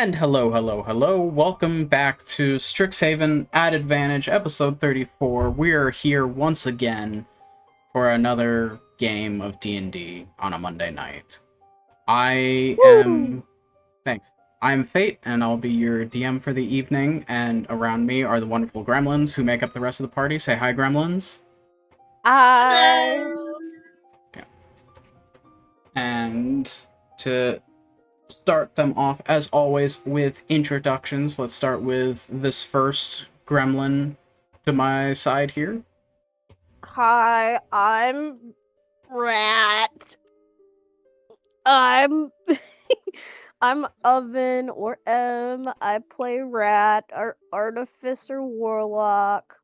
And hello. Welcome back to Strixhaven At Advantage, episode 34. We are here once again for another game of D&D on a Monday night. I am... Thanks. I'm Fate, and I'll be your DM for the evening, and around me are the wonderful gremlins who make up the rest of the party. Say hi, gremlins. Hi. Yeah. And to start them off, as always, with introductions. Let's start with this first gremlin to my side here. Hi, I'm Rat. I'm I'm Oven or M. I play Rat, or Artificer Warlock.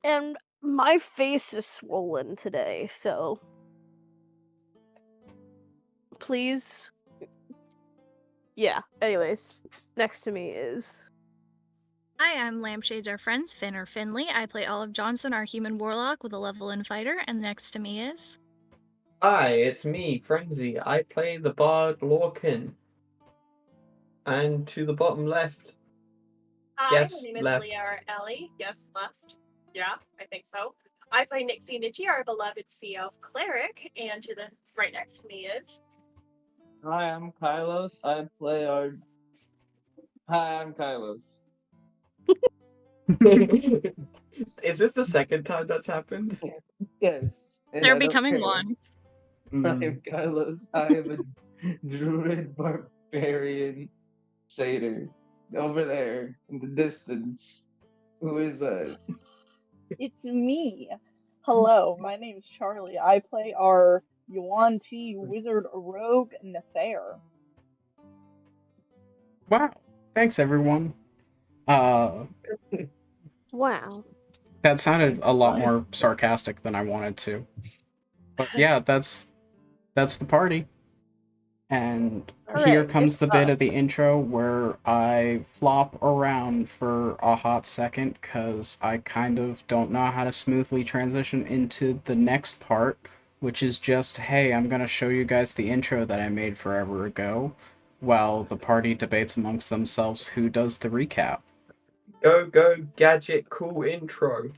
And my face is swollen today, so please. Yeah, anyways, next to me is Hi, I'm Lampshades Our Friends, Finn or Finley. I play Olive Johnson, our human warlock with a level in fighter, and next to me is... Hi, it's me, Frenzy. I play the Bard Lorcan. And to the bottom left. Hi, Yes, my name is left. Leah or Ellie. Yes, left. Yeah, I think so. I play Nixie Nichi, our beloved Sea Elf cleric, and to the right next to me is... Hi, I'm Kylos. Hi, I'm Kylos. Is this the second time that's happened? Yes. They're becoming one. I'm Kylos. I am a druid barbarian satyr. Over there in the distance. Who is that? It's me. Hello, my name's Charlie. I play our Yuan Ti wizard rogue Nethair. Wow. Thanks, everyone. wow. That sounded a lot Nice. more sarcastic than I wanted to. But yeah, that's the party. And here Alright, comes the it's bit of the us. intro where I flop around for a hot second because I kind of don't know how to smoothly transition into the next part, which is just, hey, I'm going to show you guys the intro that I made forever ago, while the party debates amongst themselves who does the recap. Go, gadget, cool intro.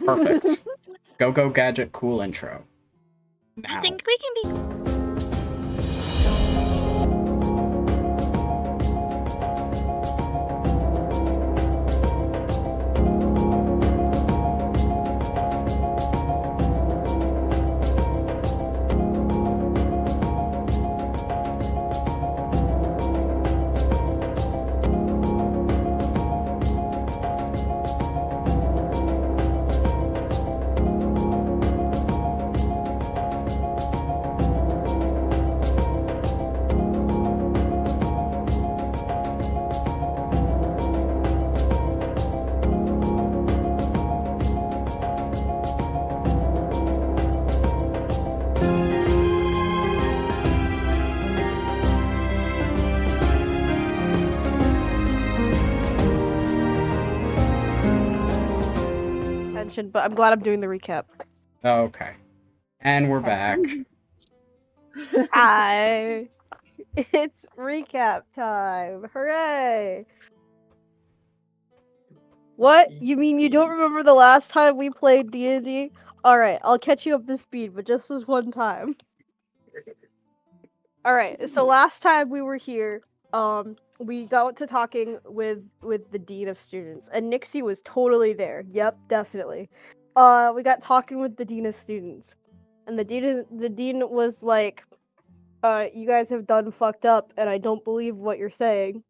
Perfect. Go, gadget, cool intro. Now. I think we can be... But I'm glad I'm doing the recap. Okay. And we're back. Hi. It's recap time. Hooray. What? You mean you don't remember the last time we played D&D? Alright, I'll catch you up to speed, but just this one time. Alright, so last time we were here, we got to talking with the Dean of Students, and Nixie was totally there. Yep, definitely. We got talking with the Dean of Students, and the Dean was like, you guys have done fucked up, and I don't believe what you're saying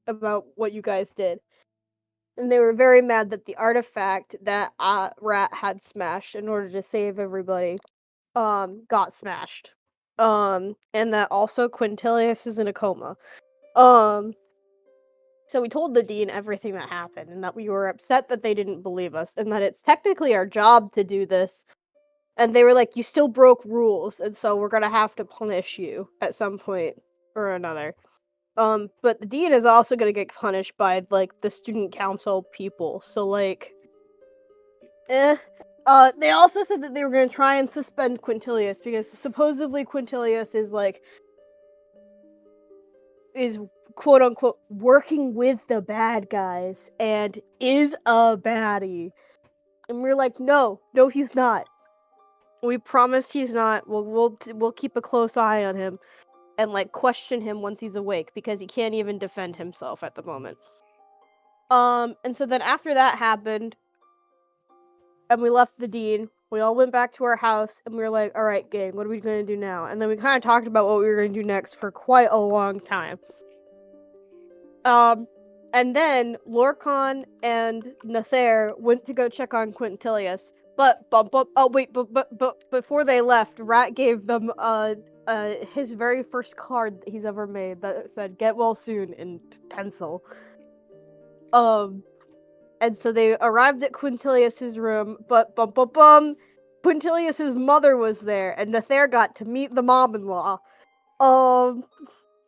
about what you guys did. And they were very mad that the artifact that Rat had smashed in order to save everybody, got smashed. And that also Quintilius is in a coma. So we told the Dean everything that happened, and that we were upset that they didn't believe us, and that it's technically our job to do this. And they were like, you still broke rules, and so we're gonna have to punish you at some point or another. But the Dean is also gonna get punished by, like, the student council people, so, like... They also said that they were gonna try and suspend Quintilius, because supposedly Quintilius is, like... quote unquote working with the bad guys and is a baddie. And we're like, no, he's not. We promised he's not. We'll keep a close eye on him and like question him once he's awake because he can't even defend himself at the moment. And so then after that happened, and we left the dean, we all went back to our house, and we were like, all right, gang, what are we going to do now? And then we kind of talked about what we were going to do next for quite a long time. And then Lorcan and Nathair went to go check on Quintilius, but before they left, Rat gave them his very first card that he's ever made that said "Get well soon" in pencil. And so they arrived at Quintilius's room, but Quintilius's mother was there, and Nathair got to meet the mom-in-law.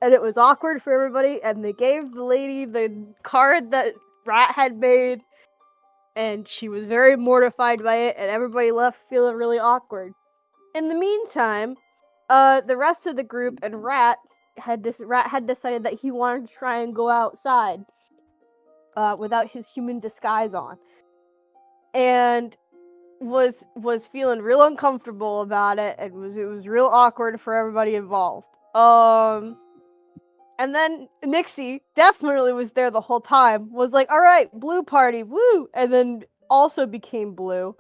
And it was awkward for everybody, and they gave the lady the card that Rat had made, and she was very mortified by it, and everybody left feeling really awkward. In the meantime, the rest of the group and Rat had decided that he wanted to try and go outside without his human disguise on, and was feeling real uncomfortable about it, and it was real awkward for everybody involved. And then Nixie definitely was there the whole time, was like, all right, blue party, woo! And then also became blue.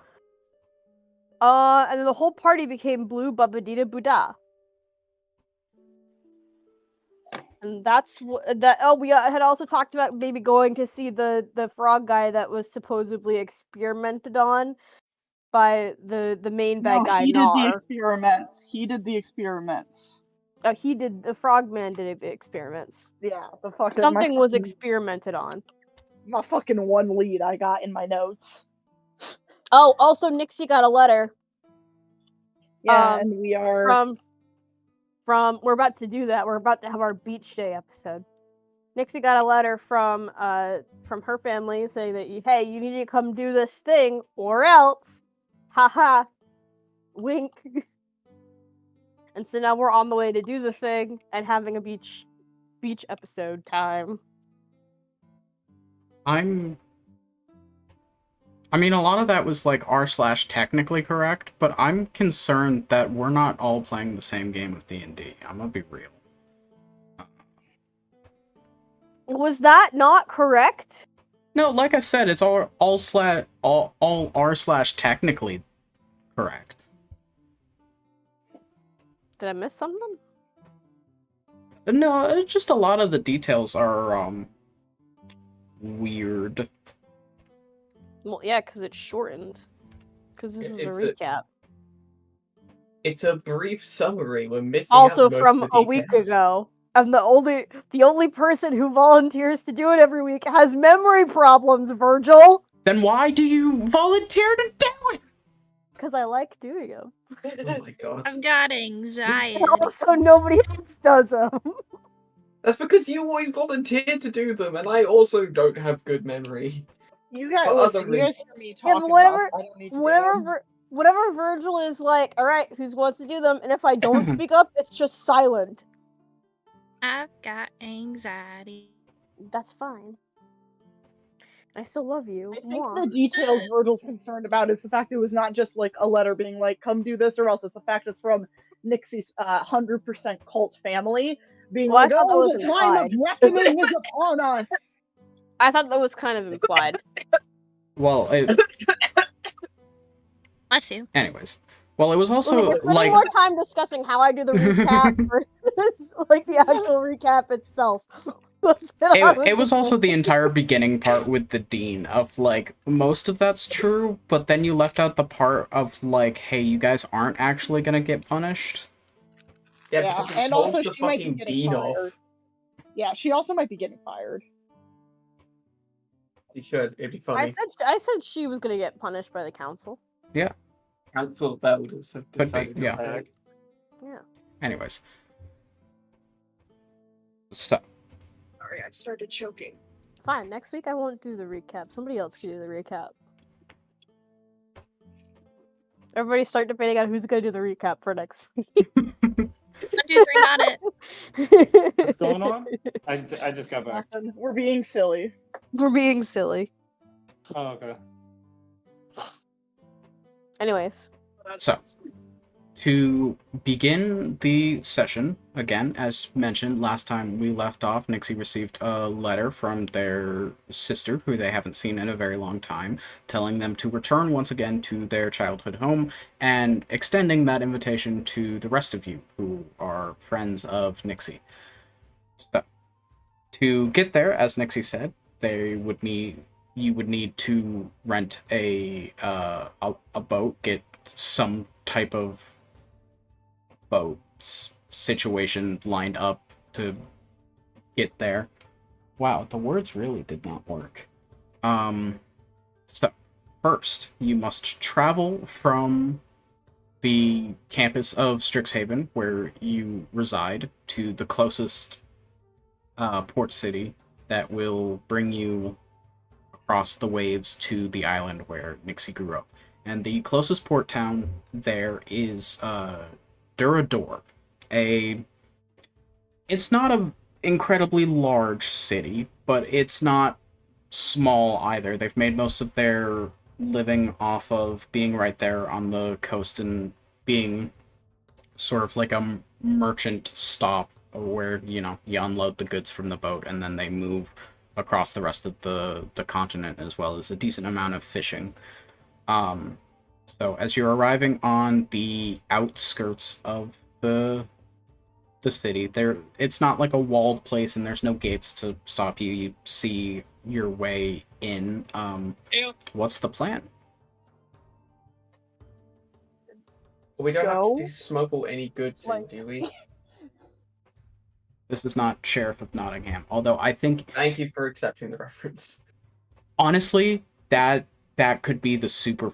And then the whole party became blue babadita buddha. And that's that. Oh, we had also talked about maybe going to see the frog guy that was supposedly experimented on by the main bad guy, he did the Nar. experiments. He did the experiments. The frogman did the experiments. Yeah, the fucking Something was experimented on. My fucking one lead I got in my notes. Oh, also Nixie got a letter. Yeah, and we are from we're about to do that. We're about to have our beach day episode. Nixie got a letter from her family saying that hey, you need to come do this thing or else. Haha. Wink. And so now we're on the way to do the thing and having a beach episode time. I mean, a lot of that was like r/technically correct, but I'm concerned that we're not all playing the same game of D&D. I'm gonna be real. Was that not correct? No, like I said, it's all r/technically correct. Did I miss something? No, it's just a lot of the details are weird. Well, yeah, because it's shortened. Because this is a recap. It's a brief summary. We're missing also out most from of the a week details. ago. And the only person who volunteers to do it every week has memory problems, Virgil! Then why do you volunteer to do it? Because I like doing them. Oh my god. I've got anxiety. And also, nobody else does them. That's because you always volunteer to do them, and I also don't have good memory. You guys, For other listen, you guys hear me Yeah, talking but whatever, about I don't need to do them. whatever Virgil is like, alright, who wants to do them? And if I don't speak up, it's just silent. I've got anxiety. That's fine. I still love you. I think Mwah. the details Virgil's concerned about is the fact it was not just like a letter being like, come do this or else. It's the fact it's from Nixie's 100% cult family being Well, I like, thought that oh, was the time of reckoning is upon us. I thought that was kind of implied. Well, Bless you. anyways. Well, it was also We're spending like more time discussing how I do the recap versus like the actual recap itself. Let's get on with it was the also the thing. entire beginning part with the dean of like most of that's true, but then you left out the part of like, hey, you guys aren't actually gonna get punished. Yeah, Yeah, because we and told also the she might be fucking getting dean fired. off. Yeah, she also might be getting fired. You should. It'd be I funny. said she was gonna get punished by the council. Council of Elders have be, decided yeah. on that. Yeah. Anyways. So, Sorry, I started choking. Fine. Next week I won't do the recap. Somebody else can do the recap. Everybody start debating on who's gonna do the recap for next week. 1, 2, 3, got it. What's going on? I just got back. Nothing. We're being silly. We're being silly. Oh, okay. Anyways. So, to begin the session, again, as mentioned, last time we left off, Nixie received a letter from their sister, who they haven't seen in a very long time, telling them to return once again to their childhood home, and extending that invitation to the rest of you, who are friends of Nixie. So, to get there, as Nixie said, you would need to rent a boat, get some type of boat situation lined up to get there. Wow, the words really did not work. So first, you must travel from the campus of Strixhaven, where you reside, to the closest port city that will bring you across the waves to the island where Nixie grew up. And the closest port town there is Durador. It's not an incredibly large city, but it's not small either. They've made most of their living off of being right there on the coast and being sort of like a merchant stop where, you unload the goods from the boat and then they move across the rest of the continent, as well as a decent amount of fishing. So as you're arriving on the outskirts of the city, it's not like a walled place and there's no gates to stop you. You see your way in. What's the plan? We don't Go. have to smuggle any goods in, Like- do we? This is not Sheriff of Nottingham, although I think, Thank you for accepting the reference. honestly, that could be a super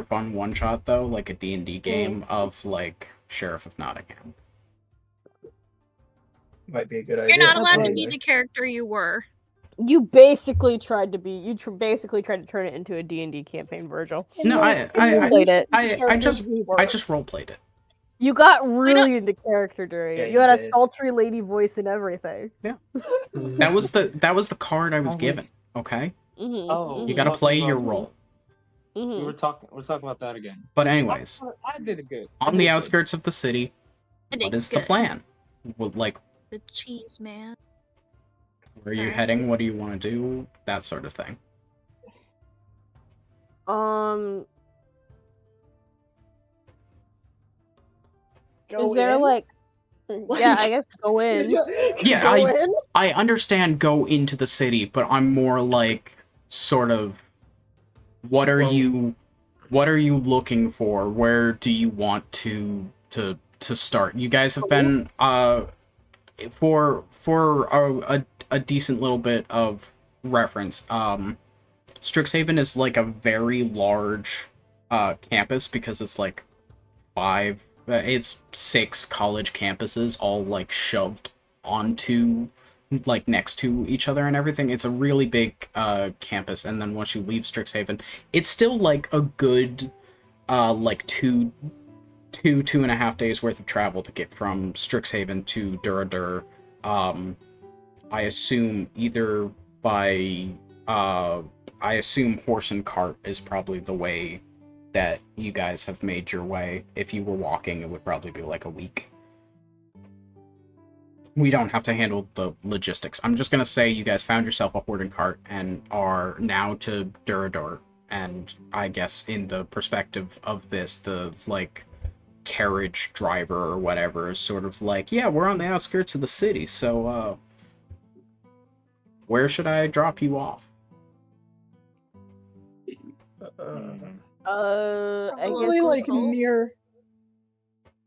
fun one shot though, like a D&D game of like Sheriff of Nottingham. Might be a good idea. You're not allowed to Anyway. be the character you were. You basically tried to be. You basically tried to turn it into a D&D campaign, Virgil. No, I played it. just roleplayed it. You got really into character during Yeah, it. you You had a did. sultry lady voice and everything. That was the card I was given. Okay, Mm-hmm. Oh, you gotta talking play about- your role. We're talking about that again. But anyways, I did it good. on the outskirts of the city, And what it's is the good. plan? Like, The cheese man. where are you Alright. heading? What do you want to do? That sort of thing. Is there like? Yeah, I guess go in. Yeah, Go in? I understand go into the city, but I'm more like sort of what are Well- you looking for? Where do you want to start? You guys have been for a decent little bit of reference. Strixhaven is like a very large campus because it's like it's 6 college campuses all like shoved onto like next to each other and everything. It's a really big campus, and then once you leave Strixhaven, it's still like a good like 2.5 days worth of travel to get from Strixhaven to Duradur. I assume either by I assume horse and cart is probably the way that you guys have made your way. If you were walking, it would probably be like a week. We don't have to handle the logistics. I'm just gonna say you guys found yourself a horse and cart and are now to Duradur. And I guess in the perspective of this, the like carriage driver or whatever is sort of like, yeah, we're on the outskirts of the city, so where should I drop you off? I Probably guess like cult? near.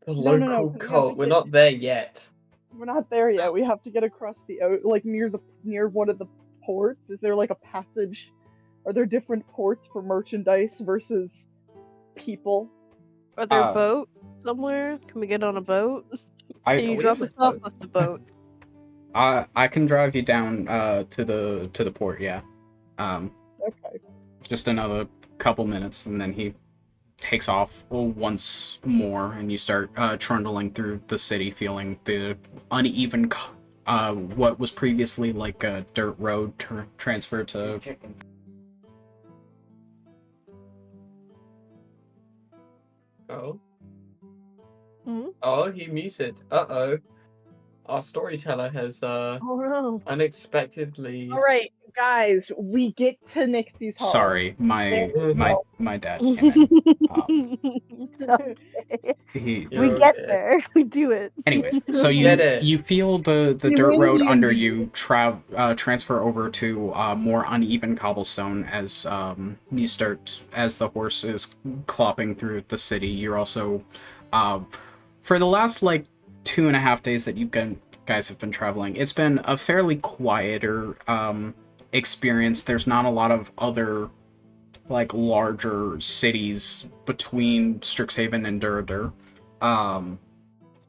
The No, no, local 'cause we have to cult. We're get- not there yet. We're not there yet. We have to get across the like near one of the ports. Is there like a passage? Are there different ports for merchandise versus people? Are there Uh, boat somewhere? Can we get on a boat? I Can you we drop have us a off boat. with the boat? I can drive you down to the port, yeah. Okay. Just another couple minutes, and then he takes off once more, and you start trundling through the city, feeling the uneven, what was previously like a dirt road transfer to. Oh. Hmm? Oh, he muted. Uh-oh. Our storyteller has Oh no. unexpectedly. All right, guys, we get to Nixie's home. Sorry, my dad came in. He, We You're get okay. there. We do it. anyways, so Get it. you feel the You dirt win road under D&D. you transfer over to more uneven cobblestone as you start, as the horse is clopping through the city. You're also for the last like 2.5 days that guys have been traveling, it's been a fairly quieter experience. There's not a lot of other like larger cities between Strixhaven and Duradur.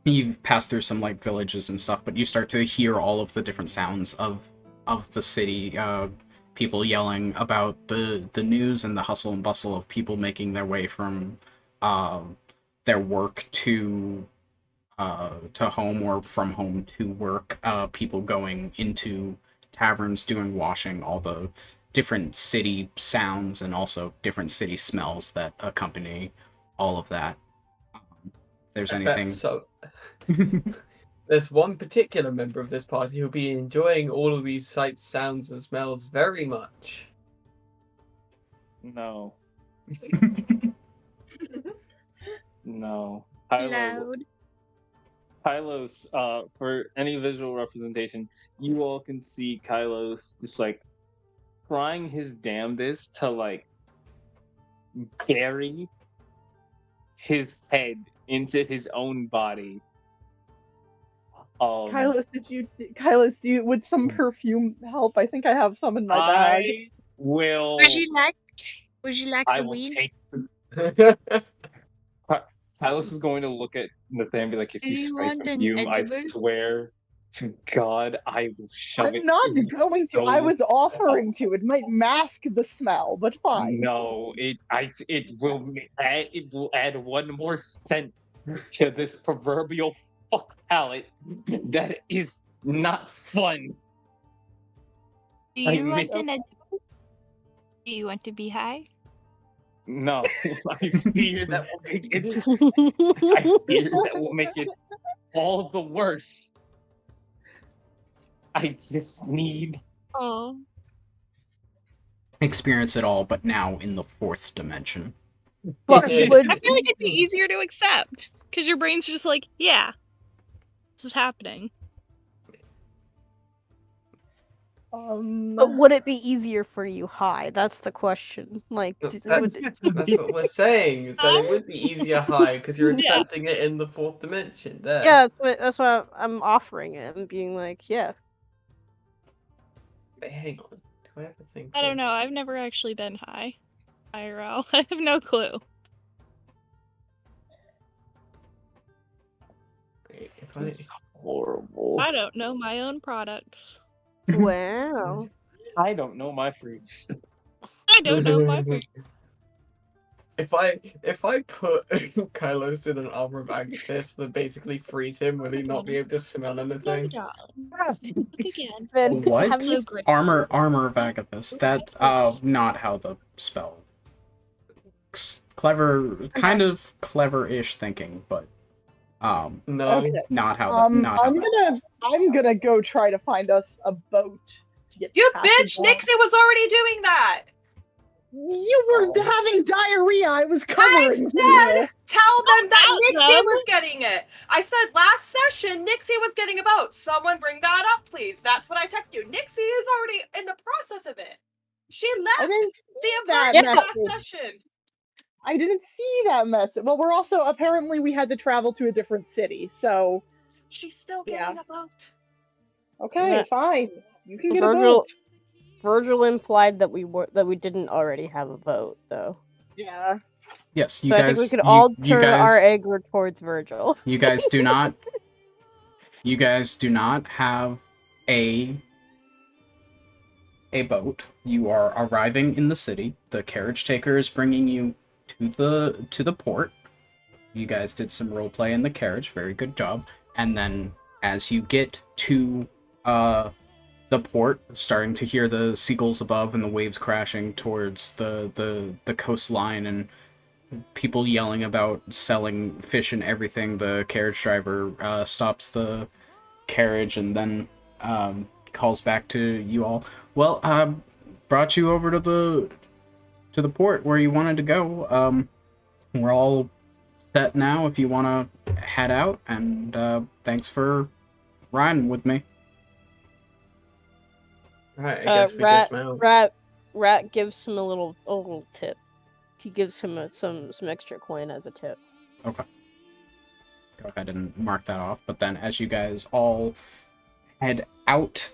You pass through some like villages and stuff, but you start to hear all of the different sounds of the city. People yelling about the news and the hustle and bustle of people making their way from their work to home, or from home to work. People going into taverns, doing washing, all the different city sounds and also different city smells that accompany all of that. There's I anything. bet so. There's one particular member of this party who'll be enjoying all of these sights, sounds, and smells very much. No. Loud. Kylos, for any visual representation, you all can see Kylos just like trying his damnedest to like bury his head into his own body. Kylos, would some perfume help? I think I have some in my bag. I will. Would you like I some will weed? take. Kylos is going to look at Nathan and be like, "If Do you you spray want an perfume, I edible? swear to God, I will shove it." I'm not going to. I was offering to. It might mask the smell, but fine. No, it will add one more scent to this proverbial fuck palette that is not fun. Do I you want mean- an edible? Do you want to be high? No, I fear that will make it. I fear that will make it all the worse. I just need. Oh. Experience it all, but now in the 4th dimension. But Yeah. would I feel like it'd be easier to accept because your brain's just like, yeah, this is happening. but would it be easier for you high? That's the question. Like, That's would what we're saying. Is that it would be easier high because you're Yeah. accepting it in the 4th dimension. There. yeah, that's what I'm offering it and being like, yeah. Wait, hang on. Do I have a thing? I don't know. first? I've never actually been high. IRL. I have no clue. Wait, if This is horrible. I don't know my own products. Wow. I don't know my fruits. I don't know my food. If I put Kylos in an armor bag like this, then basically freeze him, will he not be able to smell No, anything? darling. Look again. Then What? have you So great. Armor of Agathis. That not how the spell works. Kind of clever-ish thinking, but No. Okay. not how that. I'm gonna go try to find us a boat to get. You passage bitch! on. Nixie was already doing that! You were having diarrhea. I was I covering. said, tell them that About Nixie them. was getting it. I said last session Nixie was getting a boat. Someone bring that up, please. That's what I text you. Nixie is already in the process of it. She I left didn't the see that apartment message. last session. I didn't see that message. Well, we're also apparently we had to travel to a different city. So She's still Yeah. getting a boat. okay, Yeah. fine. You can get a Virgil boat. Virgil implied that we didn't already have a vote, though. Yeah. Yes, you So guys. I think we could you- all you turn guys, our anger towards Virgil. You guys do not. You guys do not have a boat. You are arriving in the city. The carriage taker is bringing you to the port. You guys did some role play in the carriage, very good job. And then as you get to the port, starting to hear the seagulls above and the waves crashing towards the coastline and people yelling about selling fish and everything, the carriage driver stops the carriage and then calls back to you all. Well, brought you over to the port where you wanted to go. We're all set now if you want to head out, and thanks for riding with me. Right, I guess we dismount. Rat gives him a little tip. He gives him some extra coin as a tip. Okay. Go ahead and mark that off. But then as you guys all head out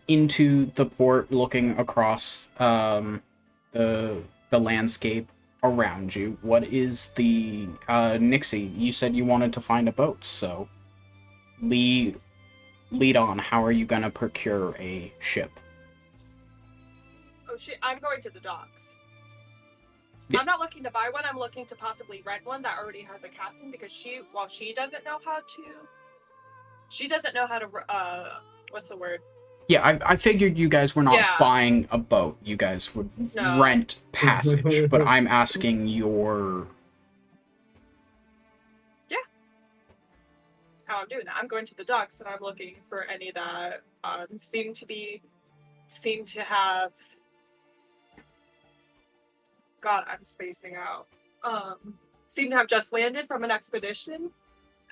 into the port, looking across the landscape around you, what is the Nixie? You said you wanted to find a boat, so lead on. How are you gonna procure a ship? Oh shit, I'm going to the docks. Yeah. I'm not looking to buy one, I'm looking to possibly rent one that already has a captain, because she doesn't know how to what's the word? Yeah, I figured you guys were not buying a boat. You guys would rent passage, but I'm asking your... Yeah. How I'm doing that. I'm going to the docks and I'm looking for any that seem to have... God, I'm spacing out. Seem to have just landed from an expedition,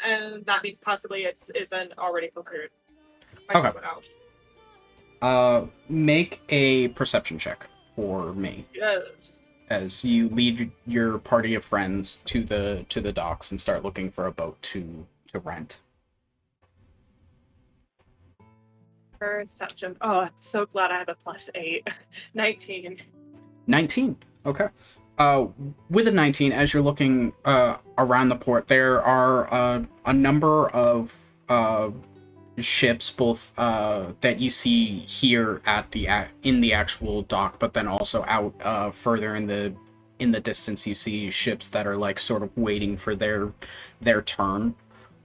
and that means possibly it isn't already procured by someone else. Make a perception check for me. Yes. As you lead your party of friends to the docks and start looking for a boat to rent. Perception. Oh, I'm so glad I have a +8. 19. 19. Okay. With a 19, as you're looking around the port, there are a number of ships, both that you see here at in the actual dock, but then also out further in the distance, you see ships that are like sort of waiting for their turn,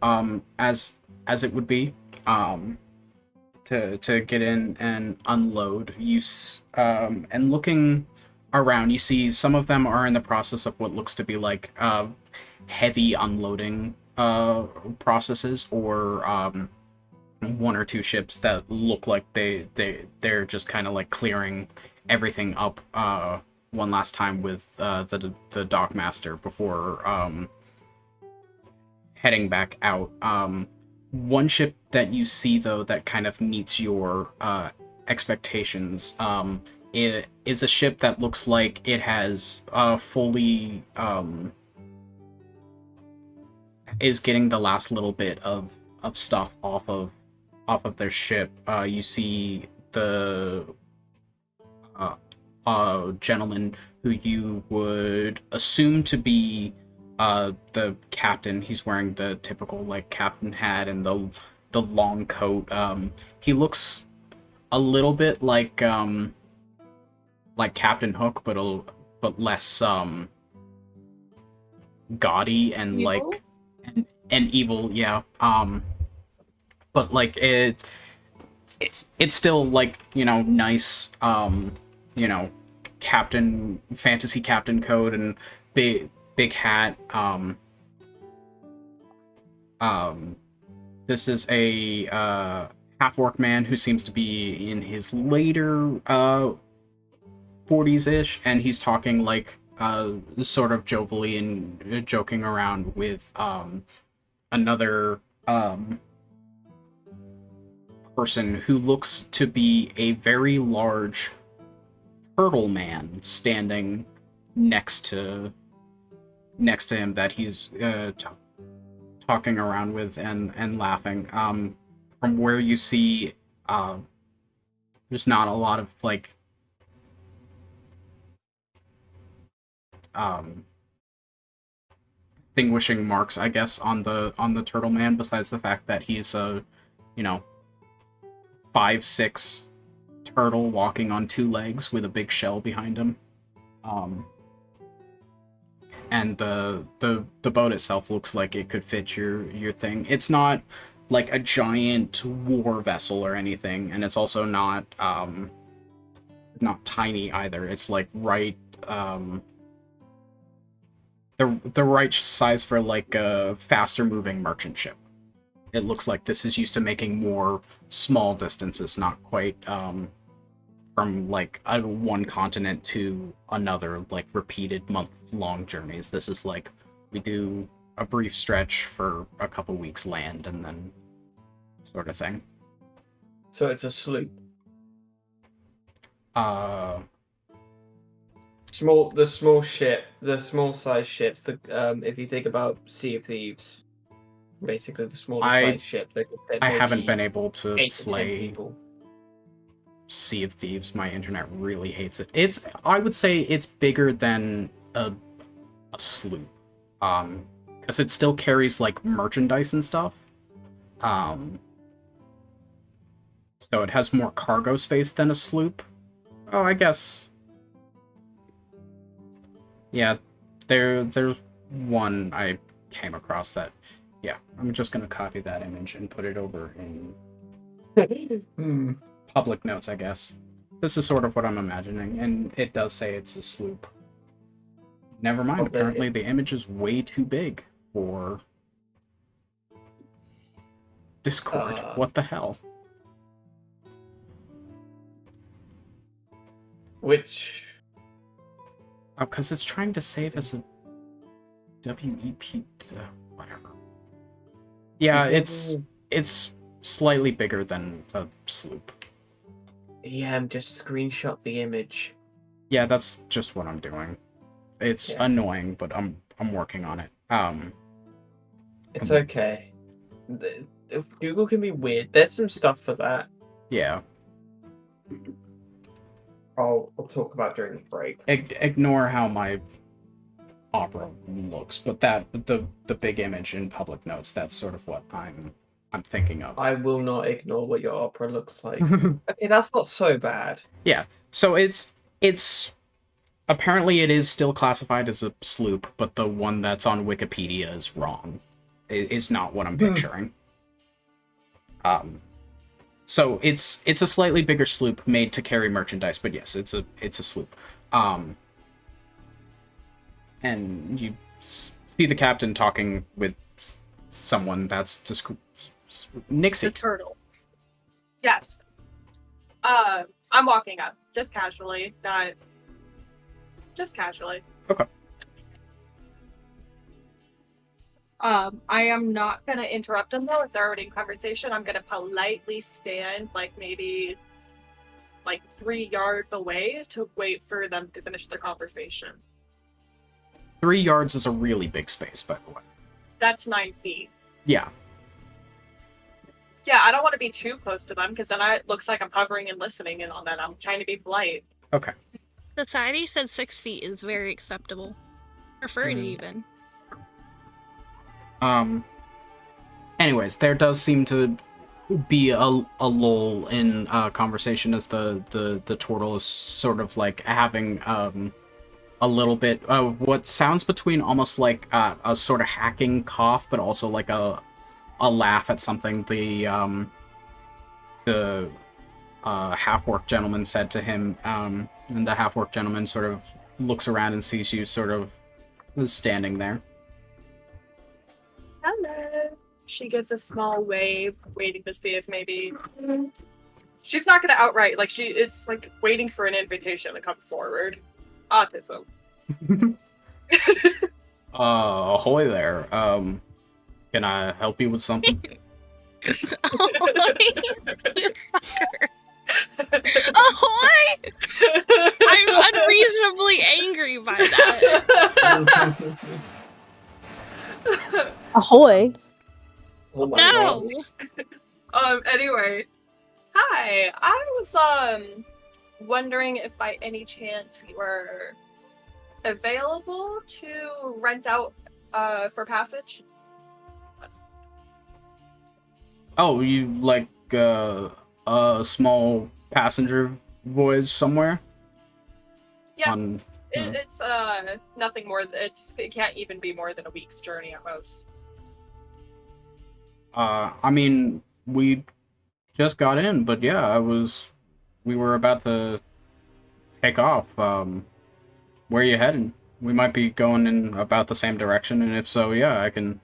as it would be, to get in and unload. And looking around, you see some of them are in the process of what looks to be like heavy unloading processes, or one or two ships that look like they're just kind of like clearing everything up one last time with the dockmaster before heading back out. One ship that you see though that kind of meets your expectations it is a ship that looks like it has fully is getting the last little bit of stuff off of their ship. You see the gentleman who you would assume to be the captain. He's wearing the typical like captain hat and the long coat. He looks a little bit like Captain Hook, but less gaudy and evil? Like and evil, yeah. But like it's still like, you know, nice, you know, fantasy captain coat and big hat. This is a half-orc man who seems to be in his later 40s-ish, and he's talking like sort of jovially and joking around with another person who looks to be a very large turtle man standing next to him that he's talking around with and laughing. From where you see, there's not a lot of like distinguishing marks, I guess, on the turtle man, besides the fact that he's a, you know, 5'6" turtle walking on two legs with a big shell behind him. and the boat itself looks like it could fit your thing. It's not like a giant war vessel or anything, and it's also not tiny either. It's like right the right size for like a faster moving merchant ship. It looks like this is used to making more small distances, not quite from like one continent to another, like repeated month-long journeys. This is like we do a brief stretch for a couple weeks land and then sort of thing. So it's a sloop. The small size ships. If you think about Sea of Thieves, basically the small size ship. I haven't been able to 8 to 10 play people. Sea of Thieves. My internet really hates it. I would say it's bigger than a sloop, because it still carries like merchandise and stuff. So it has more cargo space than a sloop. Oh, I guess. Yeah, there's one I came across that. Yeah, I'm just gonna copy that image and put it over in public notes, I guess. This is sort of what I'm imagining, and it does say it's a sloop. Never mind, apparently the image is way too big for Discord. What the hell? Which? Oh, because it's trying to save as a WEP, whatever. Yeah, it's slightly bigger than a sloop. Yeah, just screenshot the image. Yeah, that's just what I'm doing. It's annoying, but I'm working on it. It's okay. Google can be weird. There's some stuff for that. Yeah. I'll talk about during the break. Ignore how my opera looks, but the big image in public notes, that's sort of what I'm thinking of. I will not ignore what your opera looks like. Okay, that's not so bad. Yeah. So it's apparently it is still classified as a sloop, but the one that's on Wikipedia is wrong. It is not what I'm picturing. So it's a slightly bigger sloop made to carry merchandise, but yes, it's a sloop. And you see the captain talking with someone that's just Nixie. The turtle. Yes. I'm walking up, just casually, just casually. Okay. I am not gonna interrupt them though if they're already in conversation. I'm gonna politely stand maybe 3 yards away to wait for them to finish their conversation. 3 yards is a really big space, by the way. That's 9 feet. Yeah. Yeah, I don't want to be too close to them because then it looks like I'm hovering and listening in on that. I'm trying to be polite. Okay. Society said 6 feet is very acceptable. Prefer it even. Anyways, there does seem to be a lull in conversation as the turtle is sort of like having a little bit of what sounds between almost like a sort of hacking cough, but also like a laugh at something the half-orc gentleman said to him, and the half-orc gentleman sort of looks around and sees you sort of standing there. Hello. She gives a small wave, waiting to see if maybe she's not gonna outright it's like waiting for an invitation to come forward. Autism. Ahoy there. Can I help you with something? Ahoy! You fucker. Ahoy! I'm unreasonably angry by that. Ahoy! Oh my No! God. Anyway. Hi. I was wondering if by any chance you were available to rent out for passage. Oh, you like a small passenger voyage somewhere? Yeah. On It's nothing more. It can't even be more than a week's journey at most. I mean, we just got in, but yeah, we were about to take off. Where are you heading? We might be going in about the same direction, and if so, yeah, I can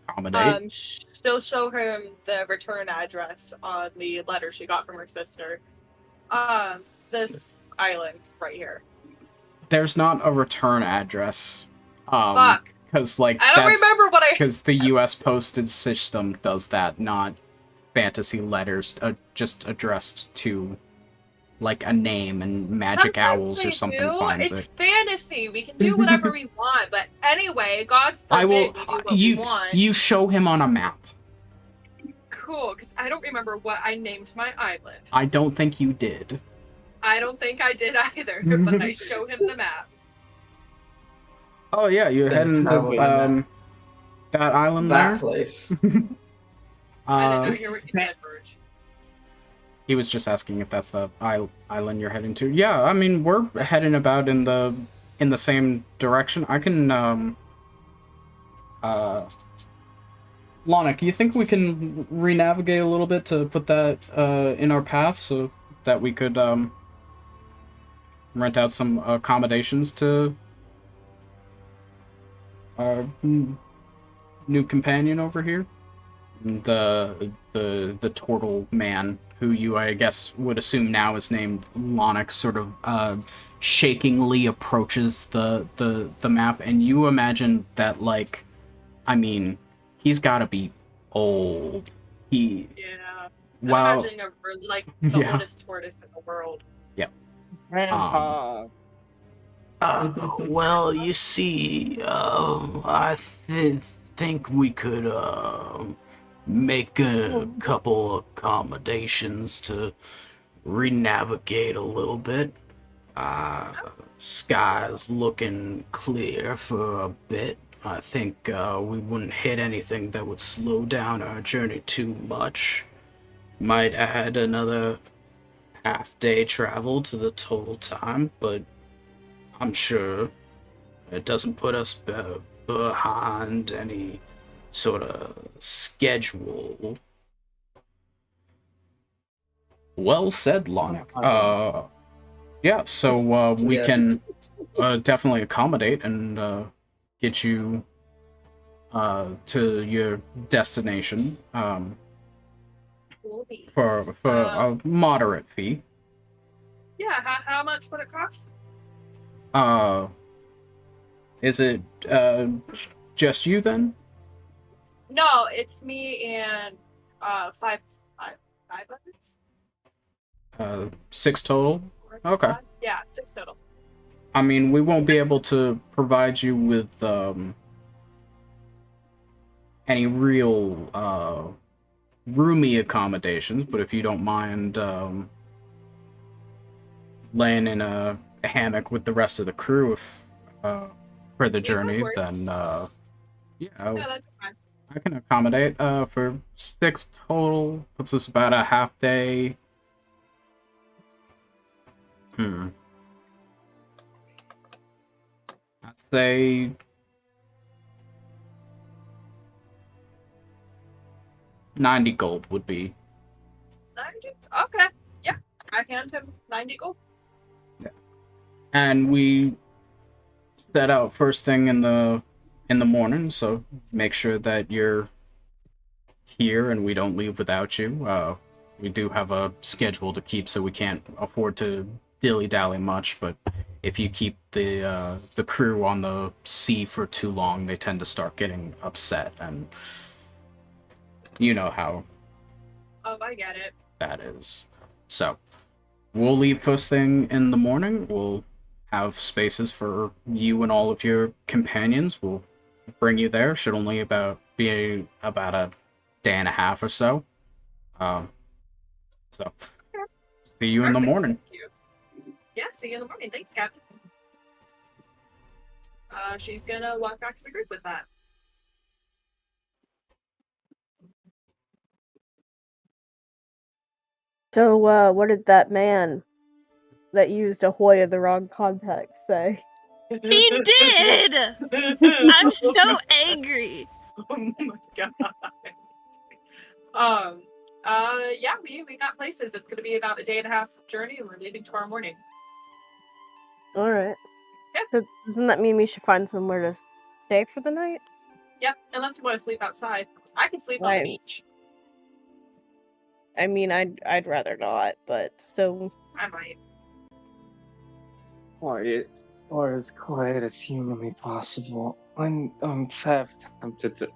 accommodate. She'll show him the return address on the letter she got from her sister. This island right here. There's not a return address. Fuck. Because, like, I don't remember what I... Because the U.S. postage system does that, not fantasy letters just addressed to, like, a name, and magic Sometimes owls they or something do. finds It's it. fantasy. We can do whatever we want. But anyway, God forbid we do what we want. You show him on a map. Cool, because I don't remember what I named my island. I don't think you did. I don't think I did either, but I show him the map. Oh yeah, you're heading to that island there? That place. I didn't hear what you said, Verge. He was just asking if that's the island you're heading to. Yeah, I mean, we're heading about in the same direction. I can Lonic, you think we can re-navigate a little bit to put that in our path so that we could rent out some accommodations to our new companion over here? The turtle man, who you, I guess, would assume now is named Lonic, sort of shakingly approaches the map, and you imagine that, like, I mean, he's gotta be old. Yeah. Wow. I'm imagining the oldest tortoise in the world. Yeah. Grandpa. Well, you see, I think we could make a couple accommodations to re-navigate a little bit. Sky's looking clear for a bit. I think we wouldn't hit anything that would slow down our journey too much. Might add another half-day travel to the total time, but I'm sure it doesn't put us behind any sort of schedule. Well said, Lonic. Yeah, so we can definitely accommodate and get you to your destination for a moderate fee. Yeah, how much would it cost? Is it just you then? No, it's me and five others. 6 total? Okay. Yeah, 6 total. I mean, we won't be able to provide you with any real roomy accommodations, but if you don't mind laying in a hammock with the rest of the crew for the journey, then yeah, that's fine. I can accommodate. For 6 total, puts us about a half day. I'd say 90 gold would be. 90? Okay. Yeah. I hand him 90 gold. Yeah. And we set out first thing in the morning, so make sure that you're here and we don't leave without you. We do have a schedule to keep, so we can't afford to dilly-dally much, but if you keep the crew on the sea for too long, they tend to start getting upset, and you know how I get it. that is. So, we'll leave first thing in the morning. We'll have spaces for you and all of your companions. We'll bring you there. Should only be about a day and a half or so. So, see you in the morning. Thank you. Yeah, see you in the morning. Thanks, Captain. She's gonna walk back to the group with that. So, what did that man that used ahoy in the wrong context say. He did! I'm so angry. Oh my god. Yeah, we got places. It's gonna be about a day and a half journey, and we're leaving tomorrow morning. Alright. Yeah. So doesn't that mean we should find somewhere to stay for the night? Yep, unless you want to sleep outside. I can sleep on the Right. beach. I mean, I'd rather not, but so I might. Quiet, or as quiet as humanly possible. I'm half tempted to.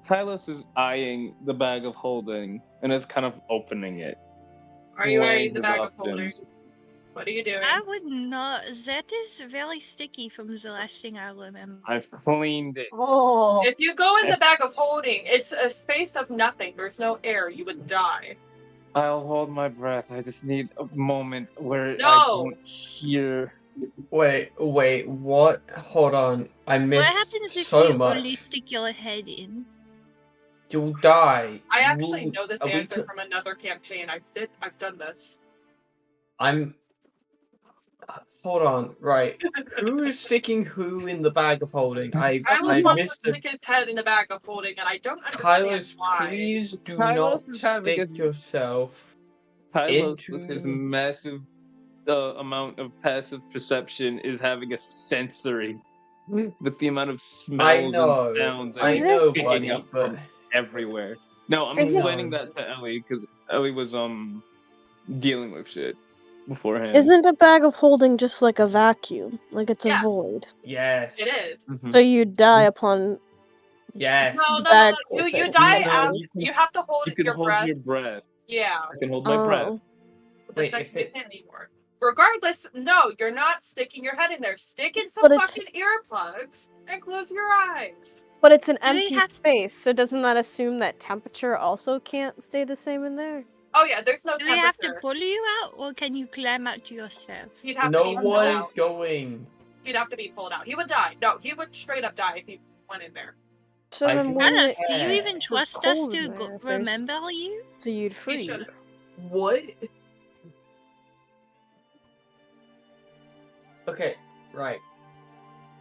Kylos is eyeing the bag of holding and is kind of opening it. Are you weighing wearing the his bag of holding? options. What are you doing? I would not. That is very sticky from the last thing I remember. I've cleaned it. Oh, If you go in the bag of holding, it's a space of nothing. There's no air. You would die. I'll hold my breath. I just need a moment where I No. don't hear. Wait, what? Hold on. I What missed happens if so you only much. stick your head in? You'll die. I actually You- know this are we answer t- from another campaign. I've done this. I'm. Hold on. Right. Who is sticking who in the bag of holding? I Kylos wants to missed it. stick his head in the bag of holding, and I don't understand Kylos, why. please do Kylos not is having stick his- yourself Kylos, with his into. massive amount of passive perception, is having a sensory with the amount of smells know, and sounds that I he's know, picking buddy, up but from everywhere. No, I'm Is it- explaining that to Ellie because Ellie was dealing with shit beforehand. isn't a bag of holding just like a vacuum? Like it's a Yes. void. yes, It is. Mhm. So you die upon yes. No. bag You holding. die No, out. you can- You have to hold You can your hold breath. your breath. Yeah. I can hold my breath. Oh. The Wait, second if you can't anymore. Regardless, no, you're not sticking your head in there. Stick in some But it's- fucking earplugs and close your eyes. But it's an Do they empty have- space, so doesn't that assume that temperature also can't stay the same in there? Oh yeah, there's no Do they have to temperature. pull you out, or can you climb out yourself? He'd have No to be pulled one is out. going. He'd have to be pulled out. He would die. No, he would straight up die if he went in there. So I then do wouldn't Alice, it do you even Yeah. trust us cold to in there if there's- remember you? so you'd He freeze? should. What? Okay, right.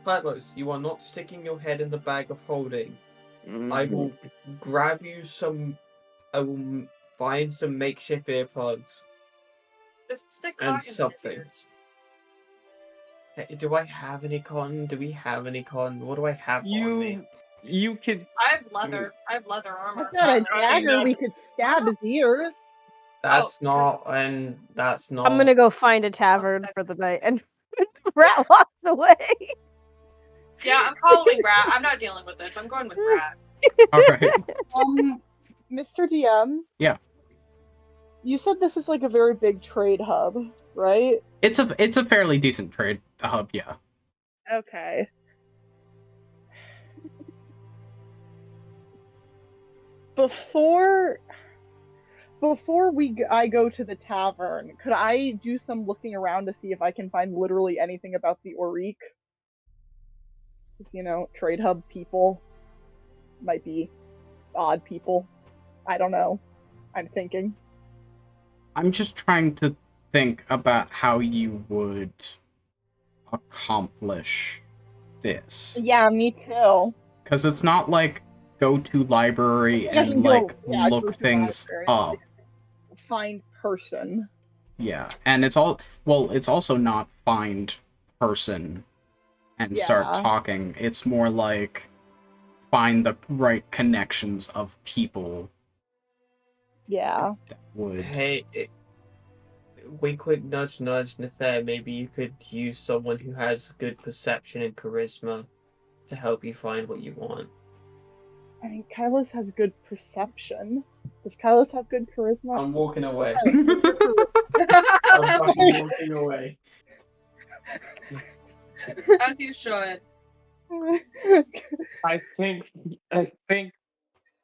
Carlos, you are not sticking your head in the bag of holding. I will grab you some. I will find some makeshift earplugs. Just stick And cotton in his something. ears. Hey, do I have any cotton? Do we have any cotton? What do I have on me? You could. I have leather. I have leather armor. I've got a Cotton. dagger we could stab his ears. That's Oh, not, and that's not. I'm gonna go find a tavern for the night, and Rat walks away. Yeah, I'm following Rat. I'm not dealing with this. I'm going with Rat. All right. Mr. DM. Yeah. You said this is like a very big trade hub, right? It's a fairly decent trade hub, yeah. Okay. Before I go to the tavern, could I do some looking around to see if I can find literally anything about the Orique? 'Cause, you know, trade hub people might be odd people. I don't know. I'm thinking. I'm just trying to think about how you would accomplish this. Yeah, me too. Because it's not like go to library Yeah, and go- like yeah, go look to things library. up. Find person. Yeah, and it's also not find person and start Yeah. talking. It's more like find the right connections of people Yeah. that would. Hey, wink, wink, nudge, nudge, Nathair. Maybe you could use someone who has good perception and charisma to help you find what you want. I mean, Kylos has good perception. Does Kylos have good charisma? I'm walking away. I'm I'm fucking walking away. As you should. I think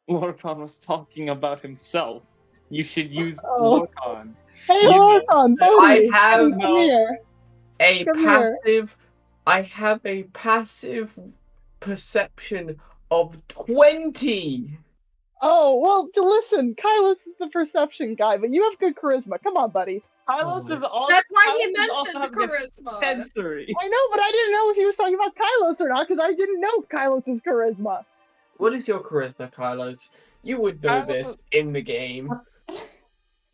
Lorcan was talking about himself. You should use Oh. Lorcan. Hey, You know, Lorcan, I buddy, have come no- here. A Come here. passive. I have a passive perception of 20. Oh, well, listen, Kylos is the perception guy, but you have good charisma. Come on, buddy. Kylos is also. That's why he Kylos is also mentioned having a charisma. sensory. I know, but I didn't know if he was talking about Kylos or not, because I didn't know Kylos' charisma. What is your charisma, Kylos? You would know Kylos- this in the game.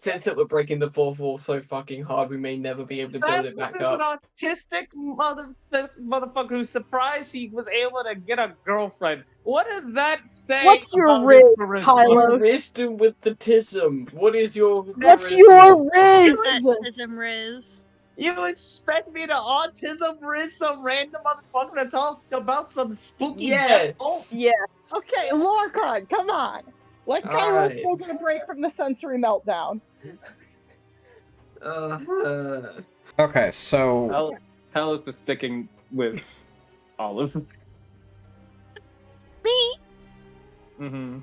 Since that we're breaking the fourth wall so fucking hard, we may never be able to build it back up. An autistic motherfucker who's surprised he was able to get a girlfriend. What does that say? What's your about riz, his charisma? Kylo? You rizzed him with the tism. What is your What's charisma? your riz? Autism Riz. You expect me to autism riz some random motherfucker to talk about some spooky Yes. devil? Yeah. Okay, Lorcon, come on. Let Kylos Alright. go get a break from the sensory meltdown. Okay, so Kylos is sticking with Olive. Me? Mm-hmm.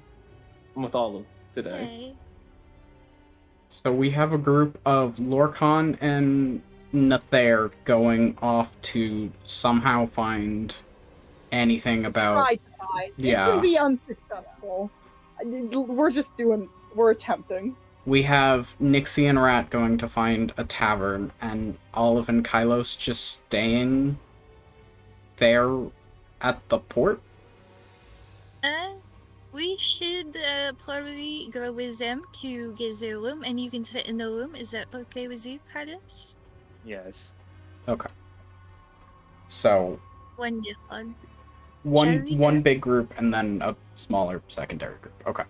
I'm with Olive today. Okay. so we have a group of Lorcan and Nathair going off to somehow find anything about. Try to find. Yeah. It can be unsuccessful. We're attempting. We have Nixie and Rat going to find a tavern, and Olive and Kylos just staying there at the port. We should probably go with them to get their room, and you can sit in the room. Is that okay with you, Carlos? Yes. Okay. So Wonderful. one big group and then a smaller secondary group. Okay.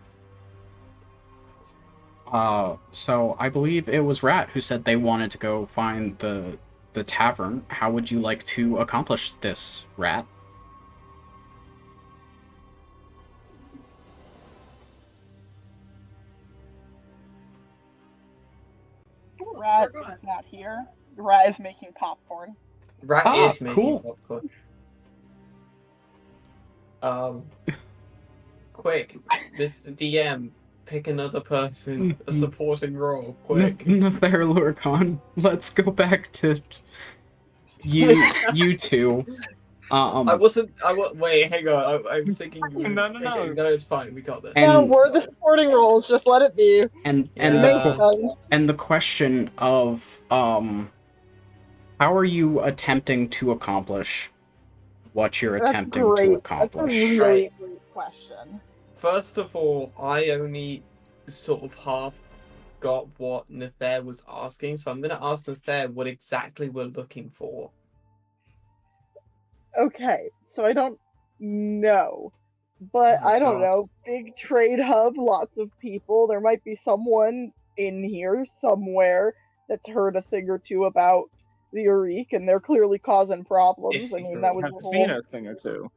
So I believe it was Rat who said they wanted to go find the tavern. How would you like to accomplish this, Rat? Rat is not here. Rat is making popcorn. Rat is making cool. popcorn. Quick, this DM, pick another person, a supporting role, quick. Nathair Lorcan, let's go back to you two. Wait, hang on. I was thinking. No. Okay, no, it's fine. We got this. No, And- we're the supporting roles. Just let it be. And Yeah. the question of how are you attempting to accomplish what you're That's attempting great. to accomplish? That's a really Right. great question. First of all, I only sort of half got what Nathair was asking, so I'm going to ask Nathair what exactly we're looking for. Okay, so I don't know. But Oh, I don't God. know. Big trade hub, lots of people. There might be someone in here somewhere that's heard a thing or two about the Urique, and they're clearly causing problems. If I mean, you that was I've the seen whole... a thing or two.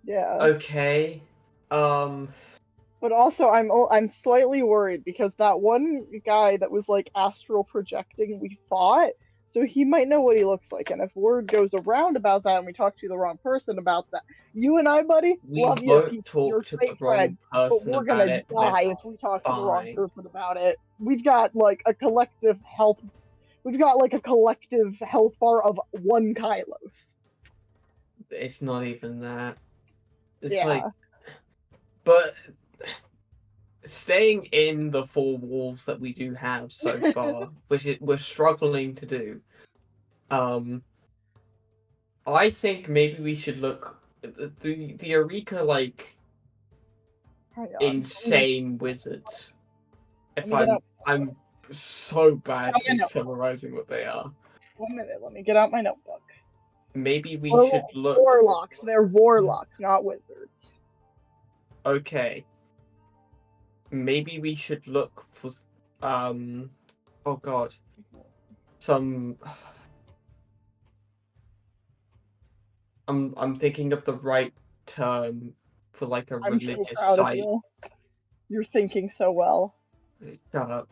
Yeah. Okay. But also, I'm slightly worried because that one guy that was like astral projecting, we fought, so he might know what he looks like. And if word goes around about that, and we talk to the wrong person about that, you and I, buddy, we love you, won't Pete, talk you're a to the great wrong friend, but person we're about gonna it. die if we talk to the wrong fine. person about it. We've got like a collective health bar of one Kylos. It's not even that. It's Yeah. like, but staying in the four walls that we do have so far, we're struggling to do. I think maybe we should look the Eureka like Hang on. insane wizards. If Let me get I'm so bad I at know. summarizing what they are. 1 minute, let me get out my notebook. Maybe we Well, should look. Warlocks. They're warlocks, not wizards. Okay. Maybe we should look for oh god. Some I'm thinking of the right term for like a I'm so religious proud of site. you. You're thinking so well. Shut up.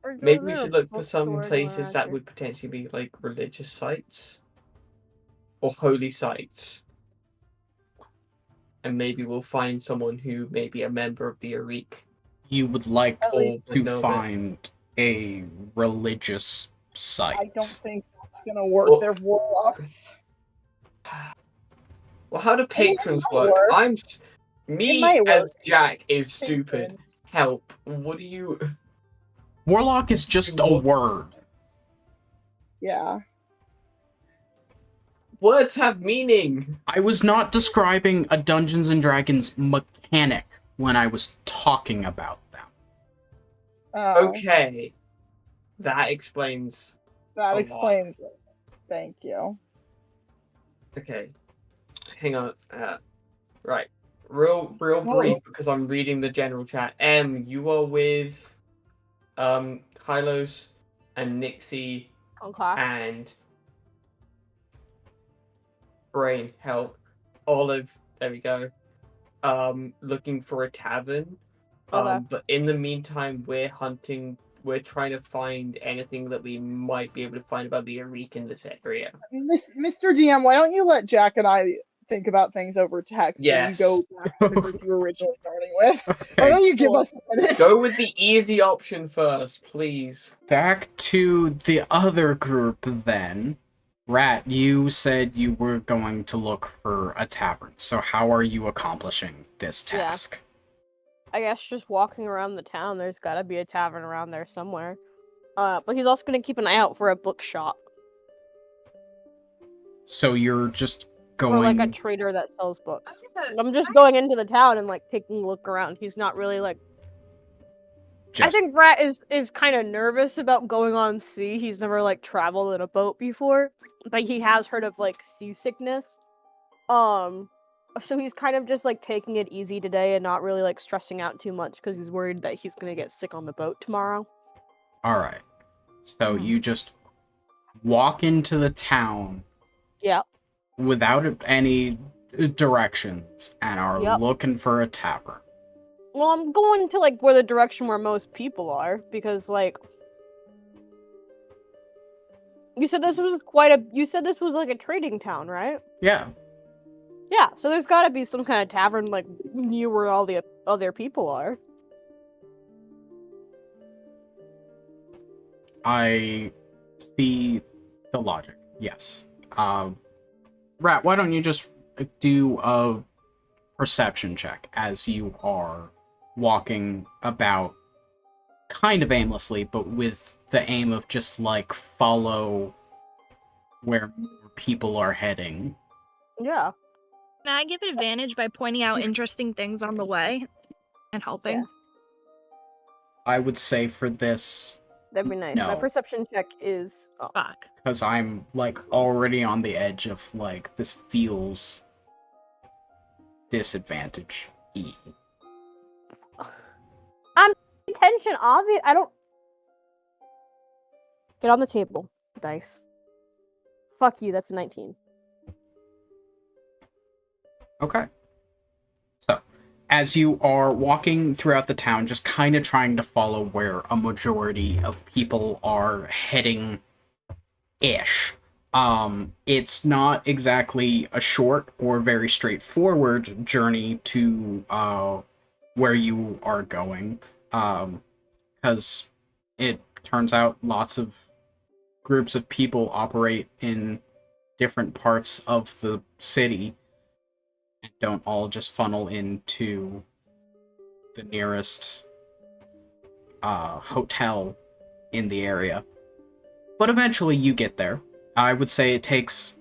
Or is Maybe we there a should look for bookstore some anywhere places around that here? would potentially be like religious sites or holy sites. And maybe we'll find someone who may be a member of the Urique. You would like At least to know that- find a religious site. I don't think that's gonna work. Well- They're warlocks. Well, how do patrons might work? work. Me might work. as Jack is stupid. Help. What do you... Warlock is just a word. Yeah. Words have meaning. I was not describing a Dungeons and Dragons mechanic when I was talking about them. Oh, Okay. That explains that a lot. explains it. Thank you. Okay. Hang on. Right. Real brief, because I'm reading the general chat. You are with Kylos and Nixie Okay. and Brain. Help. Olive. There we go. Looking for a tavern. Okay. But in the meantime, we're trying to find anything that we might be able to find about the Arik in this area. Mr. DM, why don't you let Jack and I think about things over text Yes. and you go back to the group you were originally starting with? Why Okay. don't you give us a minute? Go with the easy option first, please. Back to the other group then. Rat, you said you were going to look for a tavern. So how are you accomplishing this task? I guess just walking around the town, there's gotta be a tavern around there somewhere. But he's also gonna keep an eye out for a bookshop. So you're just going... Or like a trader that sells books. I'm just going into the town and like taking a look around. He's not really like... I think Rat is kind of nervous about going on sea. He's never like traveled in a boat before. But he has heard of like seasickness. So he's kind of just like taking it easy today and not really like stressing out too much because he's worried that he's gonna get sick on the boat tomorrow. Alright. So you just walk into the town without any directions and are looking for a tavern. Well, I'm going to like where the direction where most people are because like you said this was like a trading town, right? Yeah. Yeah, so there's gotta be some kind of tavern like near where all the other people are. I see the logic, yes. Rat, why don't you just do a perception check as you are walking about kind of aimlessly, but with the aim of just like follow where more people are heading. Yeah. Can I give advantage by pointing out interesting things on the way and helping? Yeah. I would say for this, That'd be nice. no. My perception check is Fuck. Because I'm like already on the edge of like this feels disadvantage. Attention, obvious. I don't get on the table. Dice. Fuck you. That's a 19. Okay. So, as you are walking throughout the town, just kind of trying to follow where a majority of people are heading-ish. It's not exactly a short or very straightforward journey to where you are going, because it turns out lots of groups of people operate in different parts of the city and don't all just funnel into the nearest hotel in the area. But eventually you get there. I would say it takes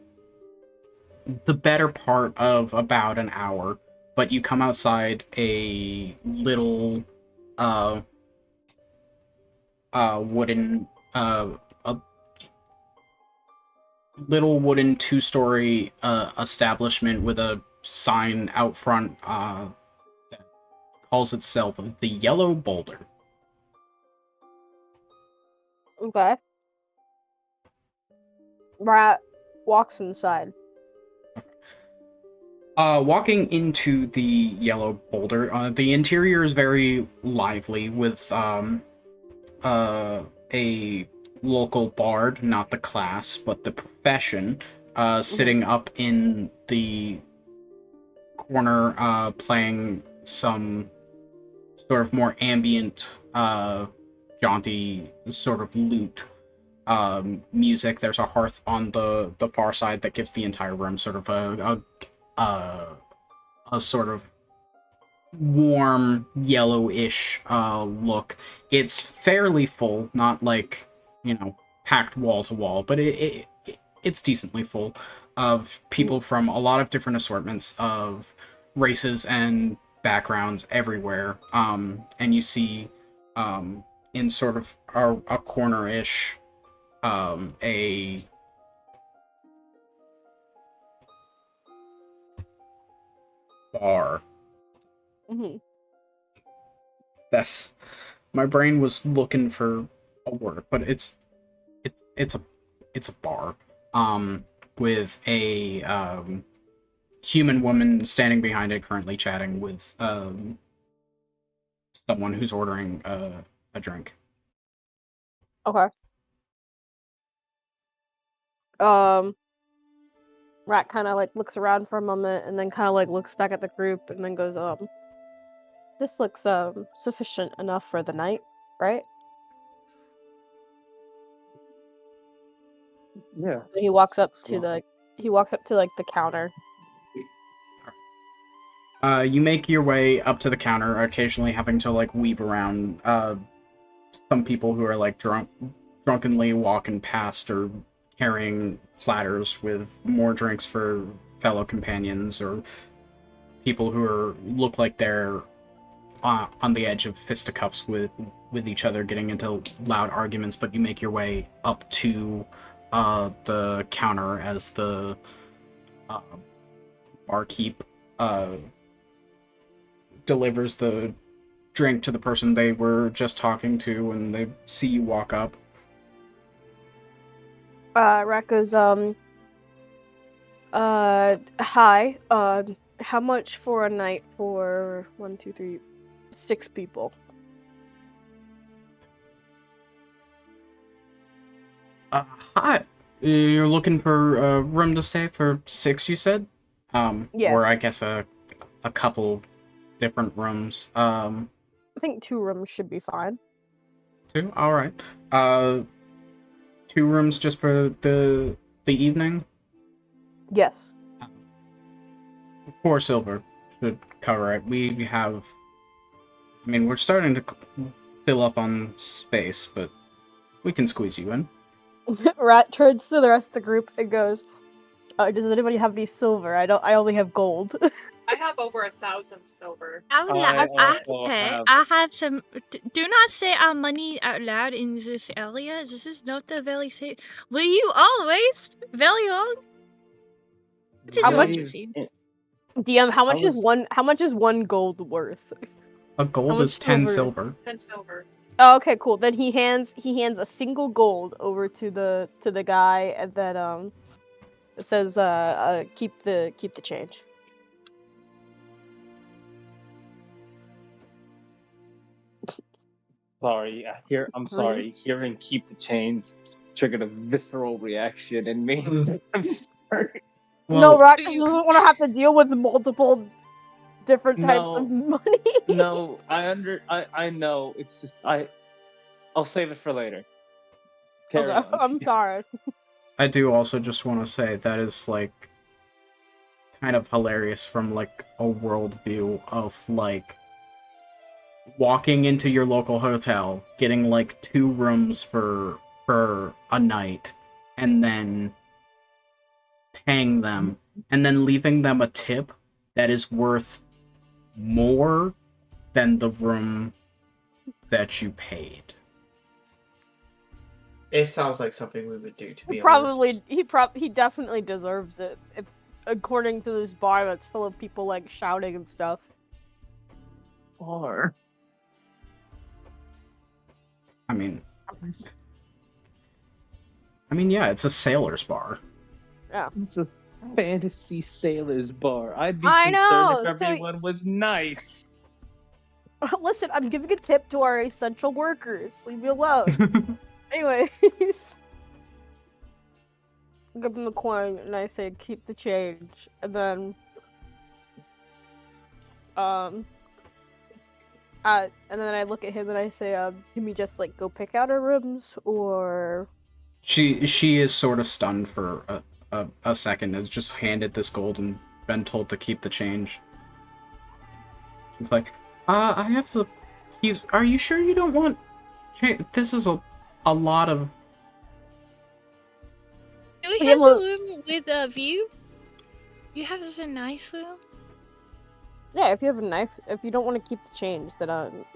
the better part of about an hour, but you come outside a little wooden two-story establishment with a sign out front that calls itself the Yellow Boulder. Okay. Rat walks inside. Walking into the Yellow Boulder, the interior is very lively with a local bard, not the class, but the profession, sitting up in the corner, playing some sort of more ambient, jaunty sort of lute music. There's a hearth on the far side that gives the entire room sort of a sort of warm yellowish look. It's fairly full, not like, packed wall to wall, but it's decently full of people from a lot of different assortments of races and backgrounds everywhere. And you see in sort of a corner-ish a bar. Mm-hmm. That's my brain was looking for a word, but it's a bar with a human woman standing behind it, currently chatting with someone who's ordering a drink. Okay. Rat kind of like looks around for a moment and then kind of like looks back at the group and then goes, this looks sufficient enough for the night, right? Yeah. And he walks up to like the counter. You make your way up to the counter, occasionally having to like weave around some people who are like drunkenly walking past or carrying platters with more drinks for fellow companions, or people who look like they're on the edge of fisticuffs with each other, getting into loud arguments. But you make your way up to the counter as the barkeep delivers the drink to the person they were just talking to, and they see you walk up. Rat goes, hi, how much for a night for 1, 2, 3, 6 people? Hi. You're looking for a room to stay for 6, you said? Yeah. Or I guess a couple different rooms. I think 2 rooms should be fine. 2? Alright. 2 rooms just for the evening? Yes. 4 silver should cover it. We have... I mean, we're starting to fill up on space, but we can squeeze you in. Rat turns to the rest of the group and goes, does anybody have any silver? I only have gold. I have over 1,000 silver. I have some. Do not say our money out loud in this area. This is not the very safe. Will you always very long? It is How what much- you see. DM, how much is one gold worth? A gold How is much 10 silver? silver. 10 silver. Oh, okay, cool. Then he hands a single gold over to the guy, and then it says keep the change. Sorry, I'm sorry. Hearing "keep the change" triggered a visceral reaction in me. I'm sorry. No, Rat doesn't want to have to deal with multiple different types of money. No, I know. It's just I'll save it for later. Carry Okay, on. I'm sorry. I do also just want to say that is, like, kind of hilarious from, like, a worldview of, like, walking into your local hotel, getting, like, 2 rooms for a night, and then paying them, and then leaving them a tip that is worth more than the room that you paid. It sounds like something we would do, to be honest. He definitely deserves it. According to this bar that's full of people like shouting and stuff. Or I mean, yeah, it's a sailor's bar. Yeah. it's a fantasy sailor's bar. I'd be I know, concerned if so- everyone was nice. Listen, I'm giving a tip to our essential workers. Leave me alone. Anyways. I give him a coin and I say keep the change. And then and then I look at him and I say, can we just like go pick out our rooms, or She is sort of stunned for a second, has just handed this gold and been told to keep the change. She's like, I have to. Are you sure you don't want? This is a lot of. Do we have a room with a view? You have a nice room. Yeah, if you have a nice, if you don't want to keep the change, then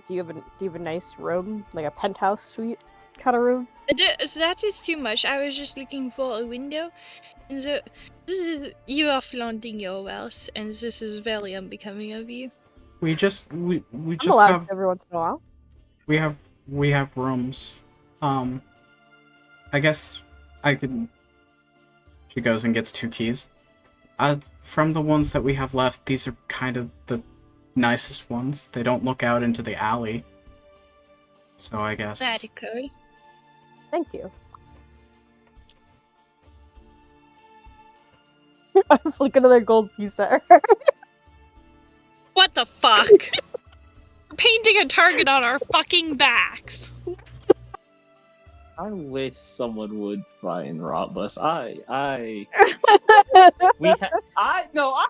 do you have a nice room, like a penthouse suite kind of room? That is too much. I was just looking for a window, and so you are flaunting your wealth, and this is very unbecoming of you. We just I'm allowed have every once in a while. we have rooms. I guess I could. She goes and gets 2 keys. From the ones that we have left, these are kind of the nicest ones. They don't look out into the alley. So I guess. Very cool. Thank you. I was looking at their gold piece at her. What the fuck? We're painting a target on our fucking backs. I wish someone would try and rob us. I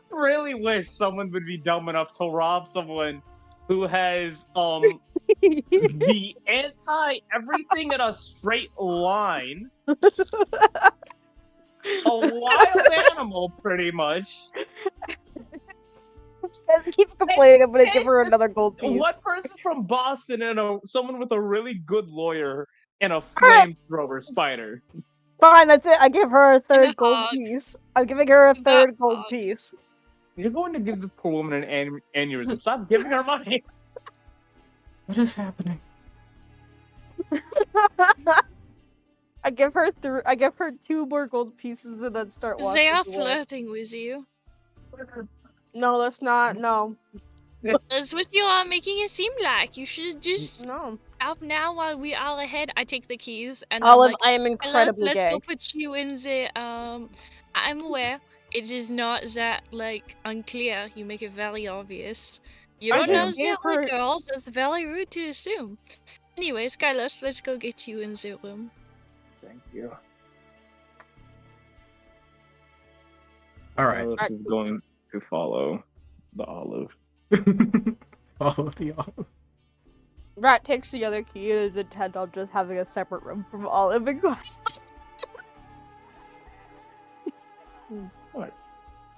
really wish someone would be dumb enough to rob someone who has the anti everything in a straight line. A wild animal, pretty much. She keeps complaining. I'm gonna give her another gold piece. One person from Boston and someone with a really good lawyer and a flamethrower spider. Fine, that's it. I give her a third gold piece. I'm giving her a third gold piece. You're going to give this poor woman an aneurysm. Stop giving her money. What is happening? I give her 2 more gold pieces and then start walking. They are away. flirting with you. No, that's not. No. That's what you are making it seem like. You should just No. out now while we are ahead. I take the keys and Olive, I'm like, I am incredibly let's gay. go put you in the I'm aware it is not that like unclear. You make it very obvious. You I don't just know gave the other her- girls. That's very rude to assume. Anyways, Skylar, let's go get you in the room. Thank you. All right. Alice is going to follow the olive. Follow the olive. Rat takes the other key and is intent on just having a separate room from Olive and Glass.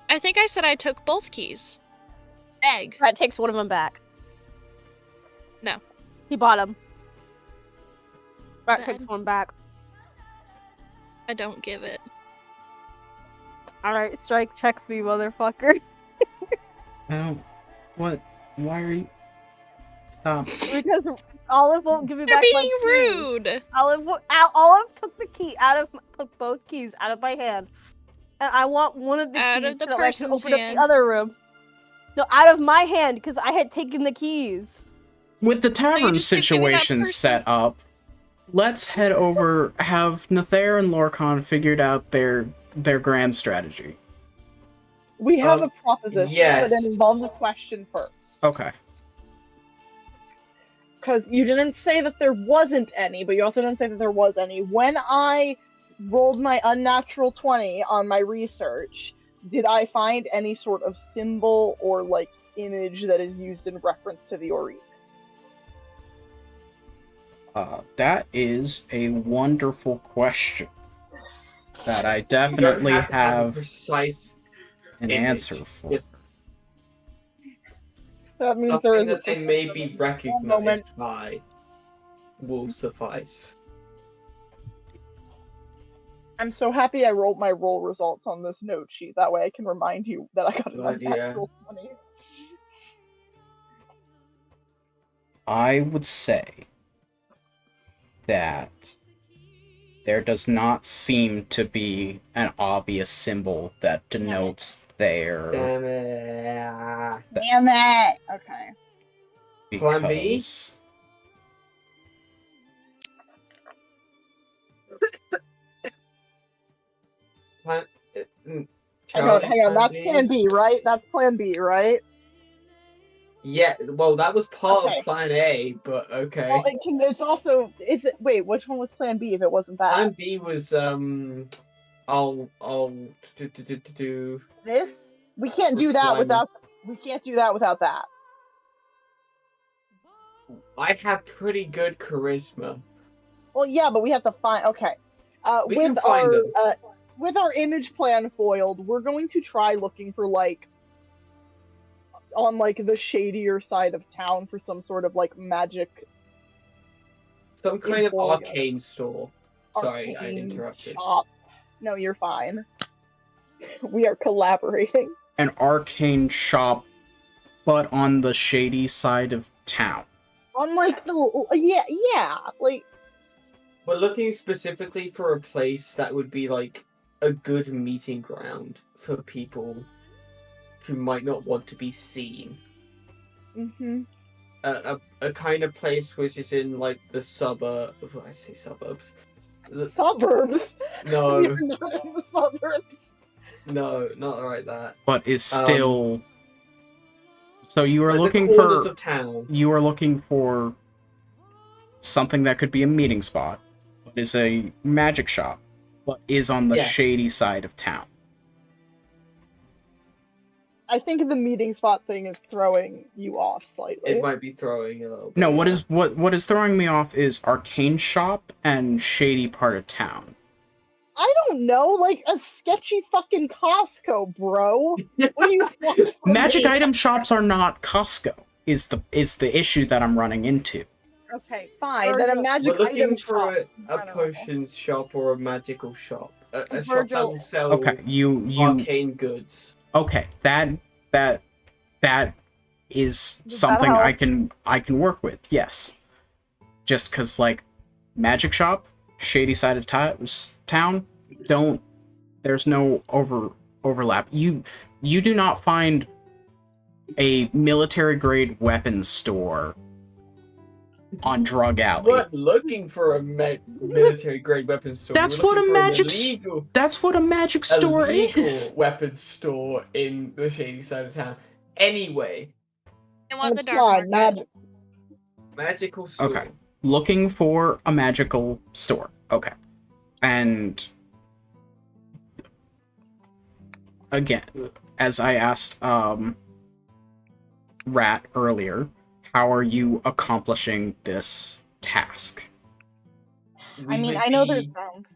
I think I said I took both keys. Egg. Rat takes one of them back. No. He bought them. Rat Bad. takes one back. I don't give it. Alright, strike check me, motherfucker. What? Why are you? Stop. Because Olive won't give me You're back my being key. rude. Olive took the key took both keys out of my hand. And I want one of the Out keys of the so that I can person's open up hand. the other room. No, out of my hand, because I had taken the keys. With the tavern just keep giving that situation person- set up, let's head over. Have Nether and Lorcan figured out their grand strategy. We have a proposition, yes. but it involves a question first. Okay. Because you didn't say that there wasn't any, but you also didn't say that there was any. When I rolled my unnatural 20 on my research, did I find any sort of symbol or, like, image that is used in reference to the Oriq? That is a wonderful question that I definitely You don't have a have precise an image. answer for. Just That means there something is that they may be recognized by will suffice. I'm so happy I rolled my roll results on this note sheet. That way I can remind you that I got an Good idea. unnatural 20. I would say that there does not seem to be an obvious symbol that denotes their Damn it. Damn it! Okay. Plan B? because Plan, Hang on, that's B? plan B, right? That's plan B, right? Yeah, well, that was part Okay. of Plan A, but okay. Well, it's also, wait, which one was plan B if it wasn't that? Plan B was I'll do. This? We can't do that Recliner. without that. I have pretty good charisma. Well, yeah, but we have to find. Okay, We can find them. With our image plan foiled, we're going to try looking for like on like the shadier side of town for some sort of like magic. Some kind of Emporium. arcane store. Sorry, I Arcane interrupted. Shop. No, you're fine. We are collaborating. An arcane shop, but on the shady side of town. On like the yeah, like We're looking specifically for a place that would be like a good meeting ground for people who might not want to be seen. mm-hmm. A kind of place which is in like the suburb. I say suburbs. Suburbs. No, You're not in the suburbs. no, not like that. But is still. So you are Like looking the corners for. of town. You are looking for something that could be a meeting spot, but is a magic shop, but is on the Yes. shady side of town. I think the meeting spot thing is throwing you off slightly. It might be throwing a little bit. No, what is throwing me off is arcane shop and shady part of town. I don't know, like a sketchy fucking Costco, bro. What do you want from Magic me? item shops are not Costco. Is the issue that I'm running into. Okay, fine. Then a magic We're item looking shop. for a I don't know. potions shop or a magical shop. A shop that Virgil. will sell Okay, you arcane goods. okay, that is Does that something help? I can work with. Yes. Just cuz like magic shop, shady side of town, there's no overlap. You do not find a military grade weapons store on Drug Alley. We're not looking for a military grade weapons store. That's We're what a looking for an magic illegal, That's what a magic store illegal is. weapons store in the shady side of town. Anyway, I want the It's dark fine, market. magical store. Okay. Looking for a magical store. Okay. And again, as I asked Rat earlier, how are you accomplishing this task? I mean, would I know be- there's bound.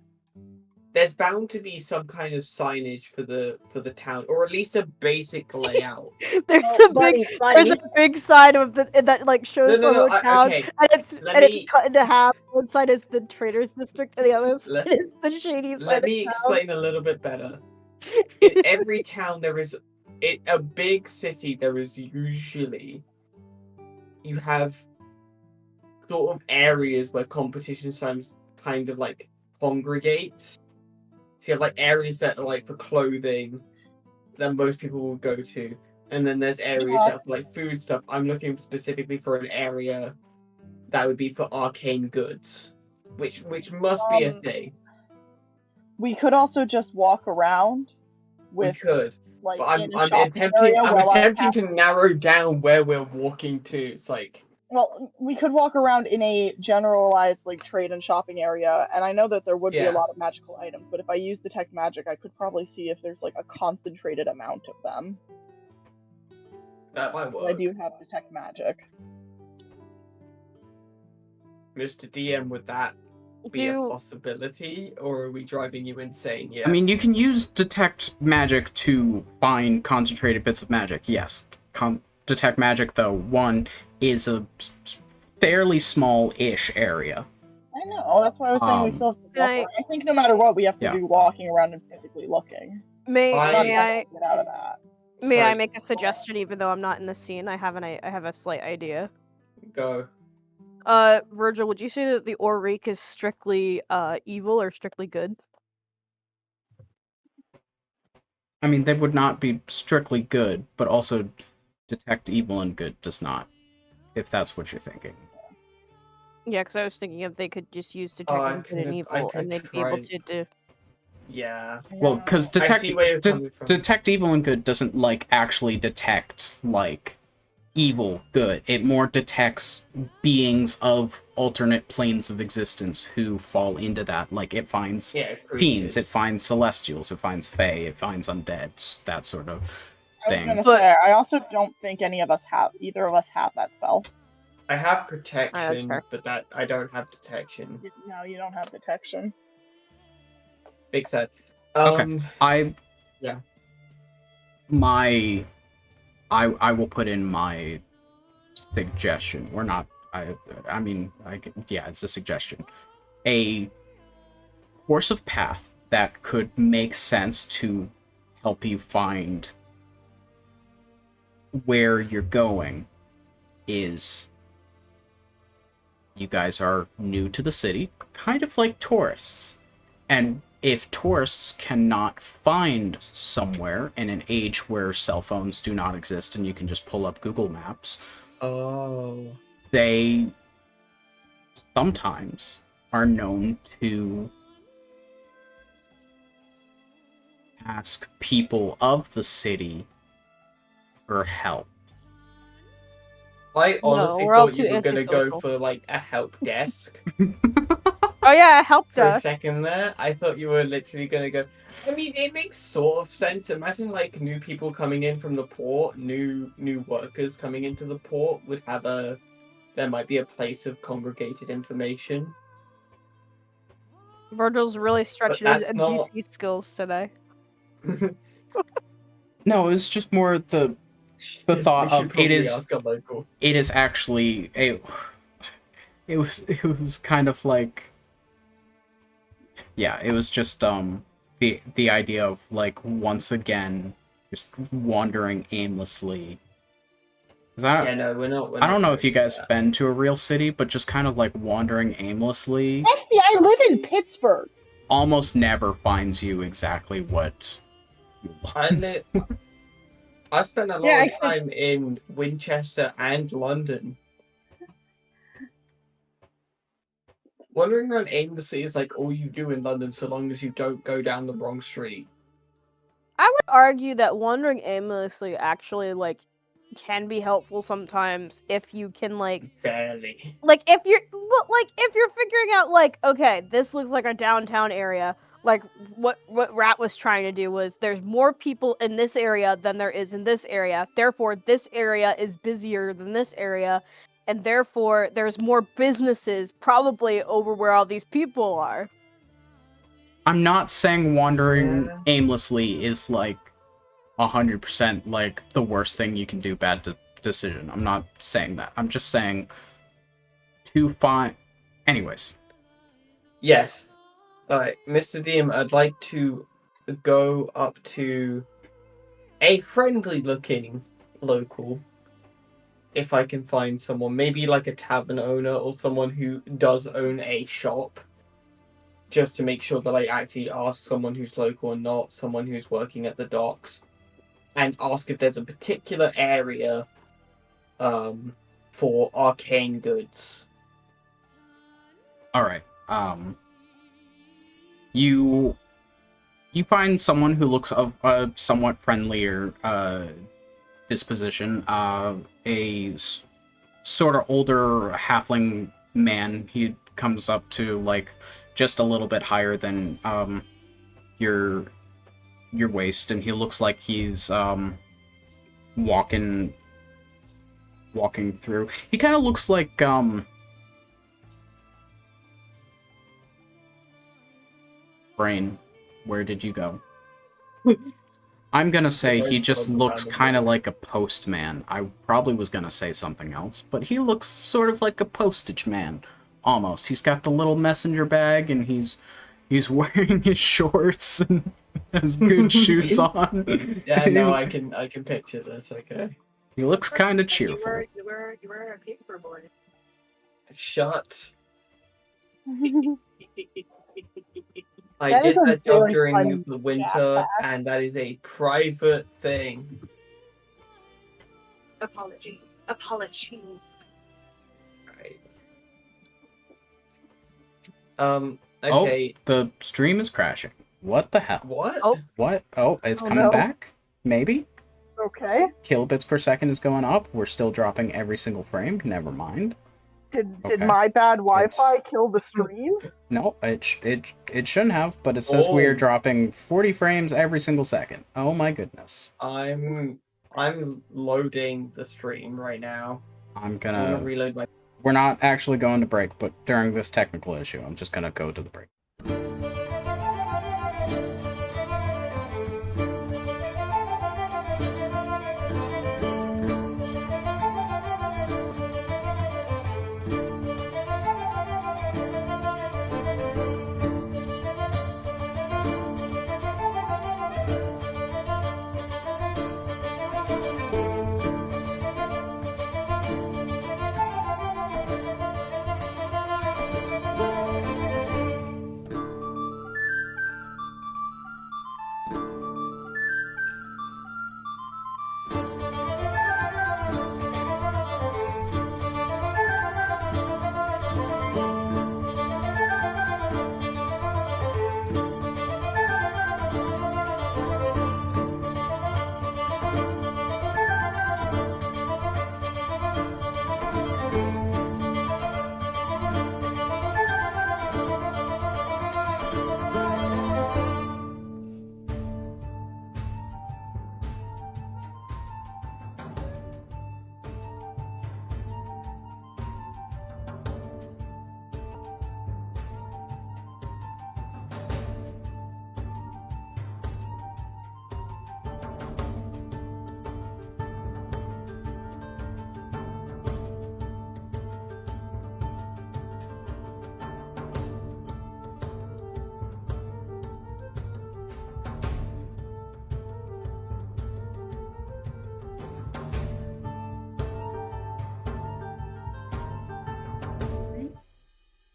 there's bound to be some kind of signage for the town, or at least a basic layout. There's Oh, a big buddy. there's a big sign of the that like shows No, the whole town, okay. and Let it's me- cut into half. One side is the traders district, and the other side Let- is the shady side. Let me of town. explain a little bit better. In every town, there is in a big city. There is usually you have sort of areas where competition times kind of like congregates. So you have like areas that are like for clothing that most people will go to, and then there's areas Yeah. that are for like food stuff. I'm looking specifically for an area that would be for arcane goods, which must be a thing. We could also just walk around We with could. like But in a I'm shopping attempting area while our to narrow down where we're walking to. It's like Well, we could walk around in a generalized like trade and shopping area, and I know that there would be Yeah. a lot of magical items, but if I use detect magic, I could probably see if there's like a concentrated amount of them. that might So I work. do have detect magic. Mr. DM, would that be a You- possibility, or are we driving you insane? Yeah. I mean, you can use detect magic to find concentrated bits of magic. Yes. Detect magic, though, one is a fairly small-ish area. I know, that's why I was saying we still have to walk Can I- around. I think no matter what, we have to Yeah. be walking around and physically looking. May I- Not may trying I to get out of that. may I So- make a suggestion? Even though I'm not in the scene, I have a slight idea. Go. Virgil, would you say that the Auric is strictly evil or strictly good? I mean, they would not be strictly good, but also detect evil and good does not, if that's what you're thinking. Yeah, because I was thinking if they could just use I detecting good and could- I evil, could and they'd be able try- to do. Yeah. Well, because I detect see where you're coming from. detect evil and good doesn't like actually detect like evil good. It more detects beings of alternate planes of existence who fall into that. Like it finds Yeah. fiends, it creatures. finds celestials, it finds fae, it finds undead, that sort of I was thing. gonna But- say, I also don't think either of us have that spell. I have that's protection, fair. but that I don't have detection. No, you don't have detection. Big sad. Okay. I will put in my suggestion. We're not. I mean, yeah, it's a suggestion. A course of path that could make sense to help you find where you're going is you guys are new to the city, kind of like tourists. And if tourists cannot find somewhere in an age where cell phones do not exist and you can just pull up Google Maps, they sometimes are known to ask people of the city for help. I honestly we're all thought you too were gonna go antisocial. for like a help desk. Oh yeah, help For a desk. second there, I thought you were literally gonna go. I mean, it makes sort of sense. Imagine like new people coming in from the port, new workers coming into the port would have there might be a place of congregated information. Virgil's really stretching his that's NPC not- skills today. No, it's just more the We thought should of probably ask a local. it is actually a it was kind of like, yeah, it was just the idea of like once again just wandering aimlessly. 'Cause Yeah, no, we're not. I don't know if you guys have been to a real city, but just kind of like wandering aimlessly Esty, I live in Pittsburgh. almost never finds you exactly what you want. I spent a lot Yeah, of time in Winchester and London. Wandering around aimlessly is like all you do in London, so long as you don't go down the wrong street. I would argue that wandering aimlessly actually like can be helpful sometimes if you can Barely. if you're figuring out like, okay, this looks like a downtown area. Like what Rat was trying to do was there's more people in this area than there is in this area. Therefore, this area is busier than this area, and therefore there's more businesses probably over where all these people are. I'm not saying wandering aimlessly is like 100% like the worst thing you can do, bad decision. I'm not saying that. I'm just saying to find. Anyways. Yes. Alright, Mr. DM, I'd like to go up to a friendly looking local. If I can find someone, maybe like a tavern owner or someone who does own a shop. Just to make sure that I actually ask someone who's local and not someone who's working at the docks. And ask if there's a particular area for arcane goods. Alright. You find someone who looks of a somewhat friendlier disposition. A sort of older halfling man. He comes up to like just a little bit higher than your waist, and he looks like he's walking through. He kind of looks like Brain, where did you go? I'm gonna say he just looks kind of like a postman. I probably was gonna say something else, but he looks sort of like a postage man, almost. He's got the little messenger bag, and he's wearing his shorts and has good shoes on. Yeah, no, I can picture this. Okay. He looks kind of cheerful. You were a paperboy. Shut. I That did is a that job very during fun the winter, and that is a private thing. Apologies. Right. Oh, Okay. the stream is crashing. What the hell? What? Oh. What? Oh, it's Oh, coming no. back? Maybe? Okay. Kilobits per second is going up. We're still dropping every single frame. Never mind. Did Okay. my bad Wi-Fi kill the stream? No, it shouldn't have, but it says we are Oh. dropping 40 frames every single second. Oh my goodness. I'm loading the stream right now. I'm I'm gonna gonna... reload my... We're not actually going to break, but during this technical issue, I'm just gonna go to the break.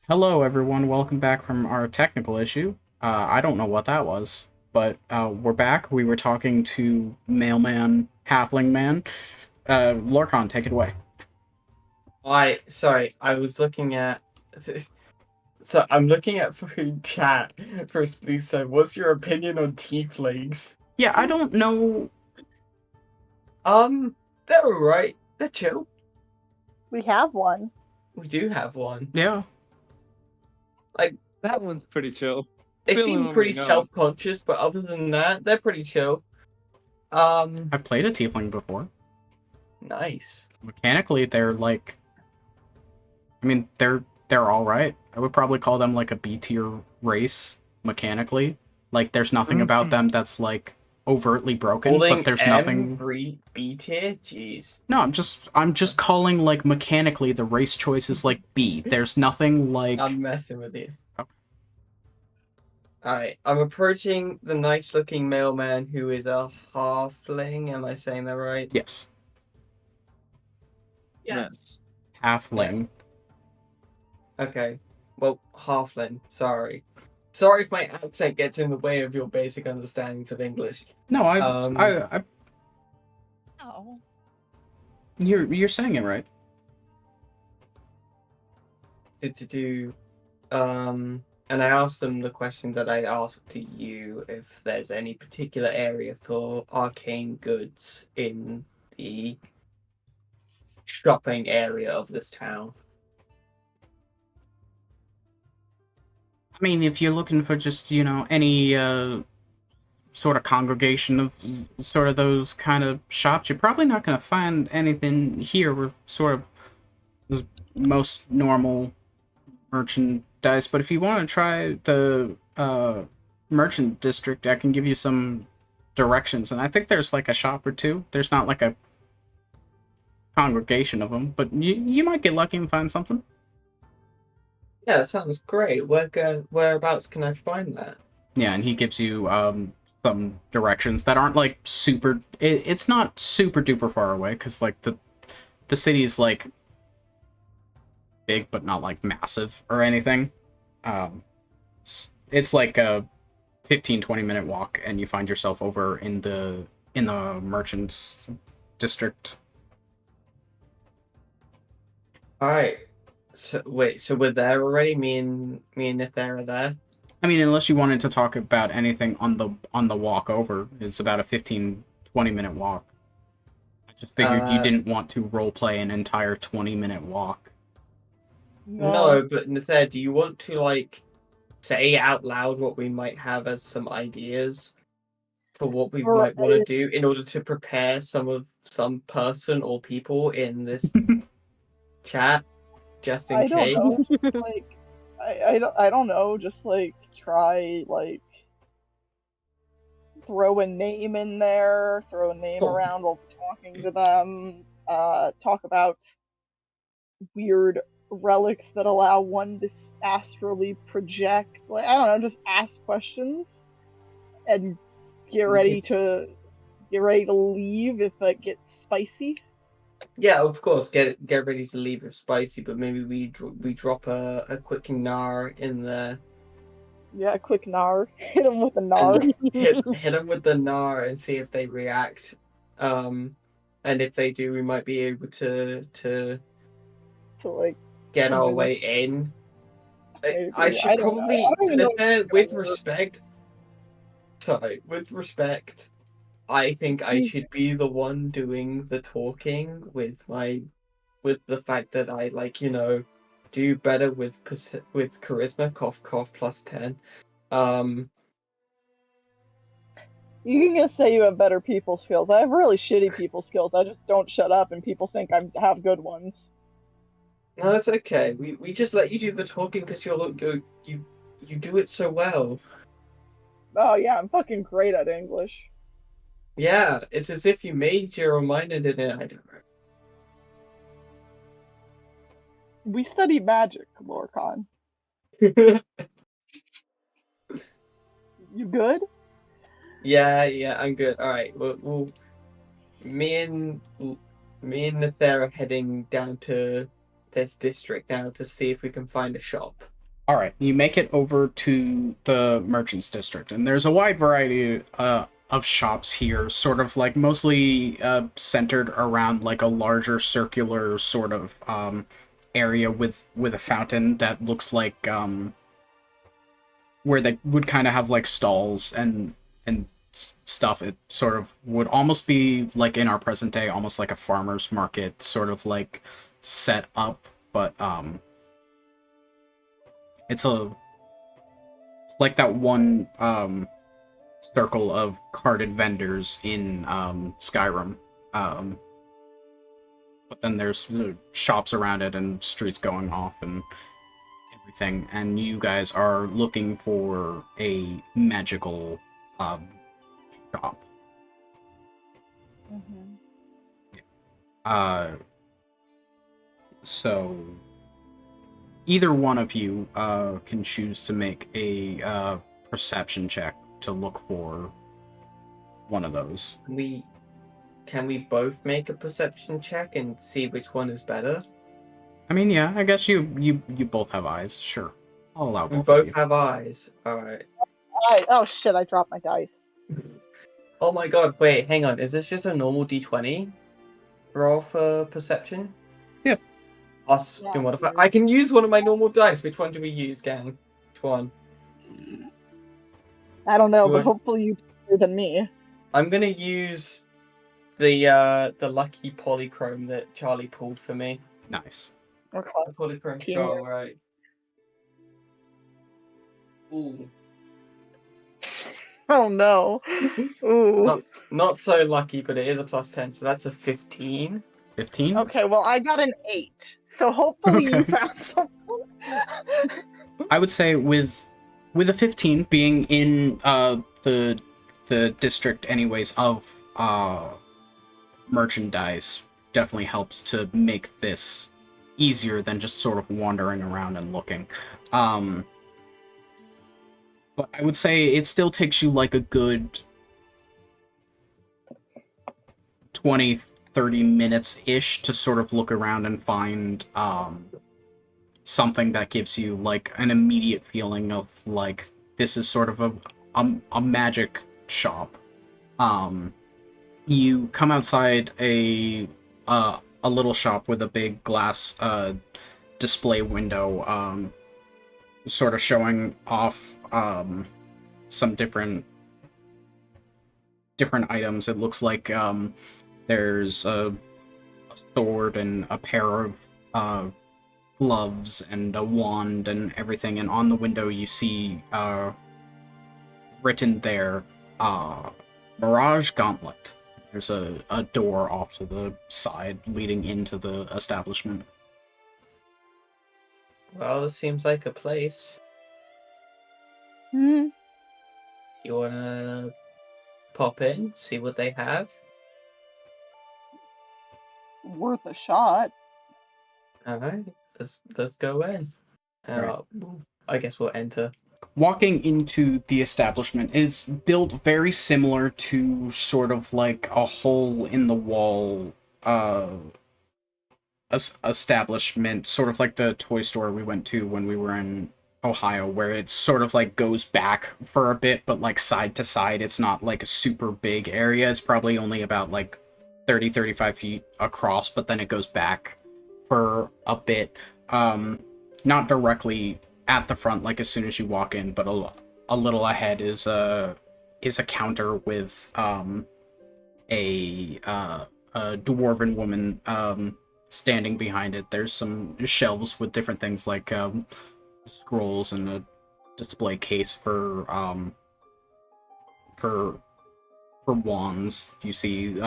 Hello, everyone. Welcome back from our technical issue. I don't know what that was, but we're back. We were talking to Mailman, Halfling Man. Lorcan, take it away. Sorry, I was looking at... So, I'm looking at food chat. Firstly, so what's your opinion on tieflings? Yeah, I don't know... They're alright. They're chill. We have one. We do have one. Yeah. That one's pretty chill. They Feeling seem what pretty we know. self-conscious, but other than that, they're pretty chill. I've played a tiefling before. Nice. Mechanically, they're like... I mean, they're alright. I would probably call them like a B-tier race, mechanically. Like, there's nothing about them that's like overtly broken, but there's nothing... B-tier? Jeez. No, I'm just calling, like, mechanically the race choice is like B. There's nothing like... I'm messing with you. Okay. Alright, I'm approaching the nice-looking mailman who is a halfling. Am I saying that right? Yes. Yes. Halfling. Okay. Well, halfling. Sorry. Sorry if my accent gets in the way of your basic understandings of English. No, Oh. You're saying it right. And I asked them the question that I asked to you, if there's any particular area for arcane goods in the shopping area of this town. I mean, if you're looking for just, any sort of congregation of sort of those kind of shops, you're probably not going to find anything here. We're sort of the most normal merchandise. But if you want to try the merchant district, I can give you some directions. And I think there's like a shop or two. There's not like a congregation of them, but you might get lucky and find something. Yeah, that sounds great. Whereabouts can I find that? Yeah, and he gives you some directions that aren't like super... It's not super duper far away, because like the city's like big, but not like massive or anything. It's like a 15-20 minute walk, and you find yourself over in the merchants district. Alright. So we're there already? Me and Nithera are there? I mean, unless you wanted to talk about anything on the walk over. It's about a 15-20 minute walk. I just figured you didn't want to roleplay an entire 20-minute walk. No, but Nithera, do you want to, like, say out loud what we might have as some ideas for what we might want to do in order to prepare some person or people in this chat, just in I don't case. know. Like, I don't know. Just like try like throw a name in there, throw a name around while talking to them. Talk about weird relics that allow one to astrally project. Like, I don't know, just ask questions and get ready to leave if it gets spicy. Yeah, of course. Get ready to leave if spicy, but maybe we drop a quick gnar in there. Yeah, a quick gnar. Hit them with a gnar. Hit them with the gnar and see if they react. And if they do, we might be able to like get our way in. Maybe. I should probably, with respect. Sorry, with respect. I think I should be the one doing the talking with the fact that I do better with charisma, cough cough +10. You can just say you have better people skills. I have really shitty people skills. I just don't shut up, and people think I have good ones. No, that's okay. We just let you do the talking because you do it so well. Oh yeah, I'm fucking great at English. Yeah, it's as if you majored or minored in it. I don't know. We study magic, Lorcan. You good? Yeah, I'm good. All right, we'll me and Nathera are heading down to this district now to see if we can find a shop. All right, you make it over to the merchants district, and there's a wide variety of shops here, sort of like mostly centered around like a larger circular sort of area with a fountain that looks like where they would kind of have like stalls and stuff. It sort of would almost be like in our present day, almost like a farmer's market sort of like set up, but it's like that one circle of carded vendors in Skyrim. But then there's shops around it and streets going off and everything. And you guys are looking for a magical shop. Mm-hmm. So either one of you can choose to make a perception check to look for one of those. Can we both make a perception check and see which one is better? I mean, yeah, I guess you both have eyes. Sure, I'll allow both. We both have eyes. All right. Oh shit! I dropped my dice. Oh my god! Wait, hang on. Is this just a normal D20 roll for perception? Yep. Plus, Yeah, modify. I can use one of my normal dice. Which one do we use, gang? Which one? I don't know, but hopefully you do better than me. I'm gonna use the lucky polychrome that Charlie pulled for me. Nice. Okay. The polychrome skull, right? Ooh. Oh no. Ooh. Not so lucky, but it is a +10, so that's a 15. 15? Okay, well I got an 8, so hopefully you found something. I would say with a 15 being in the district anyways of merchandise definitely helps to make this easier than just sort of wandering around and looking. But I would say it still takes you like a good 20-30 minutes-ish to sort of look around and find something that gives you like an immediate feeling of like this is sort of a magic shop. You come outside a little shop with a big glass display window, sort of showing off some different items. It looks like there's a sword and a pair of gloves and a wand and everything, and on the window you see written there Mirage Gauntlet. There's a door off to the side leading into the establishment. Well, this seems like a place. Hmm. You wanna pop in, see what they have? Worth a shot. Alright, let's go in. Right. I guess we'll enter. Walking into the establishment is built very similar to sort of like a hole in the wall establishment, sort of like the toy store we went to when we were in Ohio, where it sort of like goes back for a bit, but like side to side. It's not like a super big area. It's probably only about like 35 feet across, but then it goes back for a bit. Not directly at the front, like as soon as you walk in, but a little ahead is a counter with a dwarven woman standing behind it. There's some shelves with different things like scrolls and a display case for wands. You see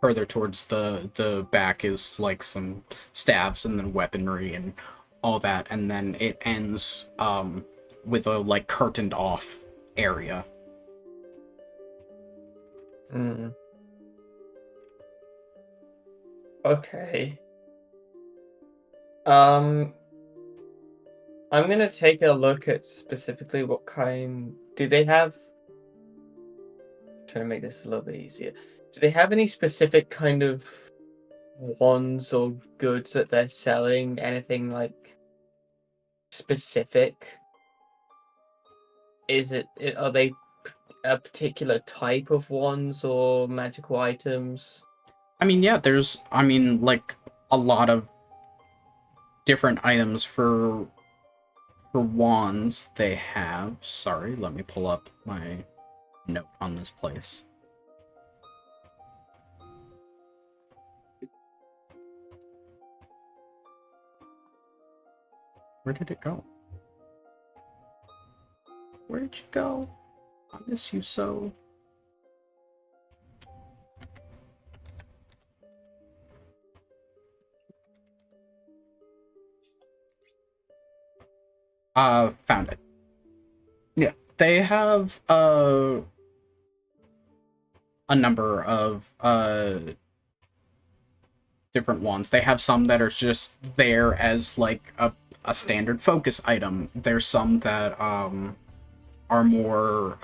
further towards the back is like some staves and then weaponry and all that, and then it ends with a like curtained off area. Okay. I'm gonna take a look at specifically what kind. Do they have? Trying to make this a little bit easier. Do they have any specific kind of wands or goods that they're selling? Anything like specific? Are they a particular type of wands or magical items? I mean, yeah, there's like a lot of different items for wands they have. Sorry, let me pull up my note on this place. Where did it go? Where'd you go? I miss you so. Found it. Yeah, they have a number of different ones. They have some that are just there as like a standard focus item. There's some that are more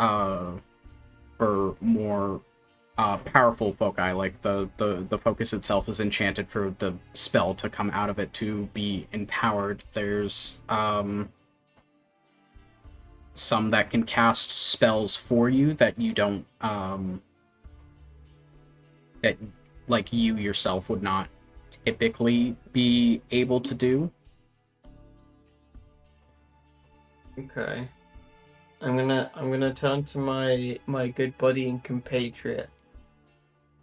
for more powerful foci, like the focus itself is enchanted for the spell to come out of it to be empowered. There's some that can cast spells for you that you don't that like you yourself would not typically be able to do. Okay. I'm gonna turn to my good buddy and compatriot.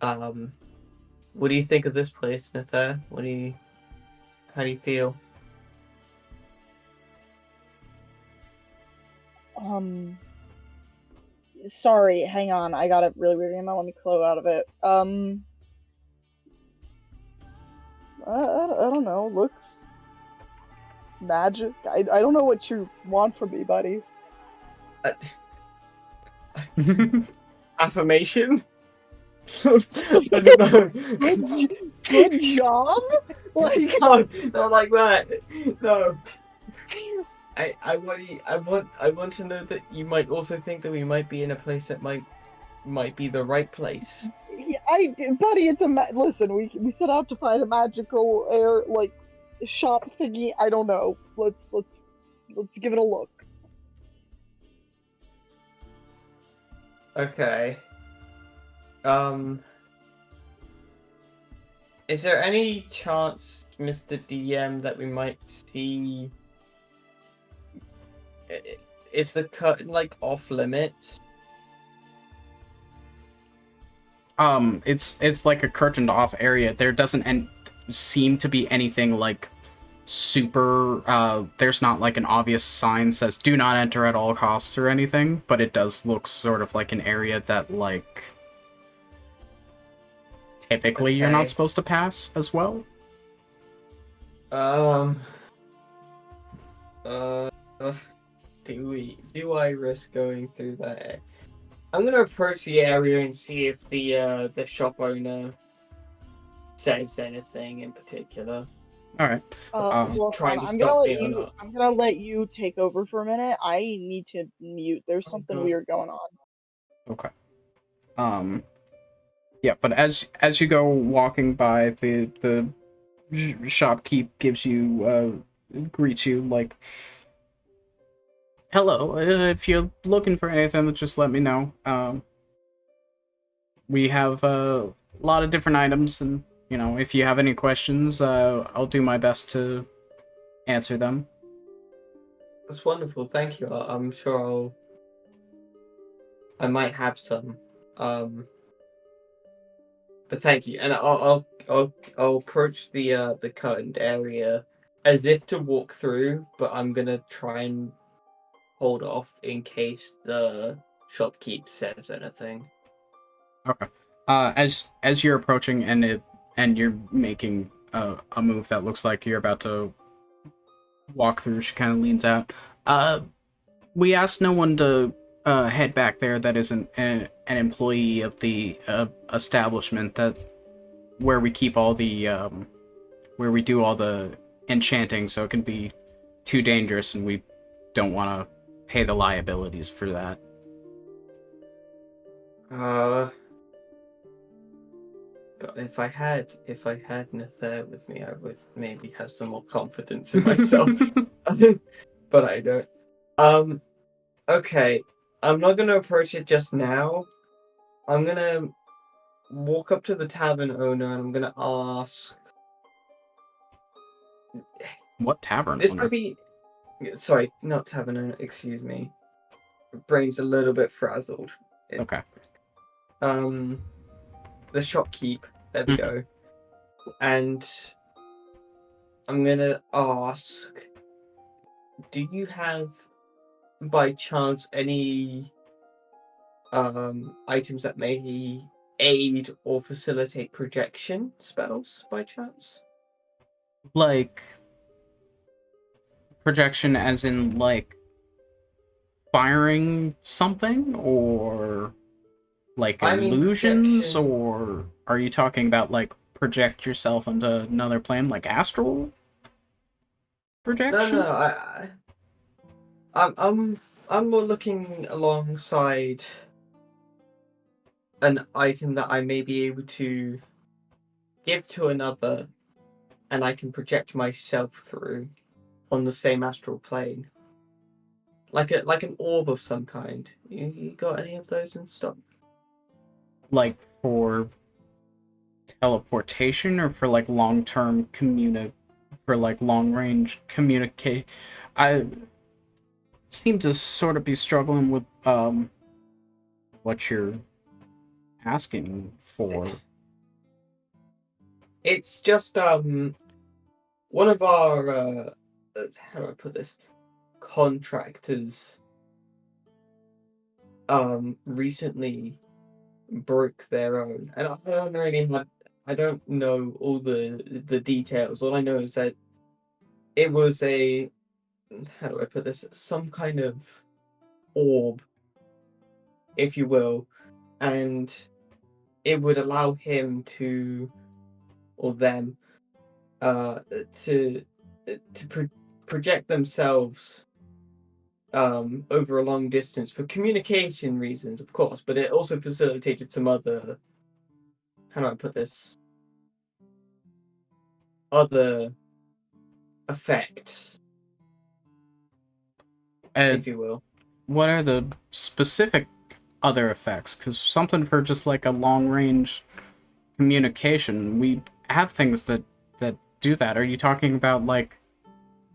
What do you think of this place, Nether? How do you feel? Sorry, hang on. I got a really weird email. Let me close out of it. I don't know. Looks magic. I don't know what you want from me, buddy. Affirmation? I don't know. Good job. Like No, not like that. No. I want to know that you might also think that we might be in a place that might be the right place. Yeah, buddy, it's listen. We set out to find a magical shop thingy. I don't know. Let's give it a look. Okay. Is there any chance, Mr. DM, that we might see? Is the curtain like off limits? It's like a curtained off area. There doesn't seem to be anything like super there's not like an obvious sign says do not enter at all costs or anything, but it does look sort of like an area that like typically you're not supposed to pass as well. Uh, do I risk going through there? I'm gonna approach the area and see if the shop owner says anything in particular. All right. Trying to I'm stop gonna me or not. I'm gonna let you take over for a minute. I need to mute. There's something weird going on. Okay. Yeah, but as you go walking by, the shopkeep gives you greets you like, "Hello. If you're looking for anything, just let me know. We have a lot of different items, and you know, if you have any questions, I'll do my best to answer them." That's wonderful. Thank you. I'm sure I might have some. But thank you, and I'll approach the curtained area as if to walk through, but I'm gonna try and hold off in case the shopkeep says anything. Okay. As you're approaching and you're making a move that looks like you're about to walk through, she kind of leans out. We asked no one to head back there that isn't an employee of the establishment where we keep all the where we do all the enchanting, so it can be too dangerous, and we don't want to pay the liabilities for that. God, if I had Nether with me, I would maybe have some more confidence in myself. But I don't. Okay. I'm not gonna approach it just now. I'm gonna walk up to the tavern owner and I'm gonna ask. What tavern This owner? might be. Sorry, not tavern owner. Excuse me. Brain's a little bit frazzled. Okay. The shopkeep. There we go. And I'm gonna ask. Do you have, by chance, any items that may aid or facilitate projection spells by chance? Like projection as in like firing something, or like illusions, or are you talking about like project yourself into another plane, like astral projection? No, I'm more looking alongside an item that I may be able to give to another, and I can project myself through on the same astral plane, like an orb of some kind. You got any of those in stock? Like for teleportation, or for like long-term for like long-range communicate? I seem to sort of be struggling with what you're asking for. It's just one of our how do I put this, contractors recently broke their own, and I don't know all the details. All I know is that it was a, how do I put this, some kind of orb, if you will, and it would allow him to, or them, to project themselves over a long distance for communication reasons, of course, but it also facilitated some other, how do I put this, other effects, if you will. What are the specific other effects? Because something for just like a long range communication, we have things that do that. Are you talking about like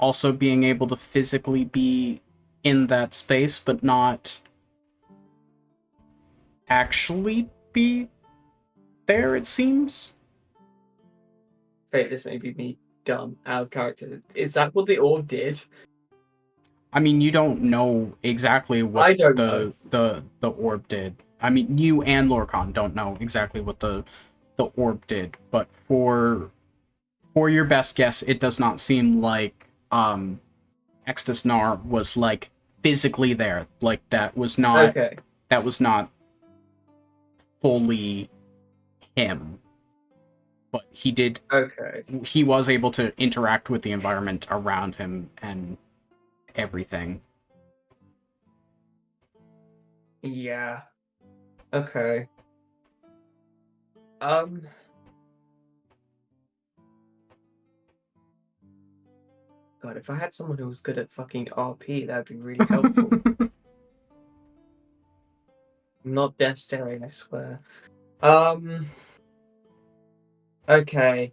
also being able to physically be in that space but not actually be there, it seems? Hey, this may be me dumb, out of character. Is that what the orb did? I mean, you don't know exactly what the orb did. I mean, you and Lorcan don't know exactly what the orb did, but for your best guess, it does not seem like Extasnar was like physically there. Like that was not fully him. But he did. Okay. He was able to interact with the environment around him and everything. Yeah. Okay. God, if I had someone who was good at fucking RP, that'd be really helpful. I'm not death staring, I swear. Okay.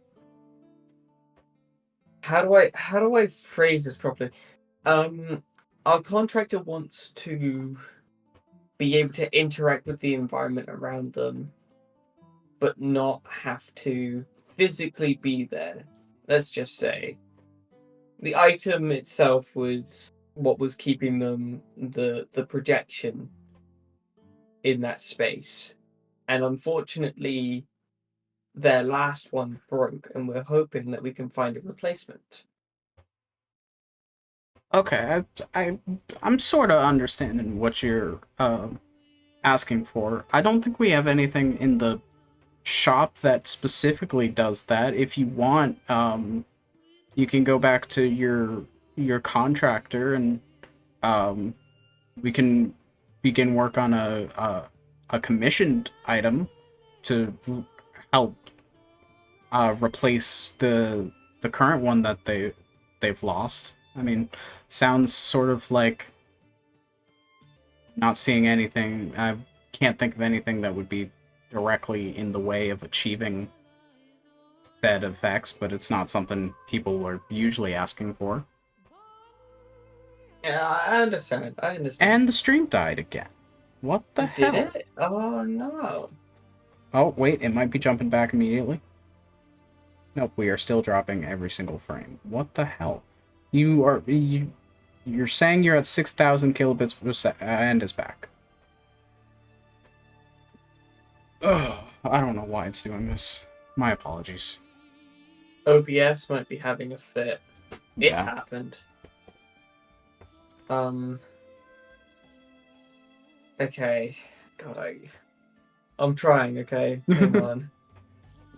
How do I phrase this properly? Our contractor wants to be able to interact with the environment around them, but not have to physically be there. Let's just say. The item itself was what was keeping them the projection in that space. And unfortunately, their last one broke, and we're hoping that we can find a replacement. Okay, I'm sort of understanding what you're asking for. I don't think we have anything in the shop that specifically does that. If you want, you can go back to your contractor and we can begin work on a commissioned item to help replace the current one that they've lost. I mean, sounds sort of like not seeing anything. I can't think of anything that would be directly in the way of achieving said effects, but it's not something people are usually asking for. Yeah, I understand. And the stream died again. What the hell? Did it? Oh no. Oh, wait, it might be jumping back immediately. Nope, we are still dropping every single frame. What the hell? You're saying you're at 6,000 kilobits per second and it's back. Ugh, I don't know why it's doing this. My apologies. OBS might be having a fit. It's Yeah. happened. Okay. God, I'm trying, okay? Hang on.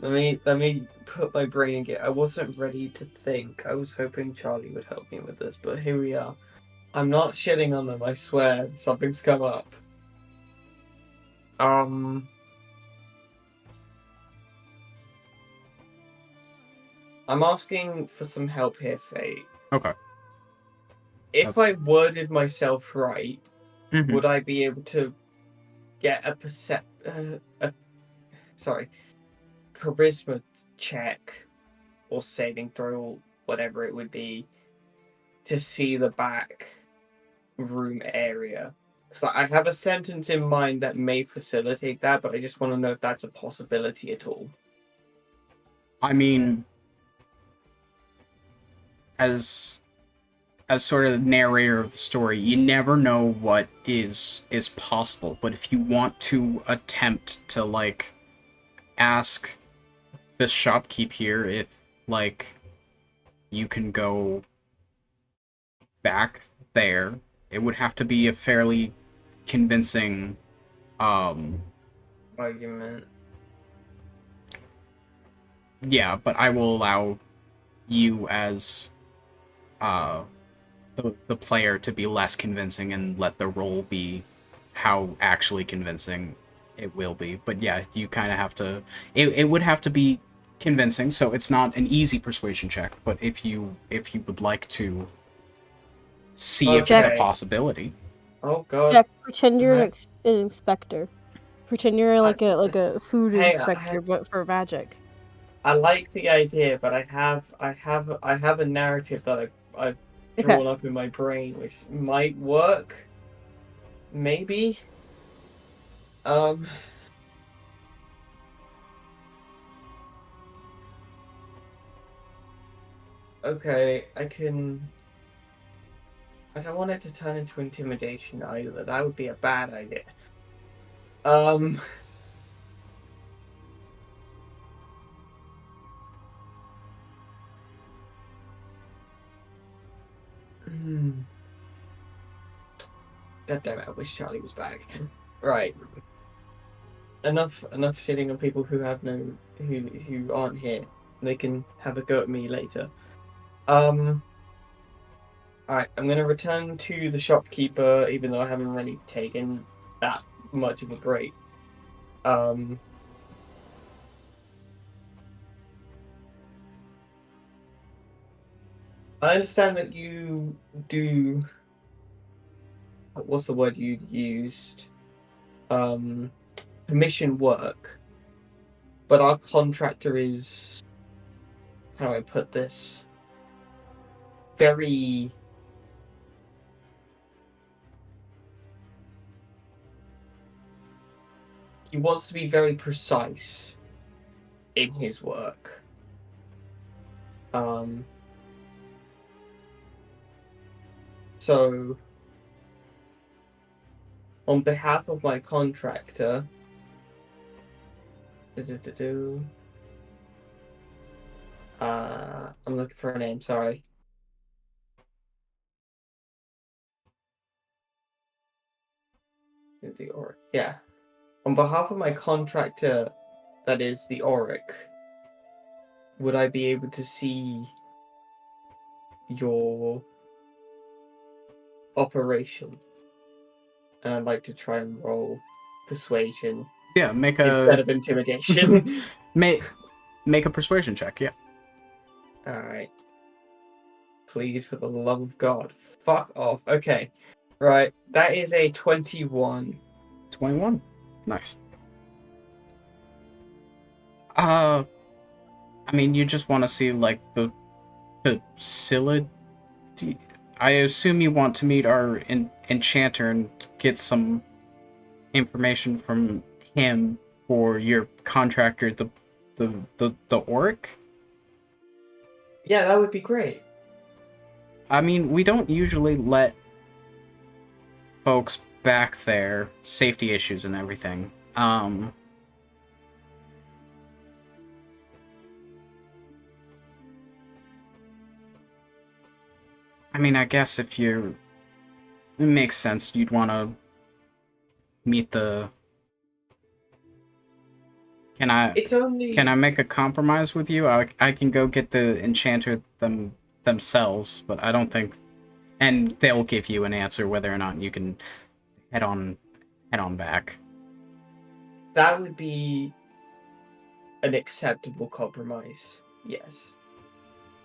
Let me put my brain in gear. I wasn't ready to think. I was hoping Charlie would help me with this, but here we are. I'm not shitting on them, I swear. Something's come up. I'm asking for some help here, Fate. Okay. If I worded myself right, Mhm. would I be able to get a charisma check or saving throw, whatever it would be, to see the back room area? So I have a sentence in mind that may facilitate that, but I just want to know if that's a possibility at all. I mean, as sort of the narrator of the story, you never know what is possible. But if you want to attempt to like ask the shopkeep here if like you can go back there, it would have to be a fairly convincing argument. Yeah, but I will allow you as the player to be less convincing and let the role be how actually convincing it will be. But yeah, you kind of have to... It would have to be convincing, so it's not an easy persuasion check, but if you would like to see if it's a possibility. Oh god. Jack, pretend you're an inspector. Pretend you're like a food inspector, but for magic. I like the idea, but I have a narrative that I've drawn up in my brain, which might work. Maybe. Okay, I don't want it to turn into intimidation either. That would be a bad idea. God damn it! I wish Charlie was back. Right. Enough shitting on people who have who aren't here. They can have a go at me later. Alright, I'm gonna return to the shopkeeper, even though I haven't really taken that much of a break. I understand that you do. What's the word you used? Commission work. But our contractor is. How do I put this? Very. He wants to be very precise in his work. So, on behalf of my contractor, I'm looking for a name, sorry. The Auric. Yeah. On behalf of my contractor, that is the Auric, would I be able to see your operation? And I'd like to try and roll persuasion. Yeah, make a instead of intimidation. make a persuasion check. Yeah. All right. Please, for the love of God, fuck off. Okay. Right. That is a 21. 21. Nice. I mean, you just want to see like the facility. I assume you want to meet our enchanter and get some information from him for your contractor, the Auric. Yeah, that would be great. I mean, we don't usually let folks back there, safety issues and everything. I mean, I guess if it makes sense, you'd want to meet the... Can I make a compromise with you? I can go get the enchanter themselves, but I don't think... And they'll give you an answer whether or not you can head on back. That would be an acceptable compromise, yes.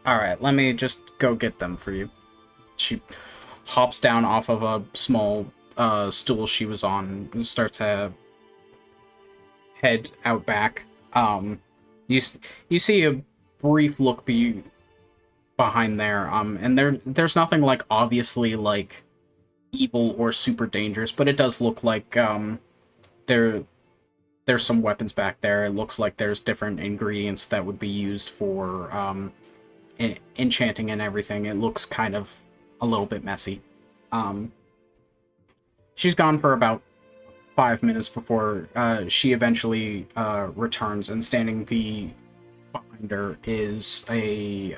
Alright, let me just go get them for you. She hops down off of a small stool she was on and starts to head out back. You see a brief look behind there, and there's nothing like obviously like evil or super dangerous, but it does look like there's some weapons back there. It looks like there's different ingredients that would be used for enchanting and everything. It looks kind of a little bit messy. She's gone for about 5 minutes before she eventually returns, and standing behind her is a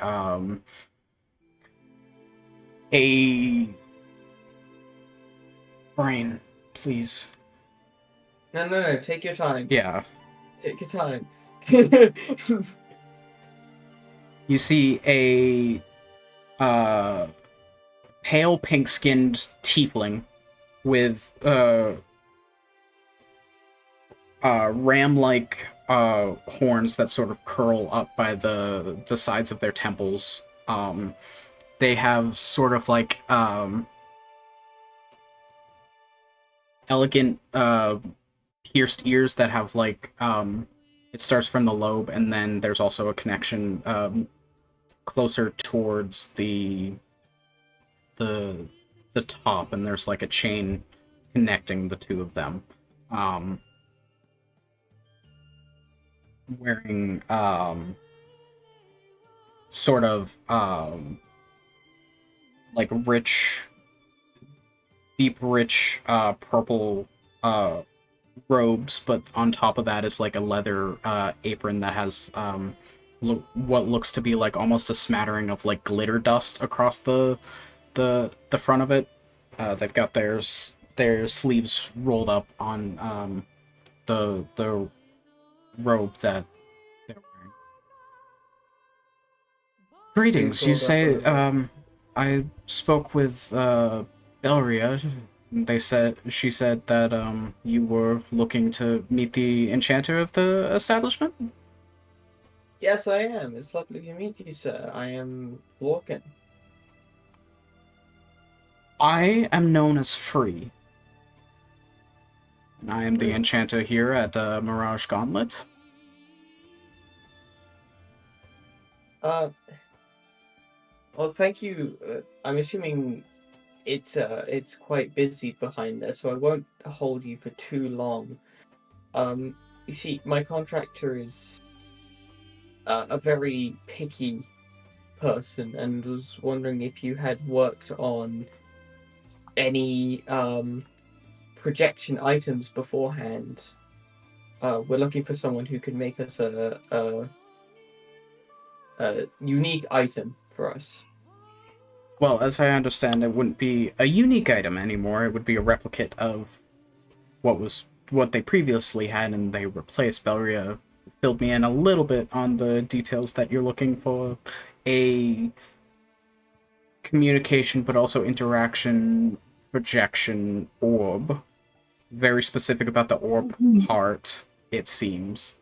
brain, please. No, take your time. Yeah. Take your time. You see a pale pink-skinned tiefling with ram-like horns that sort of curl up by the sides of their temples. They have sort of like elegant pierced ears that have like it starts from the lobe, and then there's also a connection closer towards the top, and there's like a chain connecting the two of them. Wearing sort of like deep rich purple robes, but on top of that is like a leather apron that has what looks to be like almost a smattering of like glitter dust across the the front of it. They've got their sleeves rolled up on the robe that they're wearing. Greetings. You say I spoke with Belria. She said that you were looking to meet the enchanter of the establishment? Yes, I am. It's lovely to meet you, sir. I am Lorcan. I am known as Free. And I am the enchanter here at Mirage Gauntlet. Well, thank you. I'm assuming it's quite busy behind there, so I won't hold you for too long. You see, my contractor is a very picky person, and was wondering if you had worked on any projection items beforehand. We're looking for someone who can make us a unique item for us. Well, as I understand, it wouldn't be a unique item anymore. It would be a replicate of what they previously had, and they replaced. Belria filled me in a little bit on the details that you're looking for. A communication, but also interaction, projection orb. Very specific about the orb part, it seems.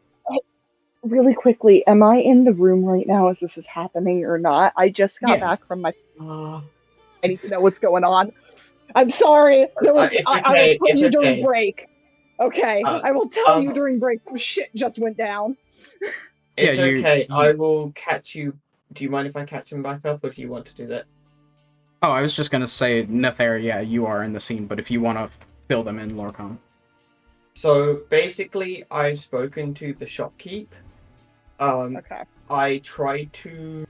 Really quickly, am I in the room right now as this is happening or not? I just got back from my... I need to know what's going on. I'm sorry. I will tell you during break. Okay, I will tell you during break. Some shit just went down. It's okay. I will catch you. Do you mind if I catch him back up, or do you want to do that? Oh, I was just gonna say, Nether, yeah, you are in the scene, but if you want to fill them in, Lorcan. So, basically, I've spoken to the shopkeep. Okay. I tried to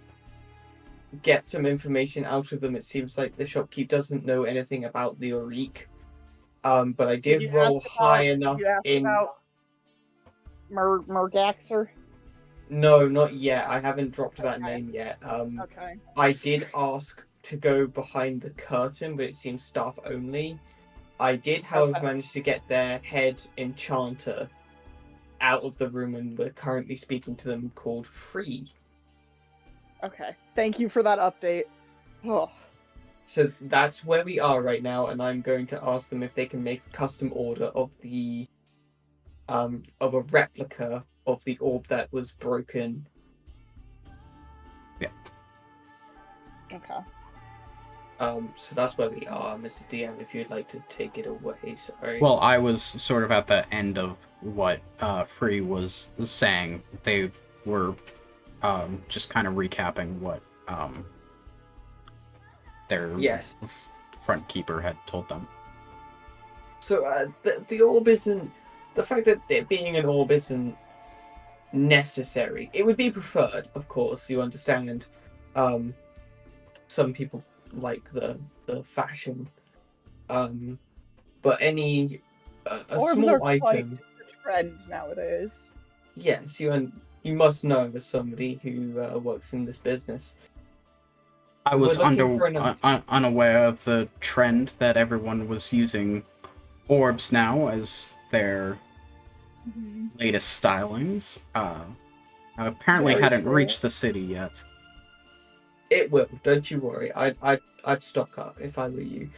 get some information out of them. It seems like the shopkeep doesn't know anything about the Auric. But I did roll high enough in... about Murgaxer? No, not yet. I haven't dropped that name yet. Okay. I did ask to go behind the curtain, but it seems staff only. I did, however, manage to get their head enchanter out of the room, and we're currently speaking to them, called Free. Okay. Thank you for that update. Oh. So that's where we are right now, and I'm going to ask them if they can make a custom order of the of a replica of the orb that was broken. Yeah. Okay. So that's where we are, Mr. DM, if you'd like to take it away, sorry. Well, I was sort of at the end of what Free was saying. They were just kind of recapping what their front keeper had told them. So the orb isn't... The fact that it being an orb isn't necessary. It would be preferred, of course, you understand. Some people like the fashion. But any... a Orbs small are quite item... a trend nowadays. Yes, you must know as somebody who works in this business. I was unaware of the trend that everyone was using orbs now as their latest stylings. Apparently hadn't reached the city yet. It will, don't you worry. I'd stock up if I were you.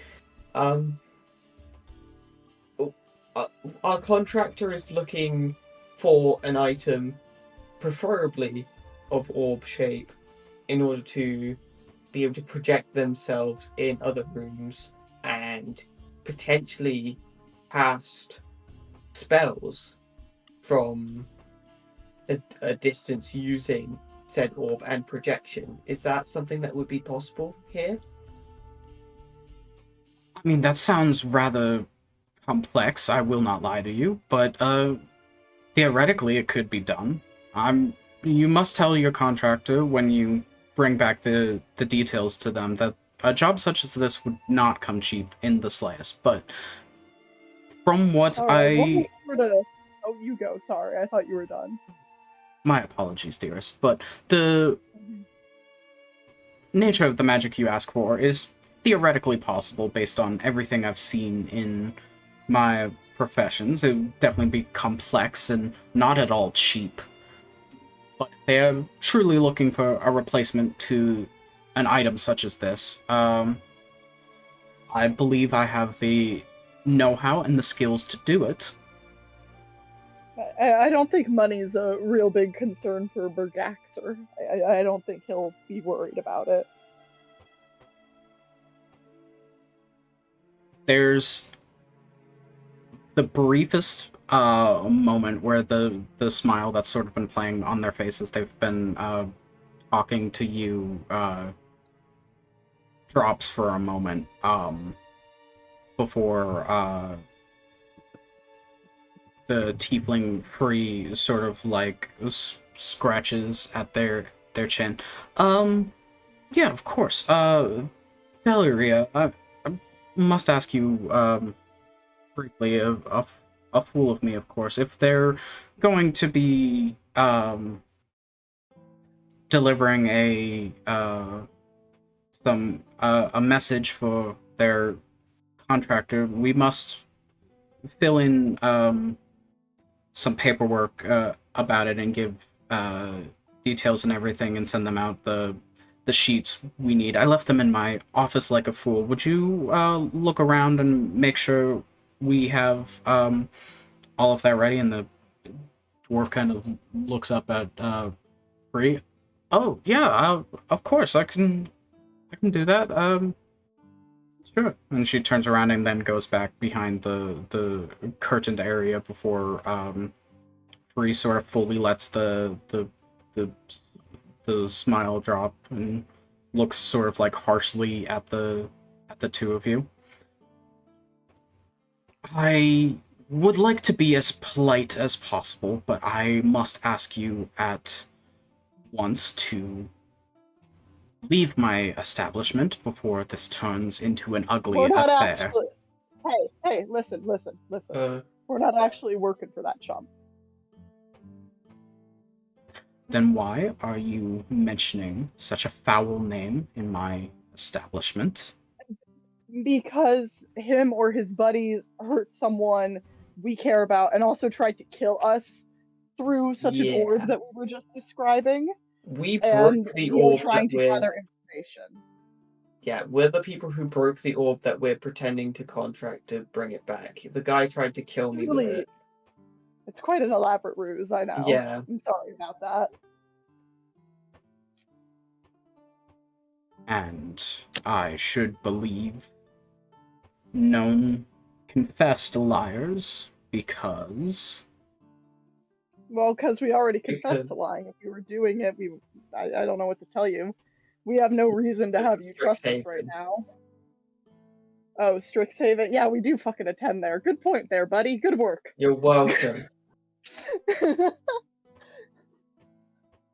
Our contractor is looking for an item, preferably of orb shape, in order to be able to project themselves in other rooms and potentially cast spells from a distance using said orb and projection. Is that something that would be possible here? I mean, that sounds rather complex, I will not lie to you, but theoretically it could be done. You must tell your contractor when you bring back the details to them that a job such as this would not come cheap in the slightest, but from what Oh, you go. Sorry, I thought you were done. My apologies, dearest, but the nature of the magic you ask for is theoretically possible based on everything I've seen in my professions. It would definitely be complex and not at all cheap. But if they are truly looking for a replacement to an item such as this, I believe I have the know-how and the skills to do it. I don't think money's a real big concern for Bergaxer. I don't think he'll be worried about it. There's the briefest moment where the smile that's sort of been playing on their faces, they've been talking to you, drops for a moment before the tiefling free sort of like scratches at their chin. Yeah, of course. Valeria, I must ask you briefly, a fool of me, of course, if they're going to be delivering a message for their contractor, we must fill in some paperwork about it and give details and everything and send them out the sheets we need. I left them in my office like a fool. Would you look around and make sure we have all of that ready? And the dwarf kind of looks up at Bree. Oh yeah, of course I can do that. Sure. And she turns around and then goes back behind the curtained area before Bree sort of fully lets the smile drop and looks sort of like harshly at the two of you. I would like to be as polite as possible, but I must ask you at once to leave my establishment before this turns into an ugly affair. Hey, listen. We're not actually working for that chump. Then why are you mentioning such a foul name in my establishment? Because him or his buddies hurt someone we care about and also tried to kill us through such an orb that we were just describing. We broke the orb trying to gather information. Yeah, we're the people who broke the orb that we're pretending to contract to bring it back. The guy tried to kill me with it. It's quite an elaborate ruse, I know. Yeah. I'm sorry about that. And I should believe known confessed liars because... Well, because we already confessed to lying. If we were doing it, I don't know what to tell you. We have no reason to have you trust us right now. Oh, Strixhaven? Yeah, we do fucking attend there. Good point there, buddy. Good work. You're welcome.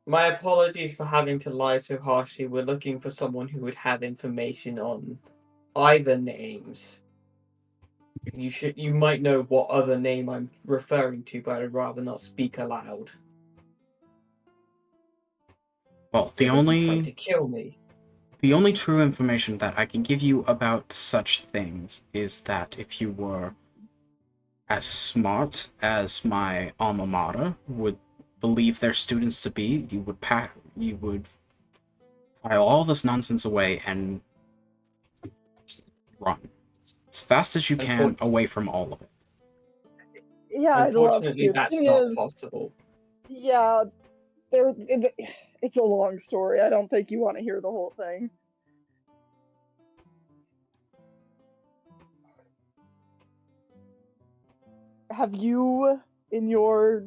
My apologies for having to lie so harshly. We're looking for someone who would have information on either names. You might know what other name I'm referring to, but I'd rather not speak aloud. Well, tried to kill me. The only true information that I can give you about such things is that if you were as smart as my alma mater would believe their students to be, you would file all this nonsense away and run as fast as you can away from all of it. Yeah, unfortunately, that's not possible. Yeah, it's a long story. I don't think you want to hear the whole thing. Have you, in your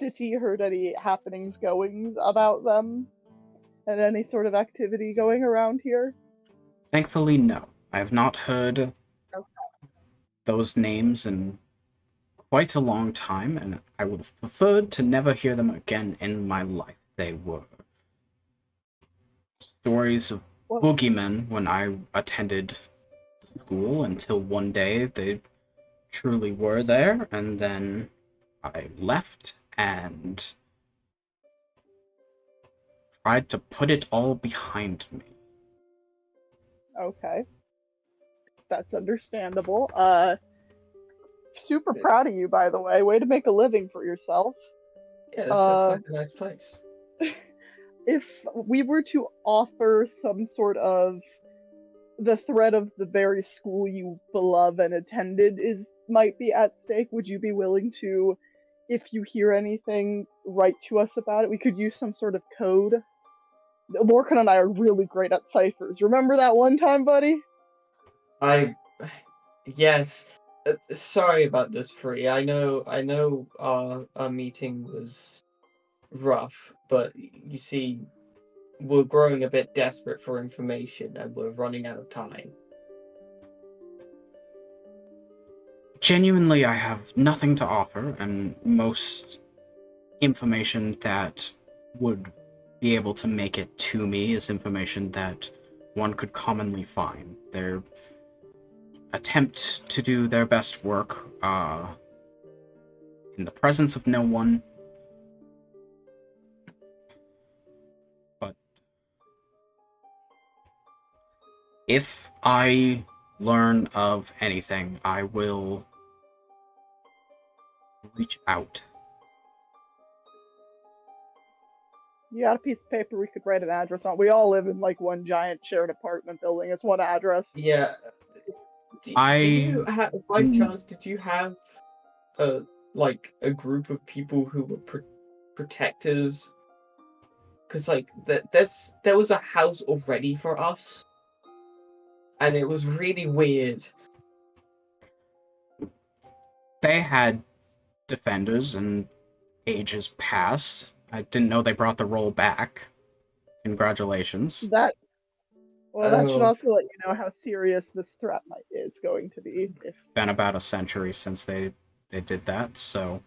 city, heard any happenings, goings about them? And any sort of activity going around here? Thankfully, no. I have not heard those names in quite a long time, and I would have preferred to never hear them again in my life. They were stories of boogeymen when I attended school until one day they truly were there, and then I left and tried to put it all behind me. Okay. That's understandable. Super proud of you, by the way. Way to make a living for yourself. Yeah, this sounds like a nice place. If we were to offer some sort of the threat of the very school you love and attended might be at stake, would you be willing to, if you hear anything, write to us about it? We could use some sort of code. Lorcan and I are really great at ciphers. Remember that one time, buddy? Yes. Sorry about this, Free. I know our meeting was rough, but you see, we're growing a bit desperate for information and we're running out of time. Genuinely, I have nothing to offer, and most information that would be able to make it to me is information that one could commonly find. Their attempt to do their best work in the presence of no one. But if I learn of anything, I will reach out. You got a piece of paper we could write an address on? We all live in like one giant shared apartment building. It's one address. Yeah. Did you have, by chance, did you have a group of people who were protectors? Because there was a house already for us, and it was really weird. They had defenders in ages past. I didn't know they brought the role back. Congratulations. That should also let you know how serious this threat is going to be. Been about a century since they did that, so...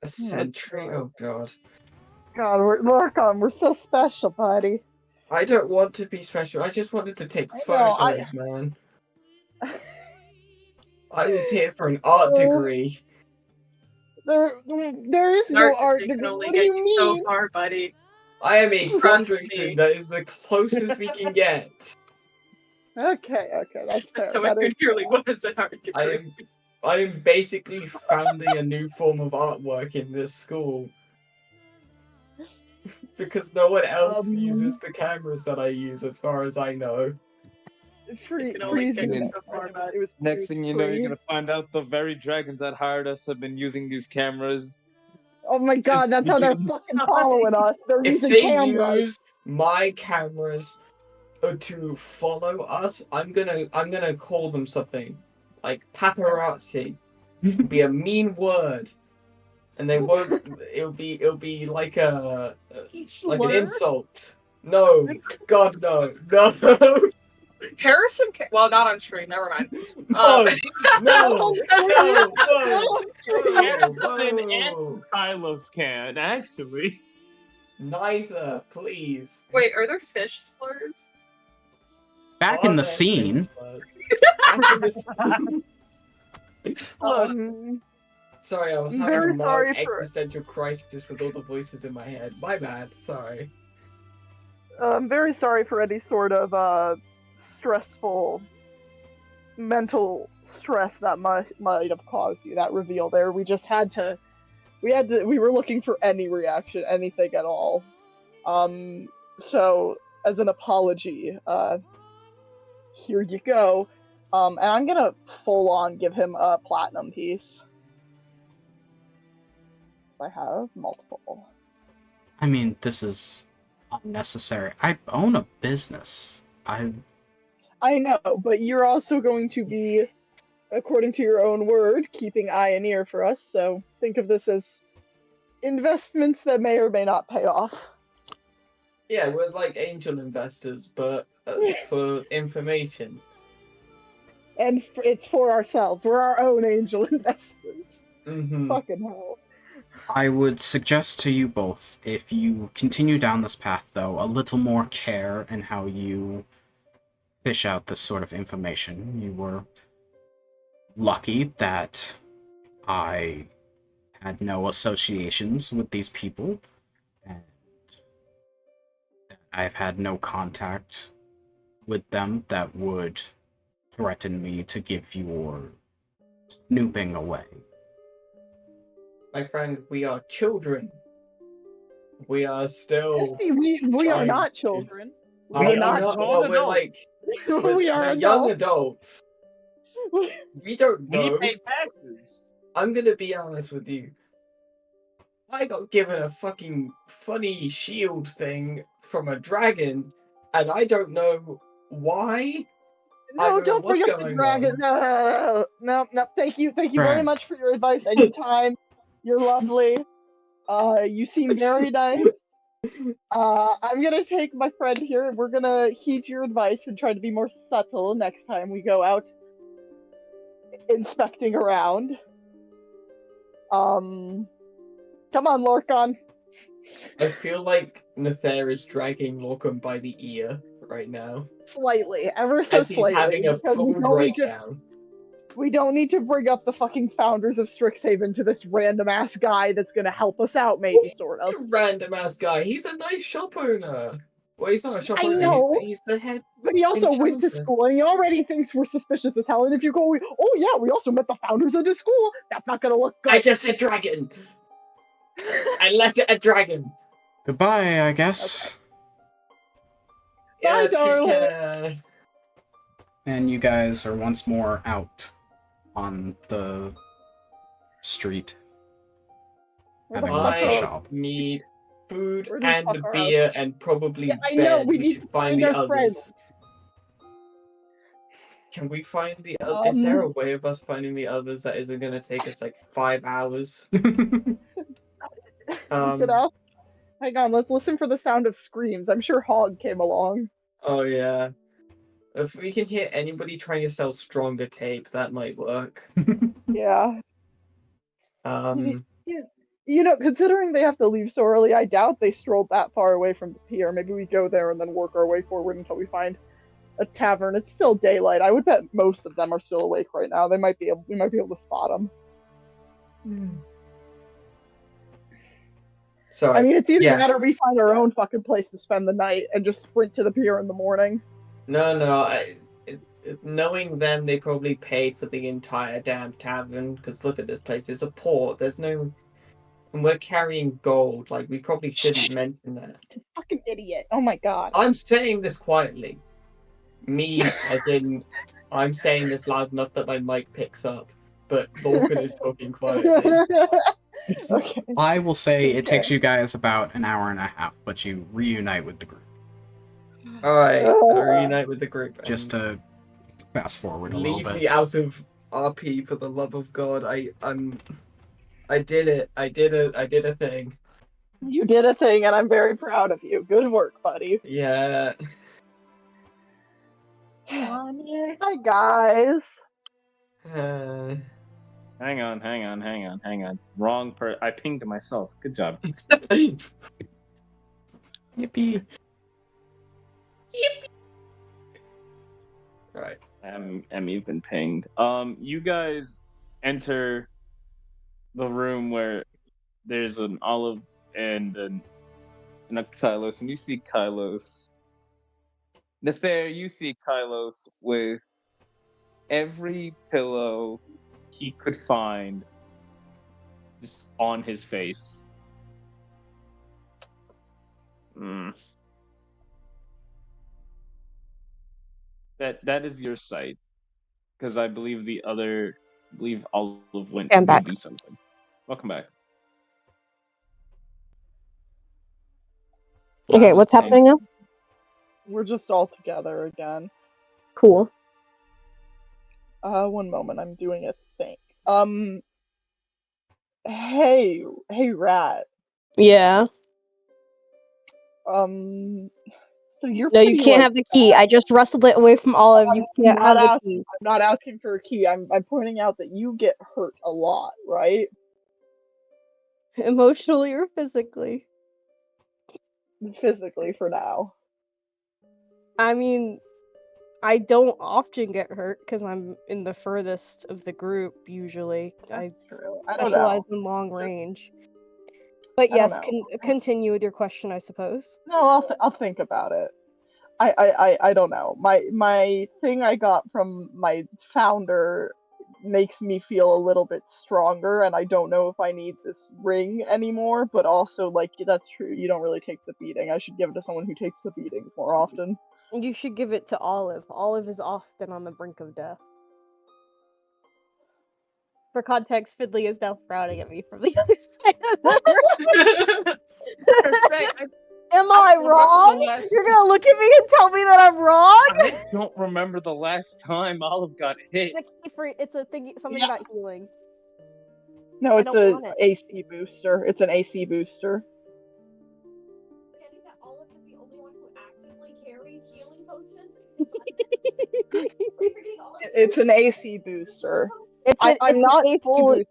A century? Oh, God. God, we're so special, buddy. I don't want to be special. I just wanted to take photos, man. I was here for an art degree. There is no art degree. Can only What do get you you mean? so far, buddy. I am a Trust graduate me. student. That is the closest we can get. Okay, that's fair. So That it is really was an art degree. I am basically founding a new form of artwork in this school. Because no one else uses the cameras that I use, as far as I know. Next thing you know, you're gonna find out the very dragons that hired us have been using these cameras. Oh my God, that's how they're fucking following us. They're If using they cameras. use my cameras to follow us, I'm gonna call them something like paparazzi. It'll be a mean word, and they won't. It'll be like an insult. No, God, no. Harrison, well, not on stream. Never mind. No. Harrison and Kylos can actually. Neither, please. Wait, are there fish slurs? Back in the scene. Sorry, I was having a more existential crisis with all the voices in my head. My bad. Sorry. I'm very sorry for any sort of stressful mental stress that might have caused you. That reveal there. We were looking for any reaction, anything at all. So as an apology, here you go. And I'm gonna full on give him a platinum piece. I have multiple. I mean, this is unnecessary. I own a business. I know, but you're also going to be, according to your own word, keeping eye and ear for us, so think of this as investments that may or may not pay off. Yeah, we're like angel investors, but for information. And it's for ourselves. We're our own angel investors. Mm-hmm. Fucking hell. I would suggest to you both, if you continue down this path, though, a little more care in how you fish out this sort of information. You were lucky that I had no associations with these people, and that I've had no contact with them that would threaten me to give your snooping away. My friend, we are children. We are still. We are trying not to- children. We are are not. grown No, we're adults. like We are we're young adults. adults. We don't We know. pay taxes. I'm gonna be honest with you. I got given a fucking funny shield thing from a dragon, and I don't know why. I No, don't know don't what's bring up the going dragon. on. No. Thank you very Right. much for your advice. Anytime. You're lovely. You seem very nice. I'm gonna take my friend here, and we're gonna heed your advice and try to be more subtle next time we go out inspecting around. Come on, Lorcan. I feel like Nether is dragging Lorcan by the ear right now. Slightly, ever so As he's slightly. having a because full breakdown. we don't need to bring up the fucking founders of Strixhaven to this random ass guy that's gonna help us out, maybe, sort of. Random ass guy. He's a nice shop owner. Well, he's not a shop I owner. know. He's the head. But he also went to enchanter. school, and he already thinks we're suspicious as hell. And if you go, oh yeah, we also met the founders of the school, that's not gonna look good. I just said dragon. I left it at dragon. Goodbye, I guess. Bye, Yeah, darling. take care. And you guys are once more out on the street. Where the Having fuck left the I shop. need food Where the and fuck are beer and probably Yeah, I bed. know, we need should to find find the our others. friends. Can we find the others? Is there a way of us finding the others that isn't going to take us like 5 hours? Get up. Hang on, let's listen for the sound of screams. I'm sure Hog came along. Oh yeah. If we can hear anybody trying to sell stronger tape, that might work. Yeah. Um, You know, considering they have to leave so early, I doubt they strolled that far away from the pier. Maybe we go there and then work our way forward until we find a tavern. It's still daylight. I would bet most of them are still awake right now. We might be able to spot them. sorry. I mean, it's either Yeah. that or we find our own fucking place to spend the night and just sprint to the pier in the morning. No. Knowing them, they probably paid for the entire damn tavern. Because look at this place. It's a port. There's no. And we're carrying gold. Like, we probably shouldn't mention that. Fucking idiot. Oh my god. I'm saying this quietly. Me, as in, I'm saying this loud enough that my mic picks up. But Lorcan is talking quietly. Okay. I will say it takes you guys about an hour and a half, but you reunite with the group. Alright, I'll reunite with the group. Just to fast forward a little Leave bit. me out of RP for the love of God. I did it. I did a thing. You did a thing, and I'm very proud of you. Good work, buddy. Yeah. Hi, guys. Hang on. Wrong I pinged myself. Good job. Yippee. Right. You've been pinged. You guys enter the room where there's an Olive and a Kylos, and you see Kylos. Nether, you see Kylos with every pillow he could find just on his face. That is your sight, because I believe Olive went I'm to back. do something. Welcome back. Okay, what's happening now? We're just all together again. Cool. 1 moment, I'm doing a thing. Hey, Rat. Yeah. So you're No, you pretty, can't like, have the key. I just wrestled it away from Olive. You can't have the key. I'm not asking for a key. I'm pointing out that you get hurt a lot, right? Emotionally or physically? Physically, for now. I mean, I don't often get hurt because I'm in the furthest of the group, usually. I True. I don't specialize know. in long range. But I don't yes, know. continue with your question, I suppose. No, I'll think about it. I don't know. My thing I got from my founder makes me feel a little bit stronger, and I don't know if I need this ring anymore, but also, like, that's true, you don't really take the beating. I should give it to someone who takes the beatings more often. You should give it to Olive. Olive is often on the brink of death. For context, Fidley is now frowning at me from the other side of the room. Am I wrong? You're gonna look at me and tell me that I'm wrong? I don't remember the last time Olive got hit. It's a key for it's a thing, something about healing. No, it's an AC booster. It's an AC booster. Forgetting that Olive is the only one who actively carries healing potions. It's an AC booster. I'm not full.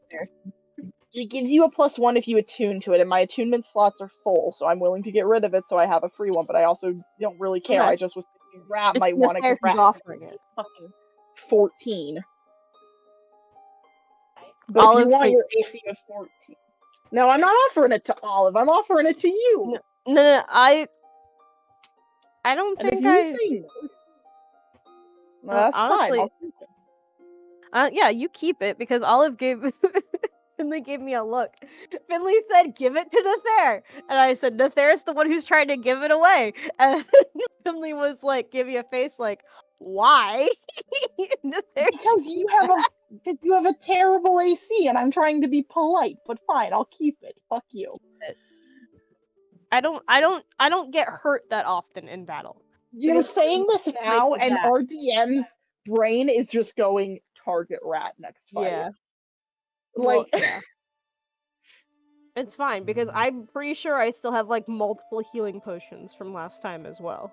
It gives you a +1 if you attune to it, and my attunement slots are full, so I'm willing to get rid of it so I have a free one, but I also don't really care. Okay. I just was thinking Rat might want it because Rat offering it. Fucking 14. But Olive if you want takes your AC of 14. No, I'm not offering it to Olive. I'm offering it to you. No, I don't And think if you say no, that's honestly, fine. I'll keep it. Yeah, you keep it because Olive gave Finley gave me a look. Finley said, "Give it to Nether," and I said, "Nether's the one who's trying to give it away." And Finley was like, "Give me a face like, why?" Because you have a terrible AC, and I'm trying to be polite. But fine, I'll keep it. Fuck you. I don't get hurt that often in battle. You're saying this now, and RDM's brain is just going target Rat next fight. Yeah. Like, Well, yeah. It's fine because I'm pretty sure I still have like multiple healing potions from last time as well.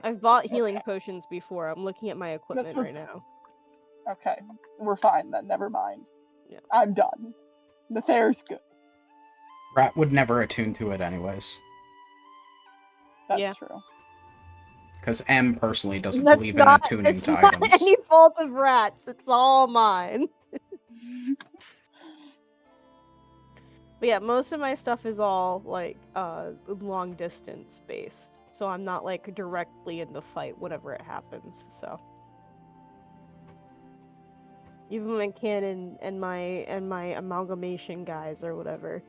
I've bought healing potions before. I'm looking at my equipment right now. Okay, we're fine then. Never mind. Yeah. I'm done. The fair's good. Rat would never attune to it anyways. That's true. Because M personally doesn't That's believe not, in attuning it's to not items. any fault of Rat's. It's all mine. But yeah, most of my stuff is all like long distance based, so I'm not like directly in the fight whenever it happens. So even my cannon and my amalgamation guys or whatever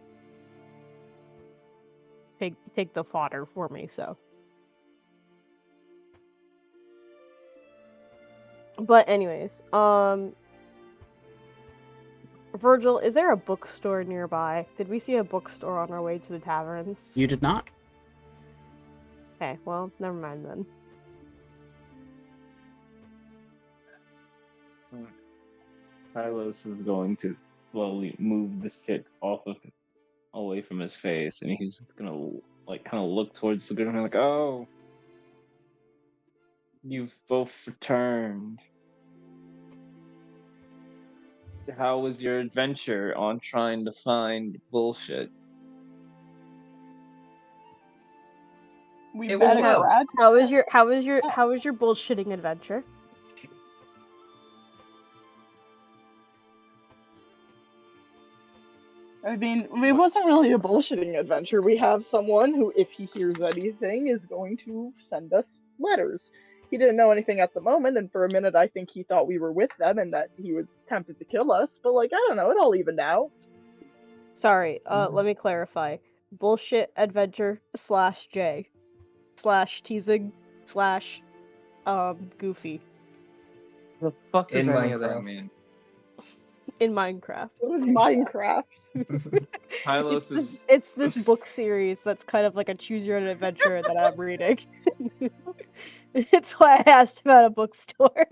take the fodder for me. So, but anyways, Virgil, is there a bookstore nearby? Did we see a bookstore on our way to the taverns? You did not. Okay, well, never mind then. Carlos is going to slowly move the stick away from his face, and he's gonna like kind of look towards the ground, like, "Oh, you've both returned. How was your adventure on trying to find bullshit?" How was your bullshitting adventure? I mean, it wasn't really a bullshitting adventure. We have someone who, if he hears anything, is going to send us letters. He didn't know anything at the moment, and for a minute I think he thought we were with them and that he was tempted to kill us, but like, I don't know, it all evened out. Sorry, let me clarify. Bullshit adventure /J /teasing / goofy. The fuck does In any of that Minecraft. mean? In Minecraft. It was Minecraft. It's this book series that's kind of like a choose your own adventure that I'm reading. It's why I asked about a bookstore.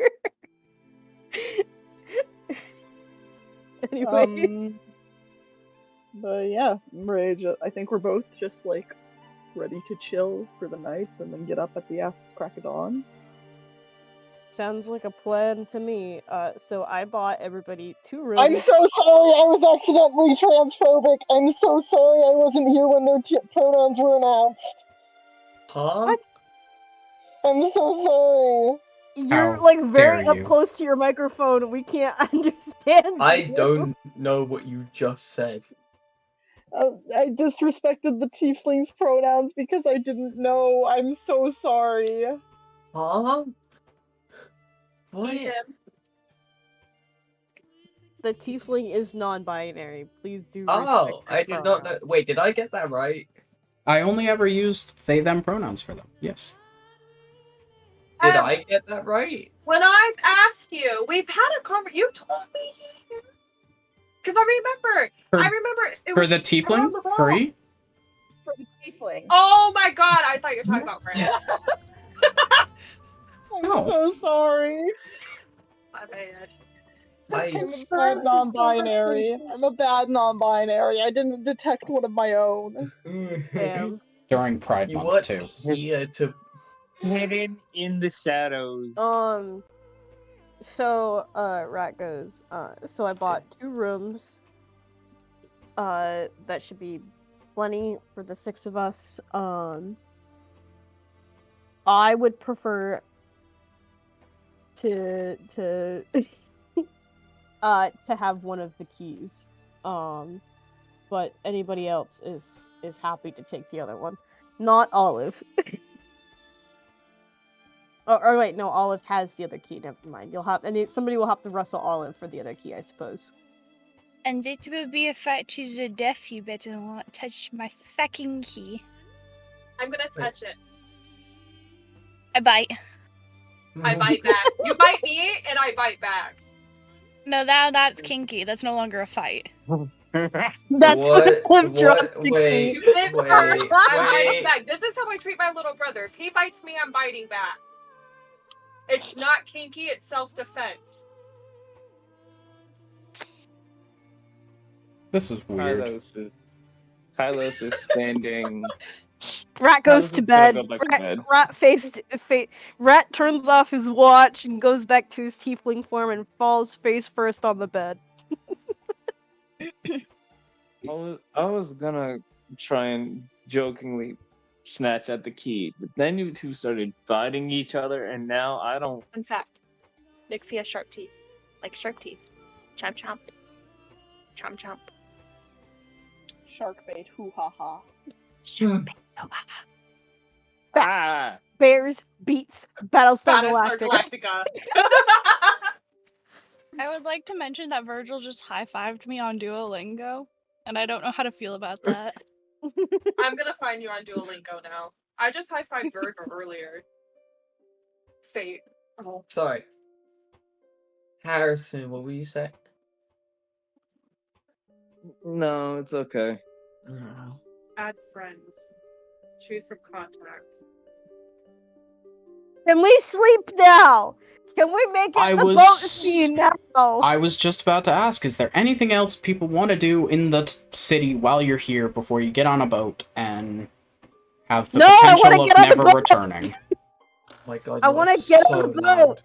Anyway. But yeah, I think we're both just like ready to chill for the night and then get up at the ass crack of dawn. Sounds like a plan to me. So I bought everybody 2 rooms. I'm so sorry, I was accidentally transphobic. I'm so sorry I wasn't here when their pronouns were announced. Huh? What? I'm so sorry. You're How like very dare up you. close to your microphone. We can't understand I you. don't know what you just said. I disrespected the tiefling's pronouns because I didn't know. I'm so sorry. Huh? Eat What? him. The tiefling is non-binary. Please do Oh, respect their I did not know. pronouns. Wait, did I get that right? I only ever used they them pronouns for them. Yes. Did I get that right? When I've asked you, we've had a conversation. You told me. Because I remember. It For was the around tiefling? the block. Free? For the tiefling. Oh my god! I thought you were talking about Brent. I'm No. so sorry. My bad. I'm a bad non-binary. I'm a bad non-binary. I didn't detect one of my own. Damn. During Pride You Month, weren't too. here to. Hidden in the shadows. So, Rat goes, so I bought 2 rooms. That should be plenty for the 6 of us. I would prefer to have one of the keys. But anybody else is happy to take the other one. Not Olive. Or wait, no, Olive has the other key. Never mind. Somebody will have to wrestle Olive for the other key, I suppose. And it will be a fight to the death. You better not touch my fucking key. I'm gonna touch it. I bite. I bite back. You bite me, and I bite back. No, that's kinky. That's no longer a fight. That's what Olive dropped the key. You bit first, I'm biting back. This is how I treat my little brother. If he bites me, I'm biting back. It's not kinky, it's self-defense. This is weird. Kylos is standing. Rat goes to bed. Go back to bed. Rat turns off his watch and goes back to his tiefling form and falls face first on the bed. I was gonna try and jokingly snatch at the key, but then you two started fighting each other, and now I don't. Fun fact: Nixie has sharp teeth, like shark teeth. Chomp chomp. Chomp chomp. Shark bait, hoo ha ha. Shark bait, hoo ha ha. Ah! Bears beats Battlestar Galactica. I would like to mention that Virgil just high-fived me on Duolingo, and I don't know how to feel about that. I'm gonna find you on Duolingo now. I just high-fived Virgil earlier. Fate. Oh. Sorry. Harrison, what were you saying? No, it's okay. Add friends. Choose from contacts. Can we sleep now? Can we make it the boat scene now? I was just about to ask, is there anything else people want to do in the city while you're here before you get on a boat and have the potential of never returning? Oh my god, I want to get on the boat.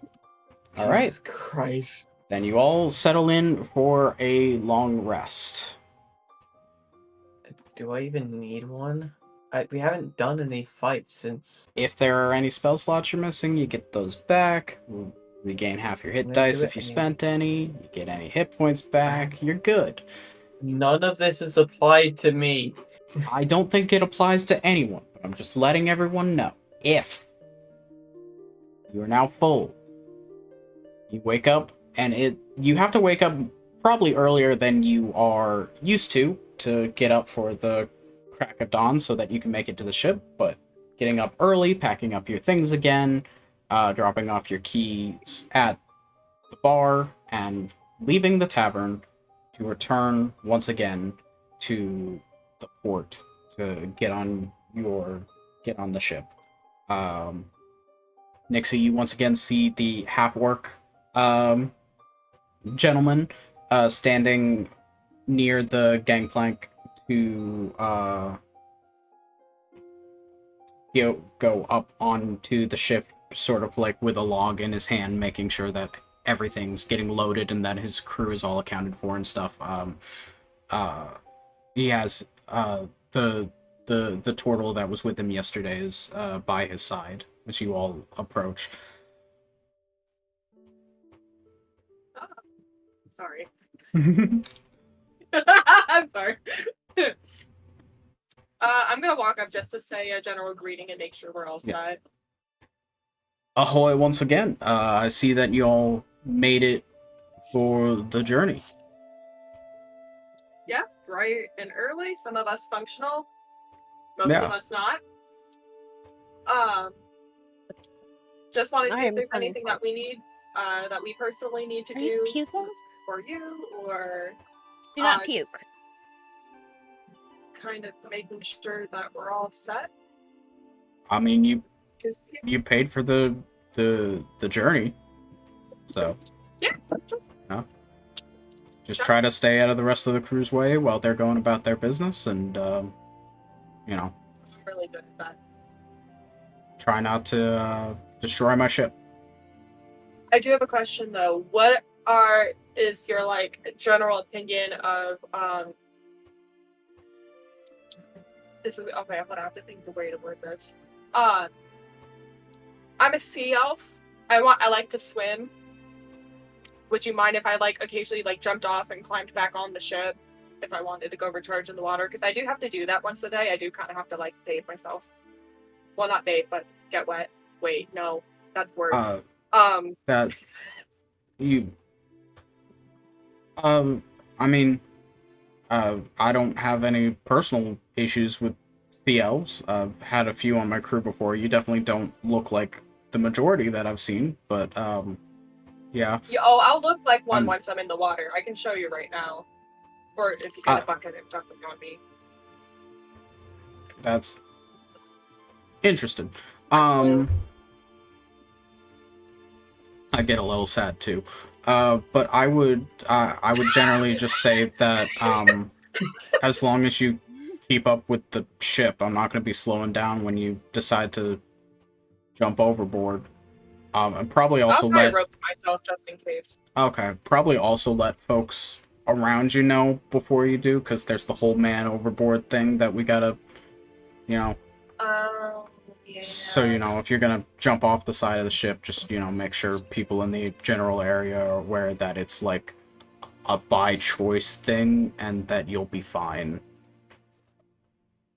All right. Jesus Christ. Then you all settle in for a long rest. Do I even need one? We haven't done any fights since. If there are any spell slots you're missing, you get those back. Regain half your hit dice if you spent any. You get any hit points back. You're good. None of this is applied to me. I don't think it applies to anyone, but I'm just letting everyone know. If you are now full, you wake up, and you have to wake up probably earlier than you are used to get up for the crack of dawn so that you can make it to the ship, but getting up early, packing up your things again, dropping off your keys at the bar, and leaving the tavern to return once again to the port to get on the ship. Nixie, you once again see the half-orc gentleman standing near the gangplank to go up onto the ship, sort of like with a log in his hand, making sure that everything's getting loaded and that his crew is all accounted for and stuff. He has the turtle that was with him yesterday is by his side as you all approach. Sorry. I'm sorry. I'm gonna walk up just to say a general greeting and make sure we're all set. Ahoy once again. I see that you all made it for the journey. Yeah, bright and early. Some of us functional, most of us not. Just want to see if there's anything that we need, that we personally need to do for you, or do not puke. Kind of making sure that we're all set. I mean, you paid for the journey, so yeah. Just try to stay out of the rest of the crew's way while they're going about their business, and I'm really good at that. Try not to destroy my ship. I do have a question though. What is your general opinion of this is okay, I'm gonna have to think the way to word this. I'm a sea elf. I like to swim. Would you mind if I occasionally jumped off and climbed back on the ship if I wanted to go recharge in the water? Because I do have to do that once a day. I do kind of have to bathe myself. Well, not bathe, but get wet. Wait, no, that's worse. That you. I mean, I don't have any personal issues with sea elves. I've had a few on my crew before. You definitely don't look like the majority that I've seen, but yeah. Oh, I'll look like one once I'm in the water. I can show you right now. Or if you get a bucket and dump it on me. That's interesting. I get a little sad too. But I would generally just say that as long as you keep up with the ship, I'm not going to be slowing down when you decide to jump overboard. And probably also I'll rope myself just in case. Okay, probably also let folks around you know before you do, because there's the whole man overboard thing that we gotta, Yeah. So, if you're gonna jump off the side of the ship, just, make sure people in the general area are aware that it's a by choice thing and that you'll be fine.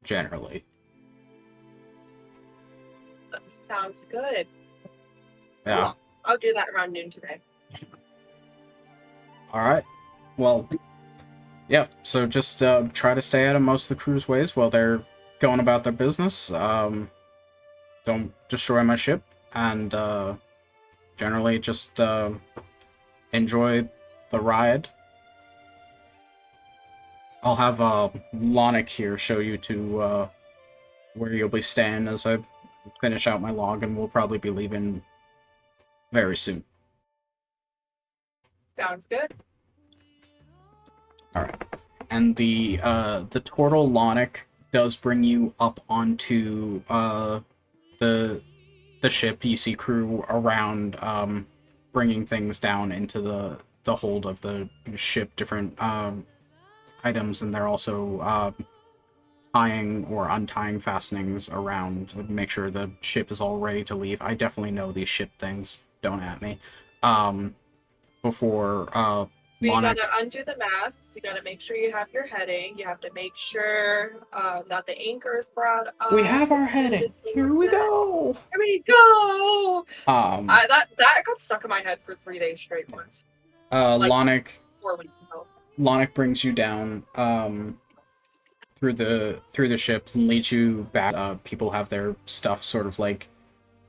Generally. Sounds good. Yeah. Cool. I'll do that around noon today. Alright. Well, yeah, so just try to stay out of most of the crew's ways while they're going about their business. Don't destroy my ship, and generally just enjoy the ride. I'll have Lonic here show you to where you'll be staying as I finish out my log, and we'll probably be leaving very soon. Sounds good. Alright. And the Tortle Lonic does bring you up onto the ship. You see crew around bringing things down into the hold of the ship, different items, and they're also tying or untying fastenings around to make sure the ship is all ready to leave. I definitely know these ship things, don't at me. Before You Lonic... gotta undo the masts, you gotta make sure you have your heading, you have to make sure that the anchor is brought up. We have our heading! Here we go! Here we go! That got stuck in my head for 3 days straight once. Lonic... 4 weeks ago. Lonic brings you down through the ship and leads you back. People have their stuff sort of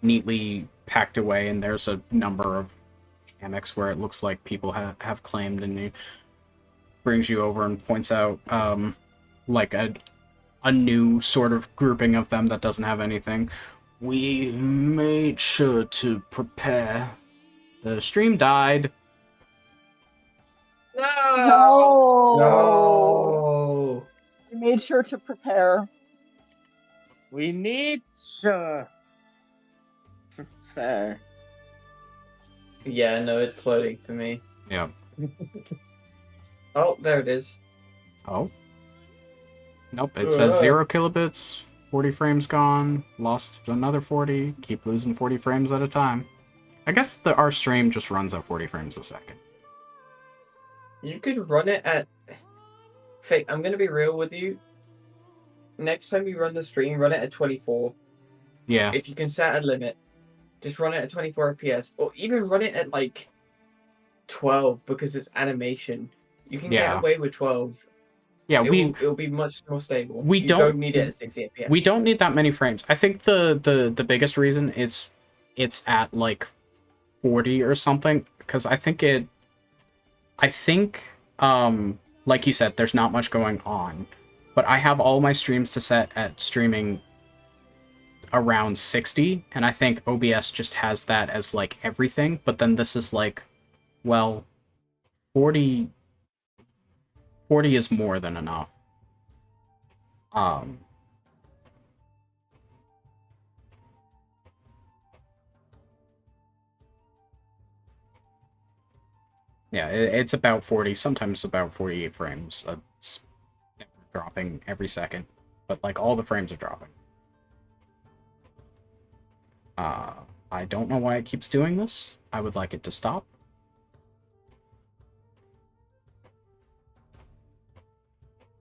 neatly packed away, and there's a number of hammocks where it looks like people have claimed, and he brings you over and points out a new sort of grouping of them that doesn't have anything. We made sure to prepare. The stream died. No. We made sure to prepare. We need to prepare. Yeah, no, it's loading for me. Yeah. Oh, there it is. Oh. Nope, it says 0 kilobits, 40 frames gone, lost another 40, keep losing 40 frames at a time. I guess our stream just runs at 40 frames a second. You could run it at Fake, I'm gonna be real with you. Next time you run the stream, run it at 24. Yeah. If you can set a limit, just run it at 24 FPS, or even run it at like 12 because it's animation. You can get away with 12. Yeah, it'll be much more stable. You don't need it at 60 FPS. We don't need that many frames. I think the biggest reason is it's at like 40 or something, because I think like you said, there's not much going on, but I have all my streams to set at streaming around 60, and I think OBS just has that as like everything, but then this is like, well, 40 is more than enough. Yeah, it's about 40, sometimes about 48 frames. It's dropping every second, but like all the frames are dropping. I don't know why it keeps doing this. I would like it to stop.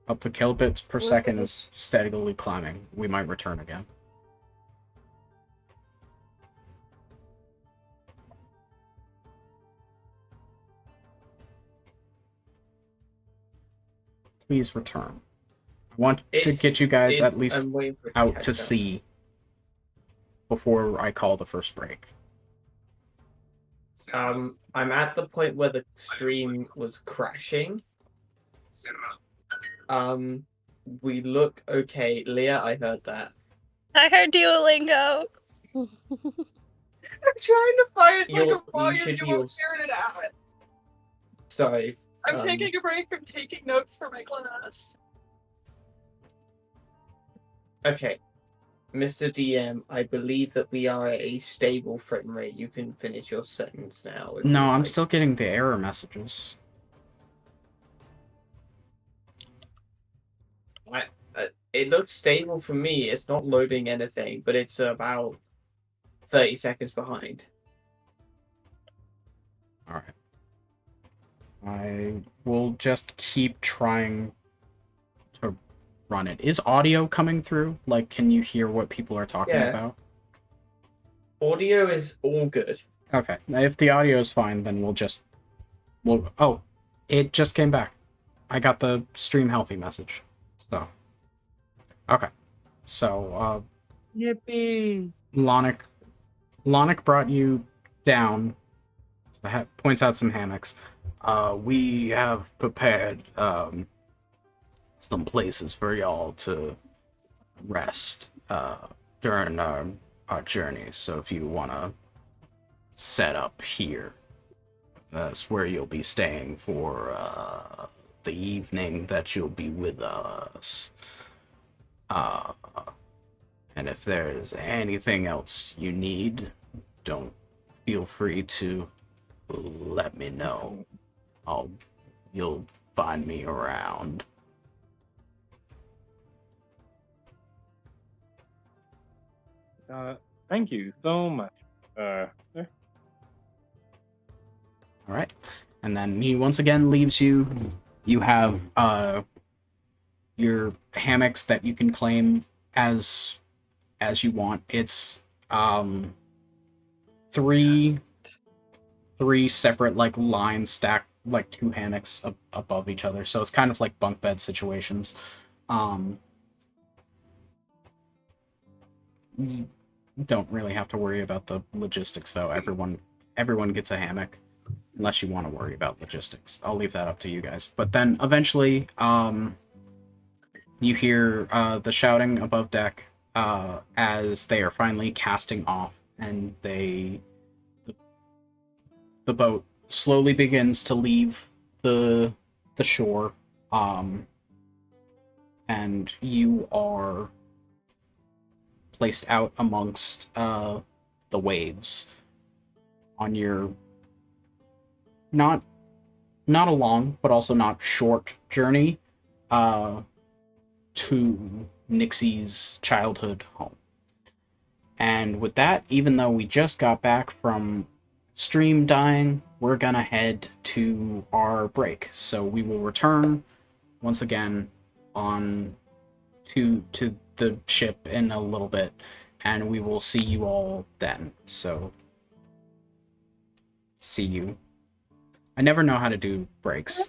Up the kilobits per second is steadily climbing. We might return again. Please return. I want to get you guys at least out to sea before I call the first break. I'm at the point where the stream was crashing. We look okay. Leah, I heard that. I heard Duolingo. I'm trying to find like a volume should you be won't hear it out. Sorry. I'm taking a break from taking notes for my class. Okay. Mr. DM, I believe that we are at a stable frame rate. You can finish your sentence now. No, I'm still getting the error messages. It looks stable for me. It's not loading anything, but it's about 30 seconds behind. Alright. I will just keep trying to run it. Is audio coming through? Like, can you hear what people are talking about? Audio is all good. Okay. If the audio is fine, then oh, it just came back. I got the stream healthy message. So. Okay. So, Yippee! Lonic brought you down. Points out some hammocks. We have prepared some places for y'all to rest during our journey. So if you want to set up here, that's where you'll be staying for the evening that you'll be with us. And if there's anything else you need, don't feel free to let me know. You'll find me around. Thank you so much. Alright. And then he once again leaves you. You have your hammocks that you can claim as you want. It's three separate like lines stacked like two hammocks above each other, so it's kind of like bunk bed situations. You don't really have to worry about the logistics though. Everyone gets a hammock unless you want to worry about logistics. I'll leave that up to you guys. But then eventually you hear the shouting above deck as they are finally casting off, and the boat slowly begins to leave the shore, and you are placed out amongst the waves on your not a long but also not short journey to Nixie's childhood home. And with that, even though we just got back from stream dying, we're gonna head to our break. So we will return once again on to the ship in a little bit, and we will see you all then. So, see you. I never know how to do breaks.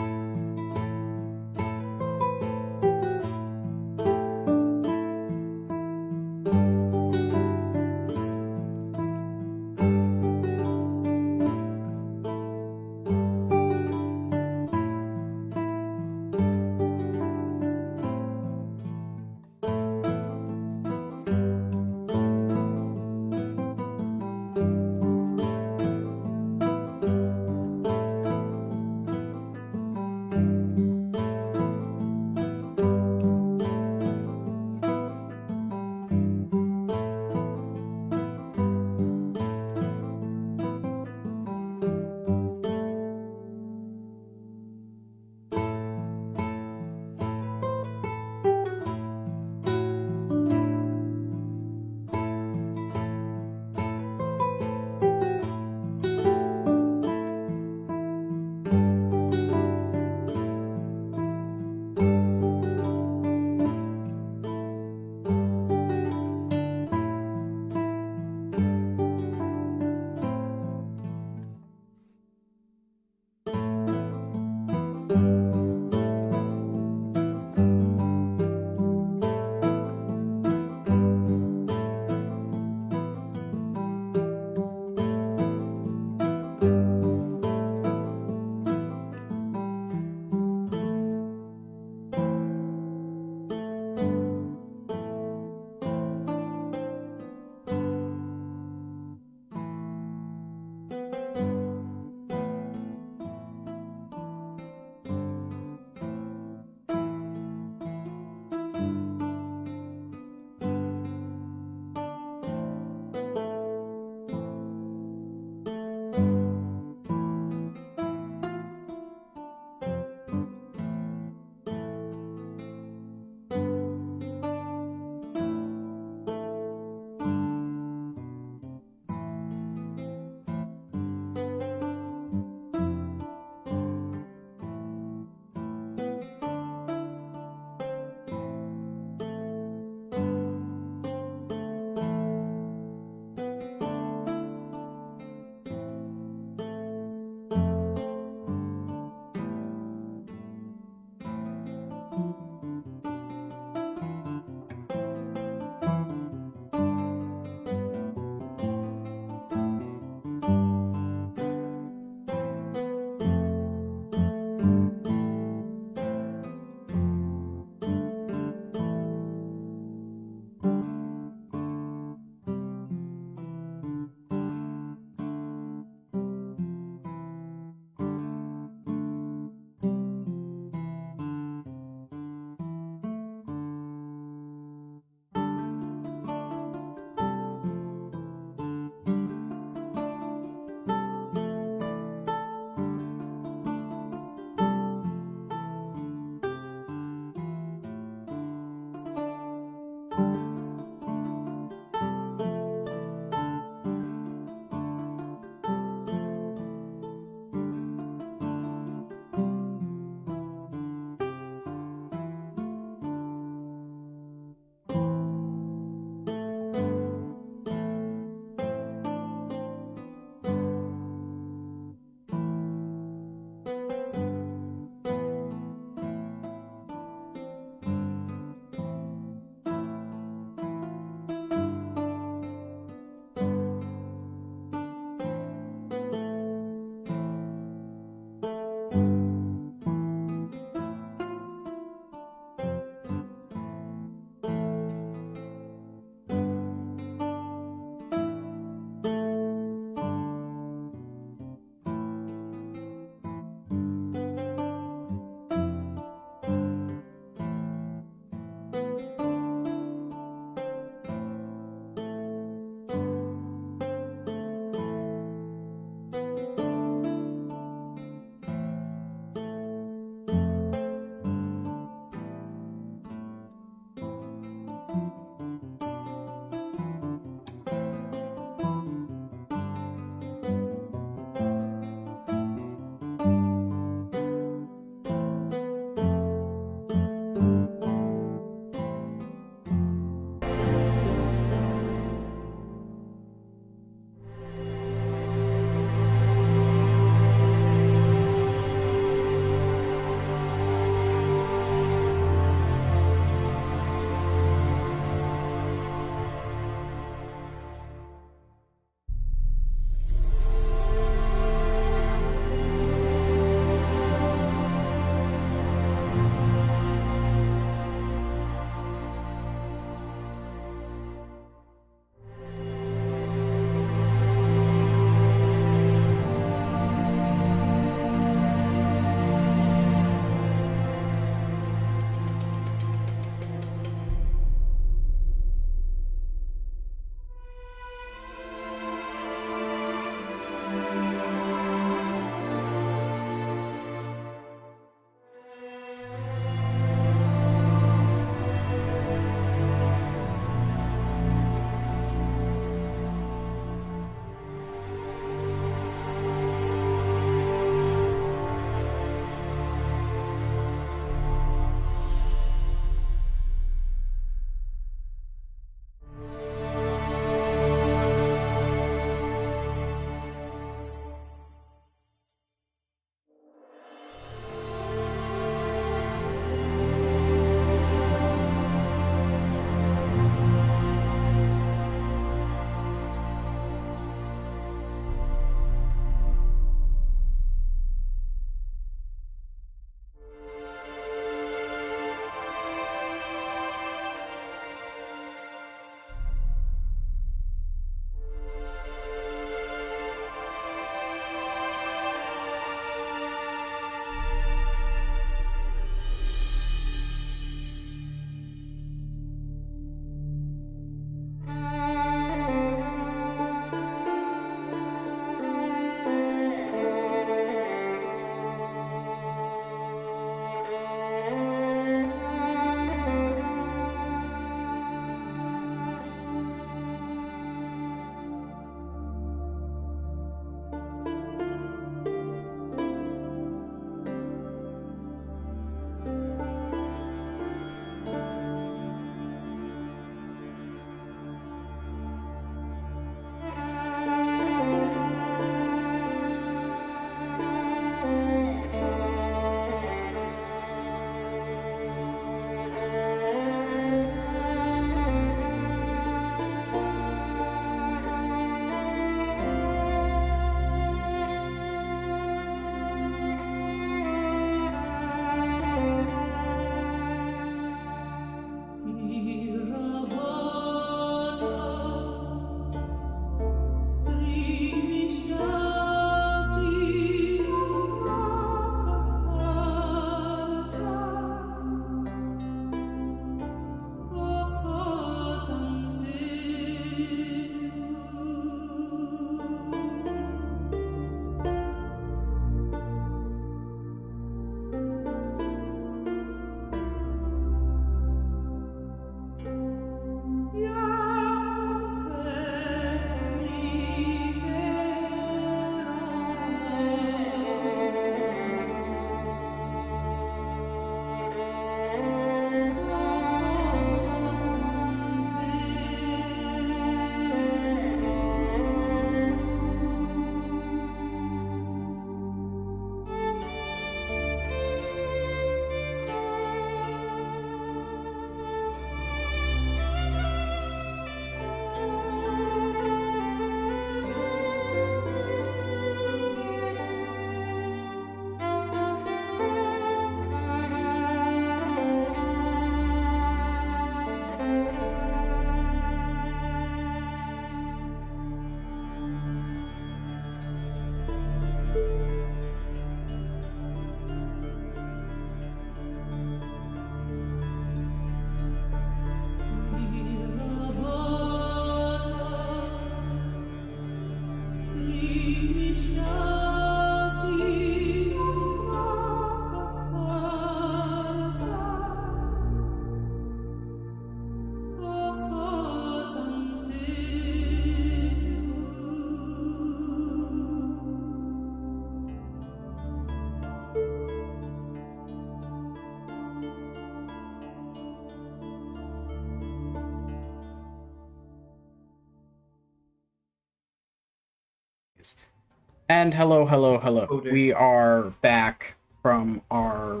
And hello. Oh, dear. We are back from our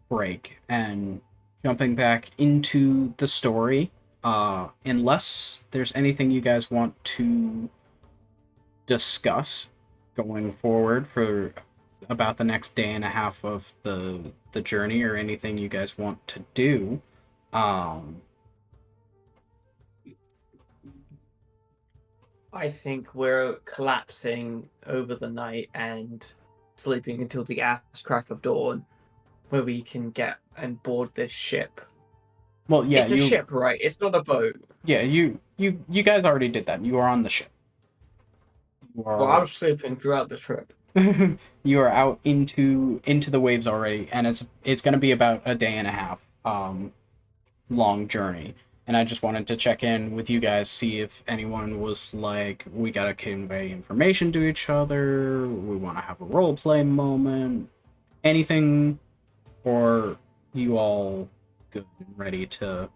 break and jumping back into the story. Unless there's anything you guys want to discuss going forward for about the next day and a half of the journey, or anything you guys want to do. I think we're collapsing over the night and sleeping until the ass crack of dawn, where we can get and board this ship. Well, yeah, It's a ship, right? It's not a boat. Yeah, you guys already did that. You are on the ship. Well, I was sleeping throughout the trip. You are out into the waves already, and it's going to be about a day and a half long journey. And I just wanted to check in with you guys, see if anyone was like, we gotta convey information to each other, we want to have a role play moment, anything, or you all good and ready to.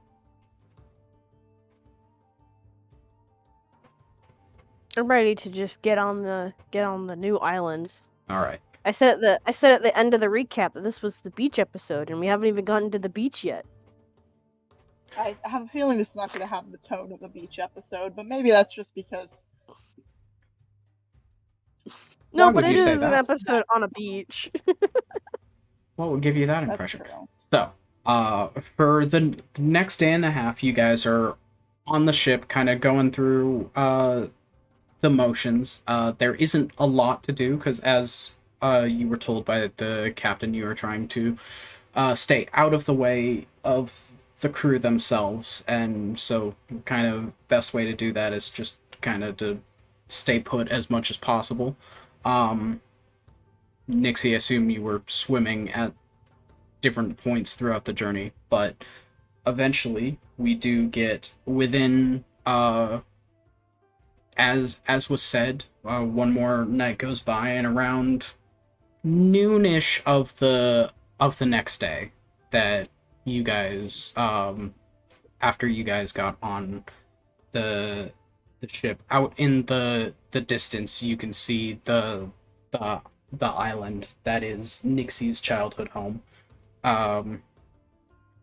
I'm ready to just get on the new island. All right. I said at the end of the recap that this was the beach episode, and we haven't even gotten to the beach yet. I have a feeling it's not going to have the tone of a beach episode, but maybe that's just because. No, but it is an episode on a beach. What would give you that impression? So, for the next day and a half, you guys are on the ship, kind of going through the motions. There isn't a lot to do because, as you were told by the captain, you are trying to stay out of the way of the crew themselves, and so kind of best way to do that is just kind of to stay put as much as possible. Nixie, I assume you were swimming at different points throughout the journey, but eventually we do get within as was said, one more night goes by, and around noonish of the next day that you guys, after you guys got on the ship, out in the distance, you can see the island that is Nixie's childhood home.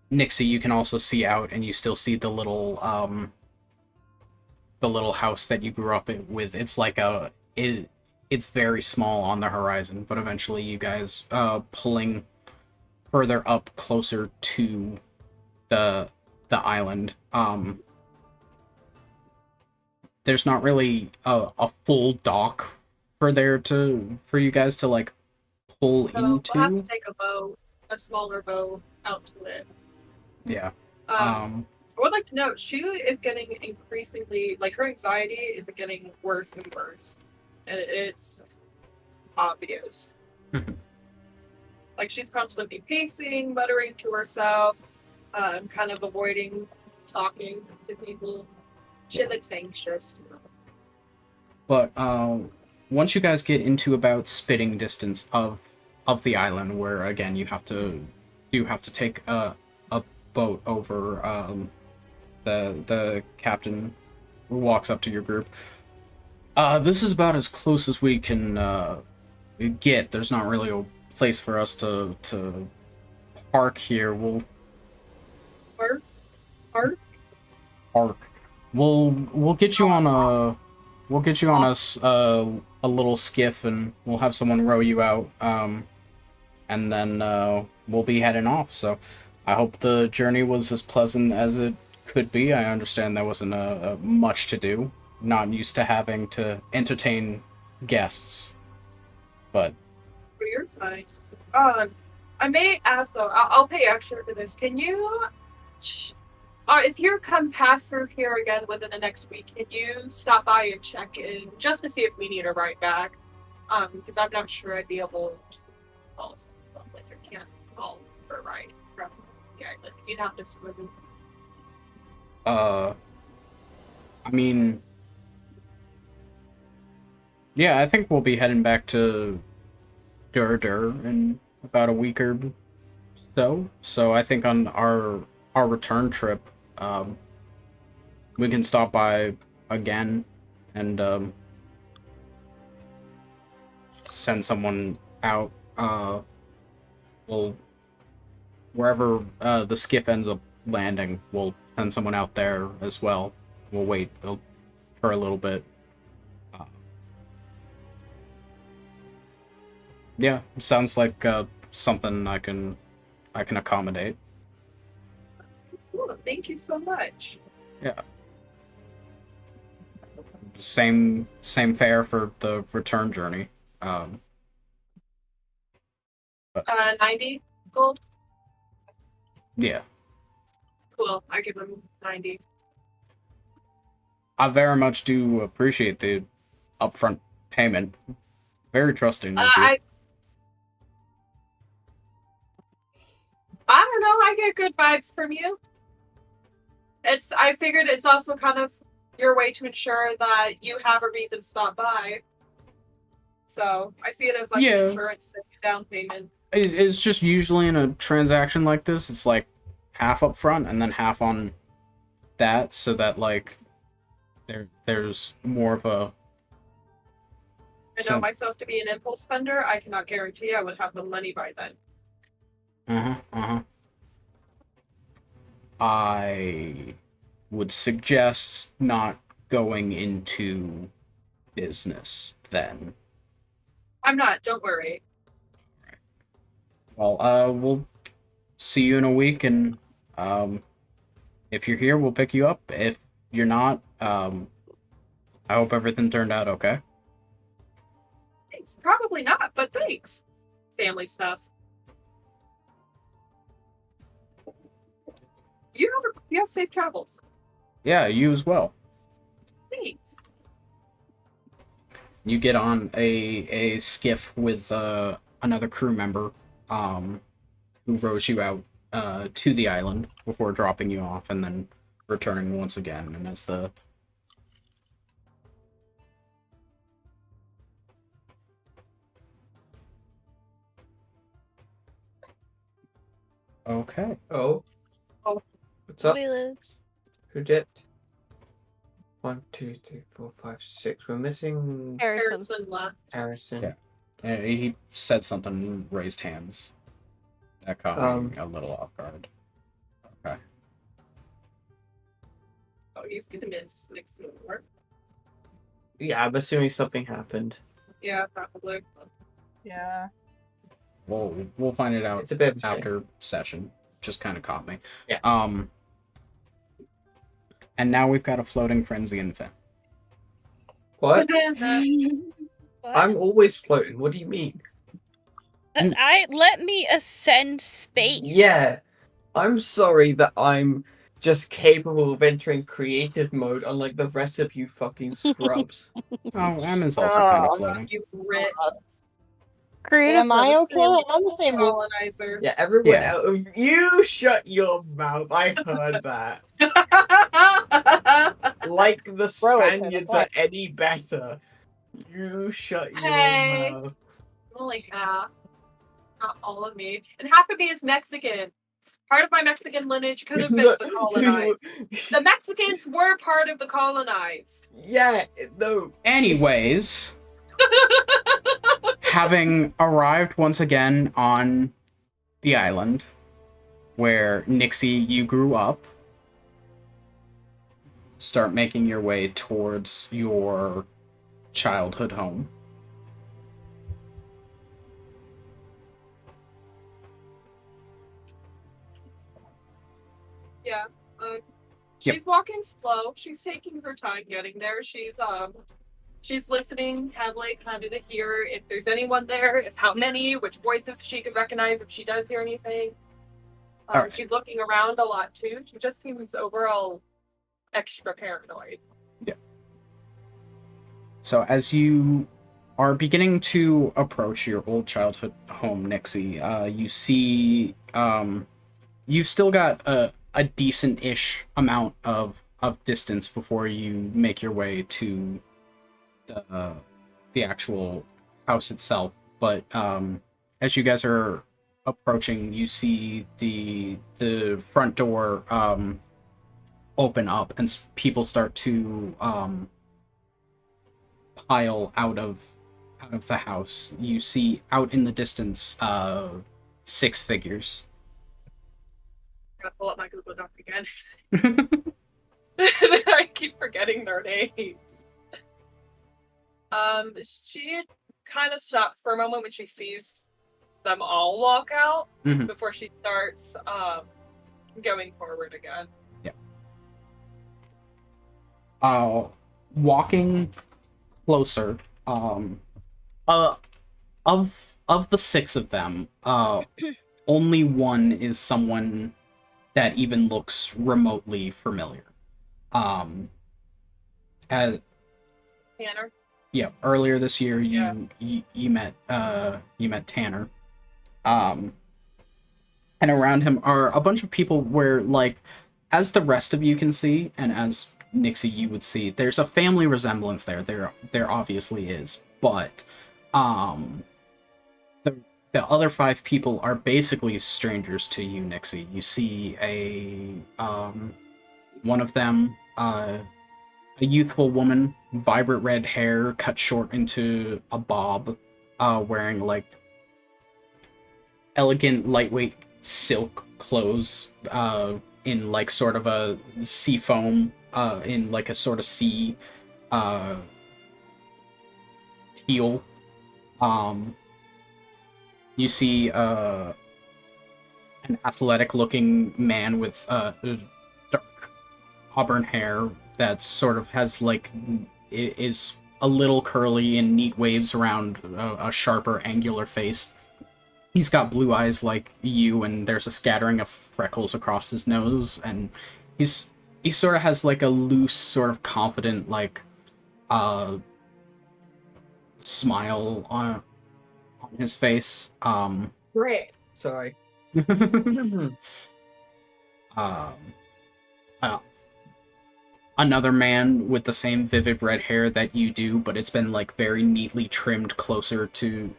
Nixie, you can also see out, and you still see the little house that you grew up with. It's like it's very small on the horizon, but eventually you guys pulling further up closer to the island. There's not really a full dock for you guys to like pull into. We'll have to take a smaller boat out to it. Yeah. I would like to note, she is getting increasingly, like, her anxiety is getting worse and worse, and it's obvious. Like, she's constantly pacing, muttering to herself, kind of avoiding talking to people. She looks anxious. But once you guys get into about spitting distance of the island, where again you have to take a boat over, the captain walks up to your group. This is about as close as we can get. There's not really a place for us to park here. We'll park. We'll get you on a little skiff, and we'll have someone row you out, and then we'll be heading off. So I hope the journey was as pleasant as it could be. I understand there wasn't much to do. Not used to having to entertain guests, but For your side. I may ask though, I'll pay extra for this. Can you, if you come pass through here again within the next week, can you stop by and check in just to see if we need a ride back? Because I'm not sure I'd be able to call stuff like I can't call for a ride from the island. You'd have to swim. I mean, yeah, I think we'll be heading back to Dur in about a week or so. So I think on our return trip, we can stop by again and send someone out. We'll wherever the skiff ends up landing, we'll send someone out there as well. We'll wait for a little bit. Yeah, sounds like something I can accommodate. Cool, thank you so much. Yeah. Same fare for the return journey. 90 gold. Yeah. Cool. I give him 90. I very much do appreciate the upfront payment. Very trusting of you. I don't know. I get good vibes from you. I figured it's also kind of your way to ensure that you have a reason to stop by. So I see it as like an insurance down payment. It's just usually in a transaction like this, it's like half up front and then half on that, so that like there's more of a. I know myself to be an impulse spender. I cannot guarantee I would have the money by then. I would suggest not going into business then. I'm not. Don't worry. Well, we'll see you in a week, and if you're here, we'll pick you up. If you're not, I hope everything turned out okay. Thanks. Probably not, but thanks. Family stuff. You have safe travels. Yeah, you as well. Thanks. You get on a skiff with another crew member who rows you out to the island before dropping you off and then returning once again. And that's the... Okay. Oh. What's up? Liz. Who dipped? 1, 2, 3, 4, 5, 6. We're missing Harrison left. Harrison. Yeah. And he said something and raised hands. That caught me a little off guard. Okay. Oh, he's gonna miss next door. Yeah, I'm assuming something happened. Yeah, probably. Yeah. We'll find it out It's a bit of a after session. Just kind of caught me. Yeah. And now we've got a floating frenzy infant. What? What? I'm always floating. What do you mean? Let me ascend space. Yeah. I'm sorry that I'm just capable of entering creative mode, unlike the rest of you fucking scrubs. Oh, Emma's also kind of floating. You Brit Creative. Am I okay? I'm the same. colonizer. Yeah, everyone Yeah. else. You shut your mouth. I heard that. Like the Bro, it's Spaniards fine. are any better. You shut your Hey. mouth. Only half. Not all of me. And half of me is Mexican. Part of my Mexican lineage could have been the colonized. The Mexicans were part of the colonized. Yeah, no. Anyways, having arrived once again on the island where Nixie, you grew up, start making your way towards your childhood home. Yeah. She's walking slow. She's taking her time getting there. She's listening heavily, kind of to hear if there's anyone there, if how many, which voices she can recognize, if she does hear anything. Alright. She's looking around a lot too. She just seems overall extra paranoid. Yeah. So as you are beginning to approach your old childhood home, Nixie. You see, you've still got a decent-ish amount of distance before you make your way to the actual house itself. But as you guys are approaching, you see the front door open up, and people start to pile out of the house. You see out in the distance 6 figures. I'm gonna pull up my Google Doc again. I keep forgetting their names. She kind of stops for a moment when she sees them all walk out before she starts going forward again. Yeah. Walking closer, of the 6 of them, only one is someone that even looks remotely familiar. As Tanner. Yeah, earlier this year you met Tanner, and around him are a bunch of people where, like, as the rest of you can see, and as Nixie you would see, there's a family resemblance there. There obviously is, but the other 5 people are basically strangers to you, Nixie. You see one of them, a youthful woman, vibrant red hair cut short into a bob, wearing like elegant, lightweight silk clothes, in like sort of a sea foam, in like a sort of sea teal. You see an athletic-looking man with dark auburn hair that sort of has like is a little curly and neat waves around a sharper, angular face. He's got blue eyes like you, and there's a scattering of freckles across his nose, and he sort of has like a loose, sort of confident, like smile on his face. Great. Sorry. Another man with the same vivid red hair that you do, but it's been like very neatly trimmed closer to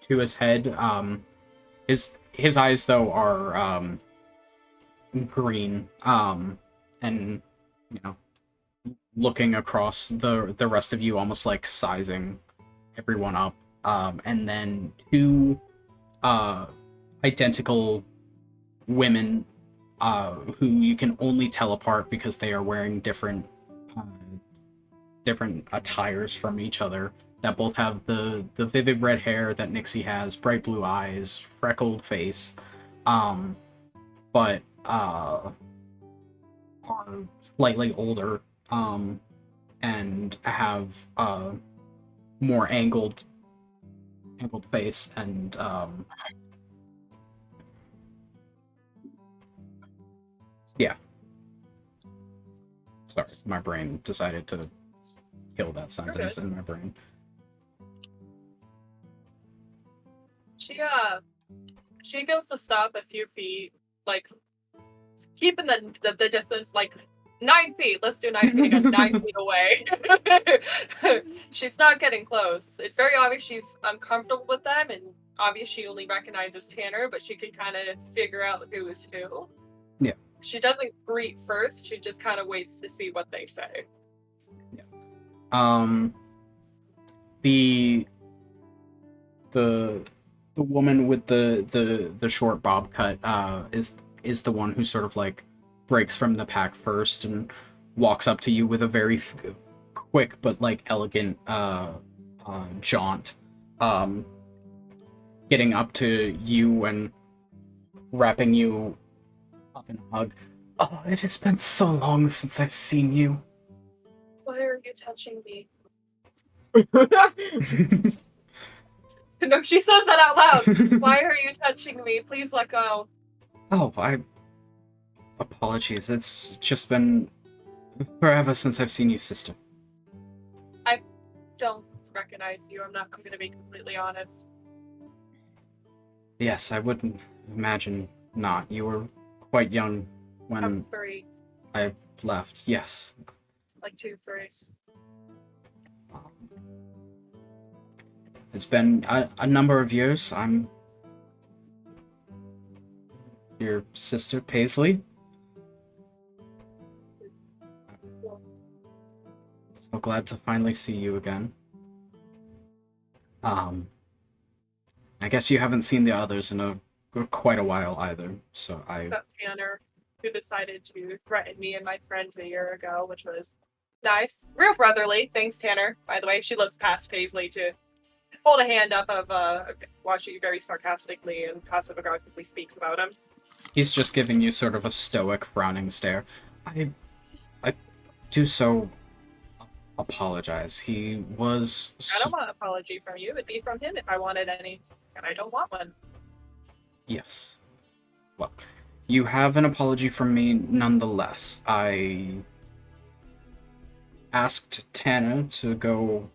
his head. His eyes though are green, and you know, looking across the rest of you, almost like sizing everyone up. And then 2 identical women, who you can only tell apart because they are wearing different attires from each other, that both have the vivid red hair that Nixie has, bright blue eyes, freckled face, but are slightly older, and have more angled face, and yeah. Sorry, my brain decided to kill that sentence in my brain. She goes to stop a few feet, like keeping the distance, like 9 feet. Let's do 9 feet again. 9 feet away. She's not getting close. It's very obvious she's uncomfortable with them, and obvious she only recognizes Tanner, but she can kind of figure out who is who. Yeah. She doesn't greet first. She just kind of waits to see what they say. Yeah. The woman with the short bob cut is the one who sort of like breaks from the pack first and walks up to you with a very quick but like elegant jaunt, getting up to you and wrapping you up in a hug. Oh, it has been so long since I've seen you. Why are you touching me? No, she says that out loud. Why are you touching me? Please let go. Oh, apologies. It's just been forever since I've seen you, sister. I don't recognize you. I'm going to be completely honest. Yes, I wouldn't imagine not. You were quite young I when was 3, I left. Yes. like 2, 3. It's been a number of years. I'm your sister, Paisley. So glad to finally see you again. I guess you haven't seen the others in quite a while either, so I... That Tanner, who decided to threaten me and my friends a year ago, which was nice. Real brotherly. Thanks, Tanner. By the way, she looks past Paisley to hold a hand up while she very sarcastically and passive-aggressively speaks about him. He's just giving you sort of a stoic, frowning stare. I do so apologize. He was... I don't want an apology from you. It'd be from him if I wanted any, and I don't want one. Yes. Well, you have an apology from me nonetheless. I asked Tana to go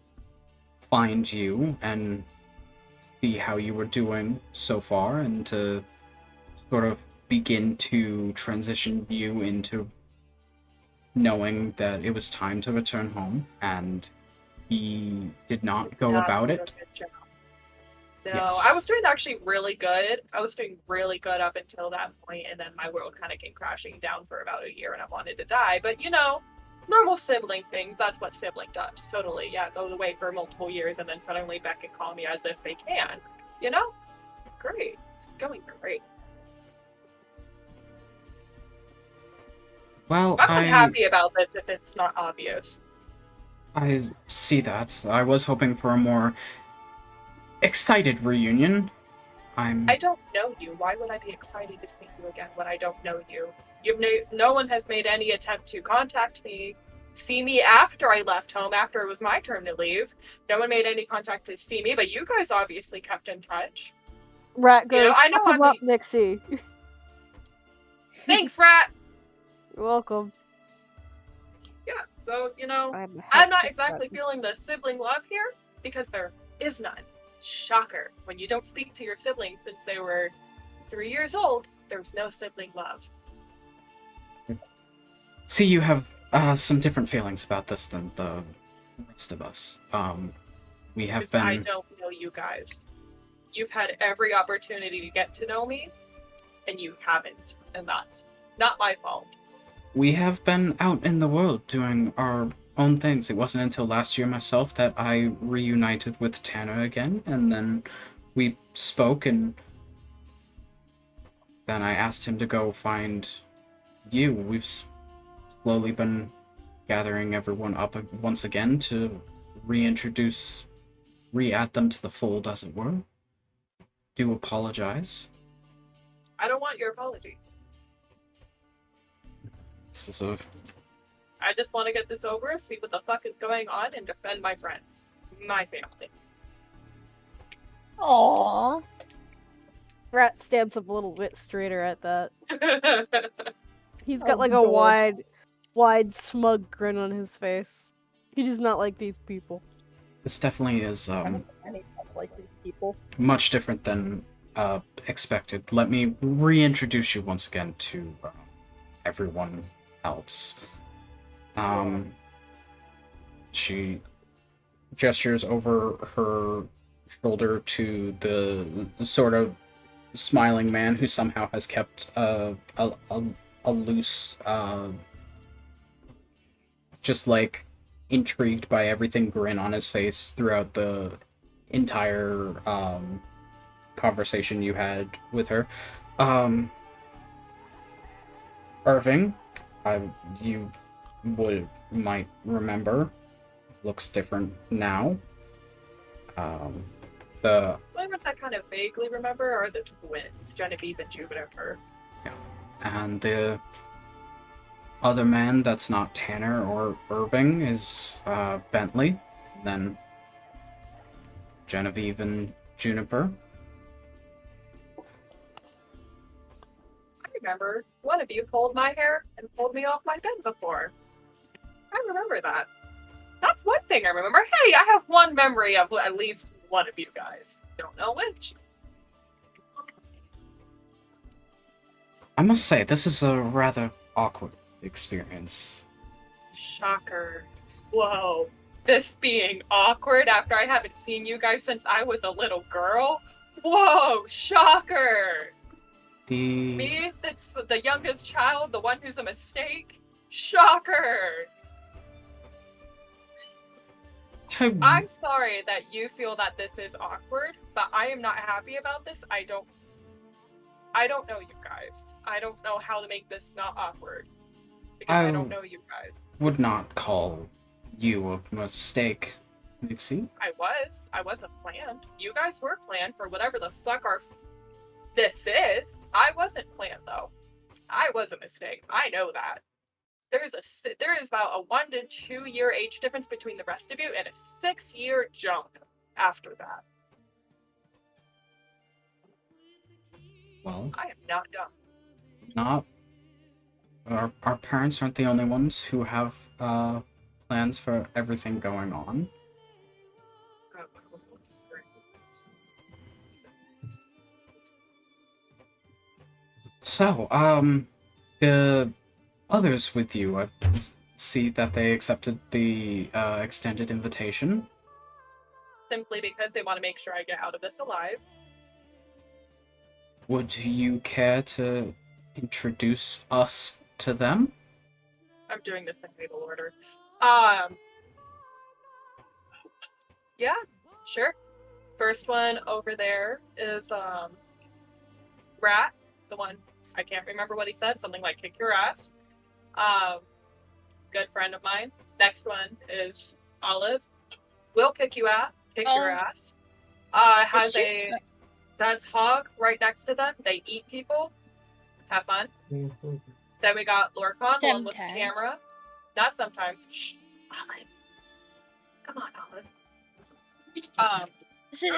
find you and see how you were doing so far and to sort of begin to transition you into knowing that it was time to return home, and he did not go about it. No, Yes. I was doing actually really good. I was doing really good up until that point, and then my world kind of came crashing down for about a year, and I wanted to die. But, you know, normal sibling things, that's what sibling does. Totally, yeah, goes away for multiple years, and then suddenly back and call me as if they can. You know? Great. It's going great. Well, I'm happy about this if it's not obvious. I see that. I was hoping for a more excited reunion. I don't know you. Why would I be excited to see you again when I don't know you? No one has made any attempt to contact me, see me after I left home, after it was my turn to leave. No one made any contact to see me, but you guys obviously kept in touch. Rat goes, You know, I know "Talk I'm about Nixie." Thanks, Rat! You're welcome. Yeah, so, you know, I'm not exactly feeling the sibling love here, because there is none. Shocker. When you don't speak to your siblings since they were 3 years old, there's no sibling love. See, you have some different feelings about this than the rest of us. We have been... I don't know you guys. You've had every opportunity to get to know me, and you haven't, and that's not my fault. We have been out in the world doing our own things. It wasn't until last year myself that I reunited with Tanner again, and then we spoke, and then I asked him to go find you. We've slowly been gathering everyone up once again to re-add them to the fold, as it were. Do apologize. I don't want your apologies. This is a... I just want to get this over, see what the fuck is going on, and defend my friends. My family. Aww. Rat stands up a little bit straighter at that. He's got like a wide, smug grin on his face. He does not like these people. This definitely is Any like these people. much different than expected. Let me reintroduce you once again to everyone else. She gestures over her shoulder to the sort of smiling man who somehow has kept a loose, just like intrigued by everything grin on his face throughout the entire conversation you had with her. Irving, you might remember, looks different now. The ones I kind of vaguely remember are the twins, Genevieve and Jupiter. Yeah. And the other man that's not Tanner or Irving is Bentley, then Genevieve and Juniper. I remember one of you pulled my hair and pulled me off my bed before. I remember that. That That's one thing I remember. Hey, I have one memory of at least one of you guys. Don't know which. I must say, this is a rather awkward experience. Shocker. Whoa. This being awkward after I haven't seen you guys since I was a little girl? Whoa, shocker! Me, that's the youngest child, the one who's a mistake? Shocker! I'm sorry that you feel that this is awkward, but I am not happy about this. I don't know you guys. I don't know how to make this not awkward. Because I don't know you guys. Would not call you a mistake, Nixie. I wasn't planned. You guys were planned for whatever the fuck this is. I wasn't planned though. I was a mistake. I know that. There is about a 1 to 2 year age difference between the rest of you and a 6-year jump after that. Well, I am not dumb. Not. Our parents aren't the only ones who have plans for everything going on. So, the others with you, I see that they accepted the extended invitation. Simply because they want to make sure I get out of this alive. Would you care to introduce us to them? I'm doing this in table order. Yeah, sure. First one over there is Rat, the one I can't remember what he said, something like kick your ass. Good friend of mine. Next one is Olive. Will kick your ass. Has a that's Hog right next to them. They eat people. Have fun. Mm-hmm. Then we got Lorcon, the one with the Sometimes. camera. Not sometimes. Shh, Olive. Come on, Olive. Is it?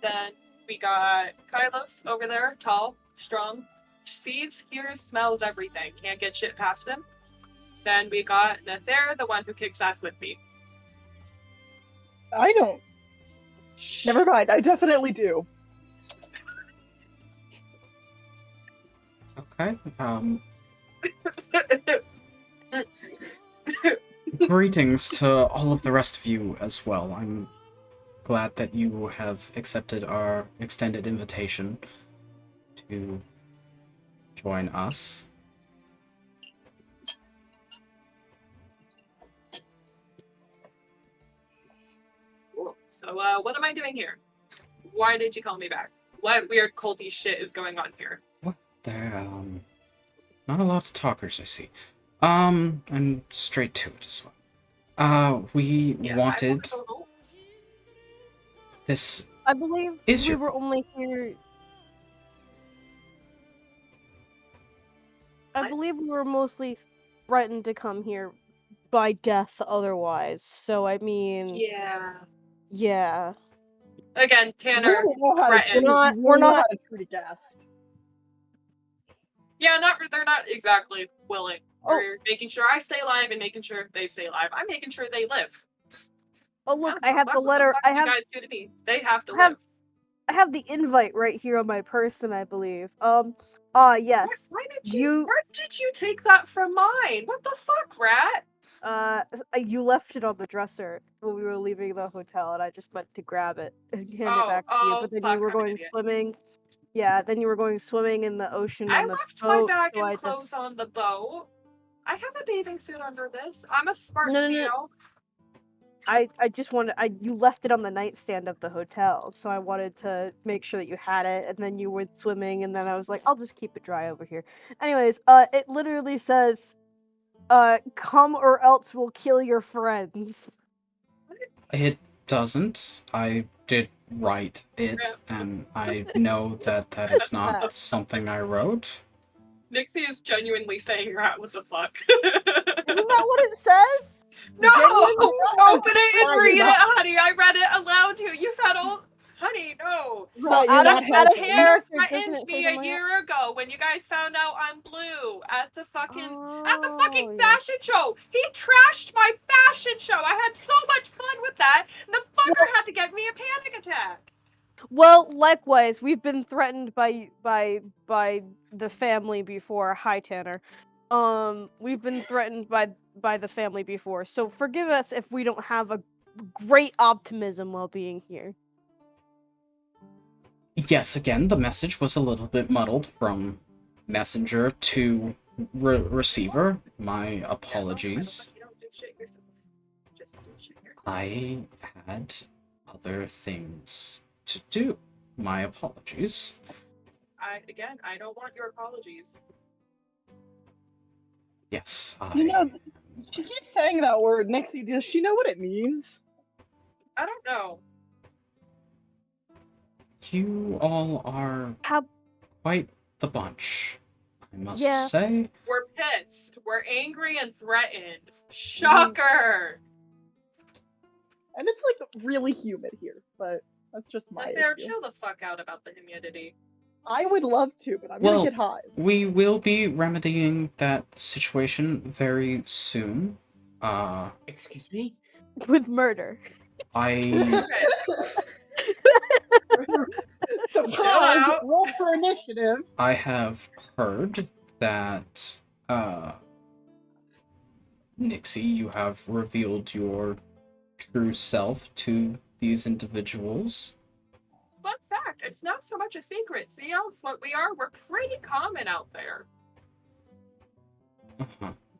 Then we got Kylos over there, tall, strong, sees, hears, smells everything. Can't get shit past him. Then we got Nether, the one who kicks ass with me. I don't. Never mind. I definitely do. Okay. Greetings to all of the rest of you as well. I'm glad that you have accepted our extended invitation to join us. Cool. So, what am I doing here? Why did you call me back? What weird culty shit is going on here? What? There, not a lot of talkers, I see. And straight to it as well. We wanted this. I believe we were only here. I believe we were mostly threatened to come here by death otherwise. So I mean, yeah. Again, Tanner threatened. We're not treat a guest. Yeah, they're not exactly willing. We're making sure I stay alive and making sure they stay alive. I'm making sure they live. Oh look, I have the letter. I have. You guys do to me. They have to live. I have the invite right here on my person, I believe. Yes. Where did you take that from mine? What the fuck, Rat? You left it on the dresser when we were leaving the hotel, and I just went to grab it and hand it back to you. But then you were going swimming. Yeah, then you were going swimming in the ocean on the boat. I left my bag and clothes on the boat. I have a bathing suit under this. I'm a smart seal. I just wanted. You left it on the nightstand of the hotel, so I wanted to make sure that you had it. And then you went swimming, and then I was like, I'll just keep it dry over here. Anyways, it literally says, "Come or else we'll kill your friends." It doesn't. I did write it, and I know that that is not something I wrote. Nixie is genuinely saying, "Rat, what the fuck?" Isn't that what it says? No! Open it and read it, honey. I read it aloud to you. You found all. Honey, no. Right, out you're of not That helping. character, doesn't threatened it say me a something like year ago when you guys found out I'm blue at the fucking Oh, yeah. fashion show. He trashed my fashion show. I had so much fun with that, and the fucker had to get me a panic attack. Well, likewise, we've been threatened by the family before. Hi, Tanner. We've been threatened by the family before. So forgive us if we don't have a great optimism while being here. Yes, again, the message was a little bit muddled from messenger to receiver. My apologies. I had other things to do. My apologies. I don't want your apologies. Yes, You know, she keeps saying that word. Nixie, does she know what it means? I don't know. You all are quite the bunch, I must say. We're pissed. We're angry and threatened. Shocker! And it's like really humid here, but that's just my issue. Chill the fuck out about the humidity. I would love to, but I'm gonna get hot. We will be remedying that situation very soon. Excuse me? With murder. Surprise! Roll for initiative. I have heard that, Nixie, you have revealed your true self to these individuals. Fun fact, it's not so much a secret. See else what we are? We're pretty common out there.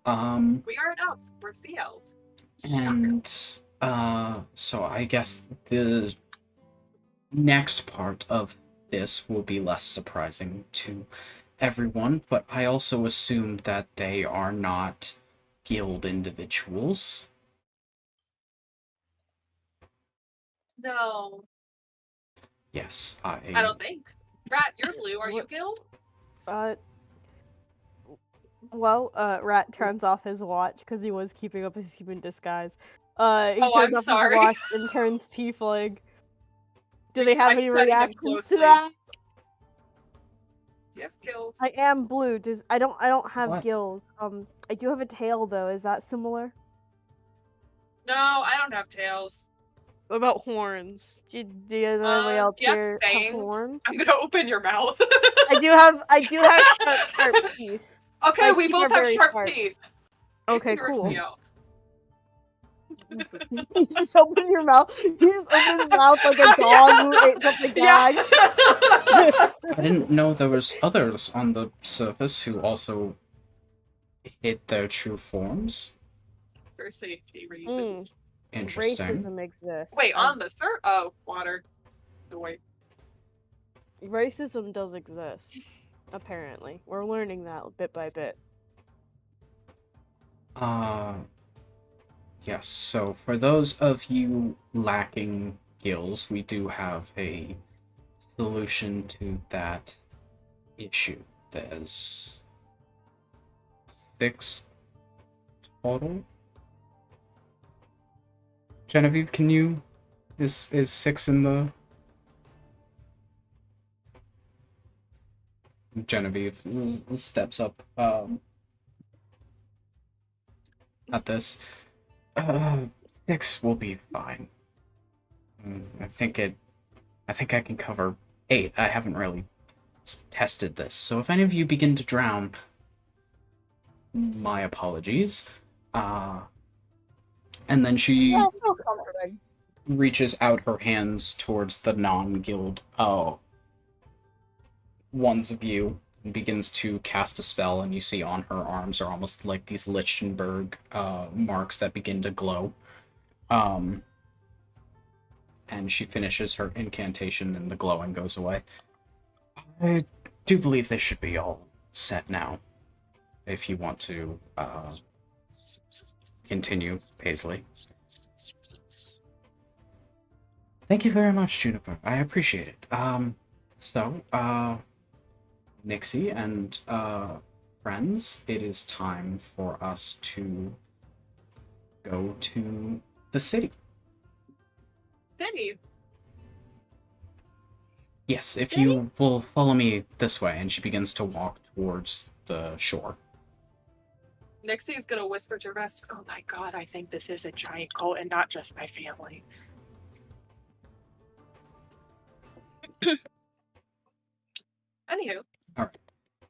We aren't elves, we're sea elves. And, so I guess the next part of this will be less surprising to everyone, but I also assume that they are not guild individuals. No. Yes, I don't think. Rat, you're blue. Are you guild? Well, Rat turns off his watch because he was keeping up his human disguise. He I'm turns off sorry. his watch and turns tiefling. Do they have any reactions to closely. that? Do you have gills? I am blue. I don't have What? gills. I do have a tail though. Is that similar? No, I don't have tails. What about horns? Does anybody else do you here have have fangs? horns? I'm gonna open your mouth. I do have sharp teeth. Okay, My we teeth both are have very sharp teeth. Okay, It weirds cool. me out. You just open your mouth. You just open your mouth like a dog who ate something bad. I didn't know there was others on the surface who also hid their true forms. For safety reasons. Interesting. Racism exists. Wait, on the oh, water. Wait. Racism does exist. Apparently. We're learning that bit by bit. Yes, so for those of you lacking gills, we do have a solution to that issue. There's 6 total. Genevieve, can you... Is 6 in the... Genevieve steps up at this. 6 will be fine. I think I can cover 8. I haven't really tested this, so if any of you begin to drown, my apologies. And then she reaches out her hands towards the non-guild ones of you and begins to cast a spell, and you see on her arms are almost like these Lichtenberg marks that begin to glow. And she finishes her incantation and the glowing goes away. I do believe they should be all set now. If you want to continue, Paisley. Thank you very much, Juniper. I appreciate it. Nixie and friends, it is time for us to go to the city. City? Yes, if you will follow me this way, and she begins to walk towards the shore. Nixie's gonna whisper to Rest, "Oh my god, I think this is a giant cult and not just my family." Anywho. Alright.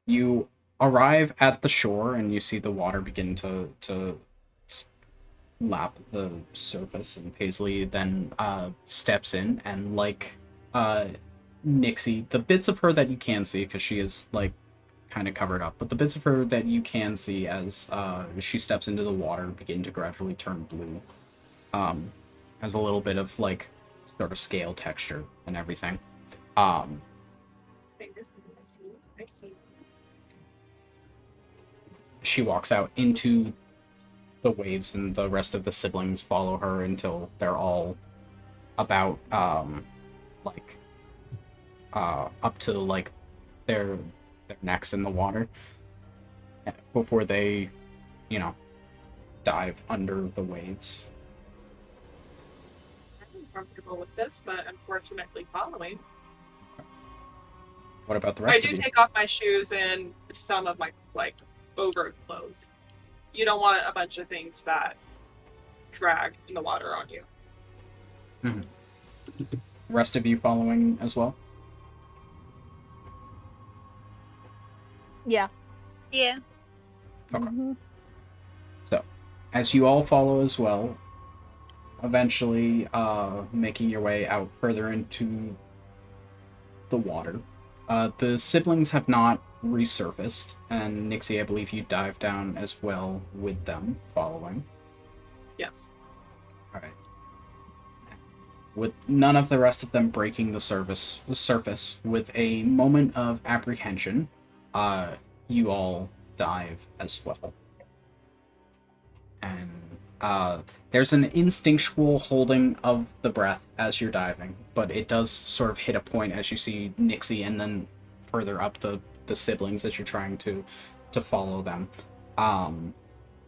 You arrive at the shore, and you see the water begin to lap the surface, and Paisley then steps in, and like Nixie, the bits of her that you can see, because she is like kind of covered up, but the bits of her that you can see as she steps into the water begin to gradually turn blue. Has a little bit of like sort of scale texture and everything. She walks out into the waves, and the rest of the siblings follow her until they're all about up to like their necks in the water before they, dive under the waves. I'm comfortable with this, but unfortunately following. What about the rest of you? I do take off my shoes and some of my over clothes. You don't want a bunch of things that drag in the water on you. Mm-hmm. Rest of you following as well? Yeah. Yeah. Okay. Mm-hmm. So, as you all follow as well, eventually making your way out further into the water, the siblings have not resurfaced, and Nixie, I believe you dive down as well with them following. Yes. Alright. With none of the rest of them breaking the surface with a moment of apprehension, you all dive as well. And there's an instinctual holding of the breath as you're diving, but it does sort of hit a point as you see Nixie and then further up the siblings as you're trying to follow them.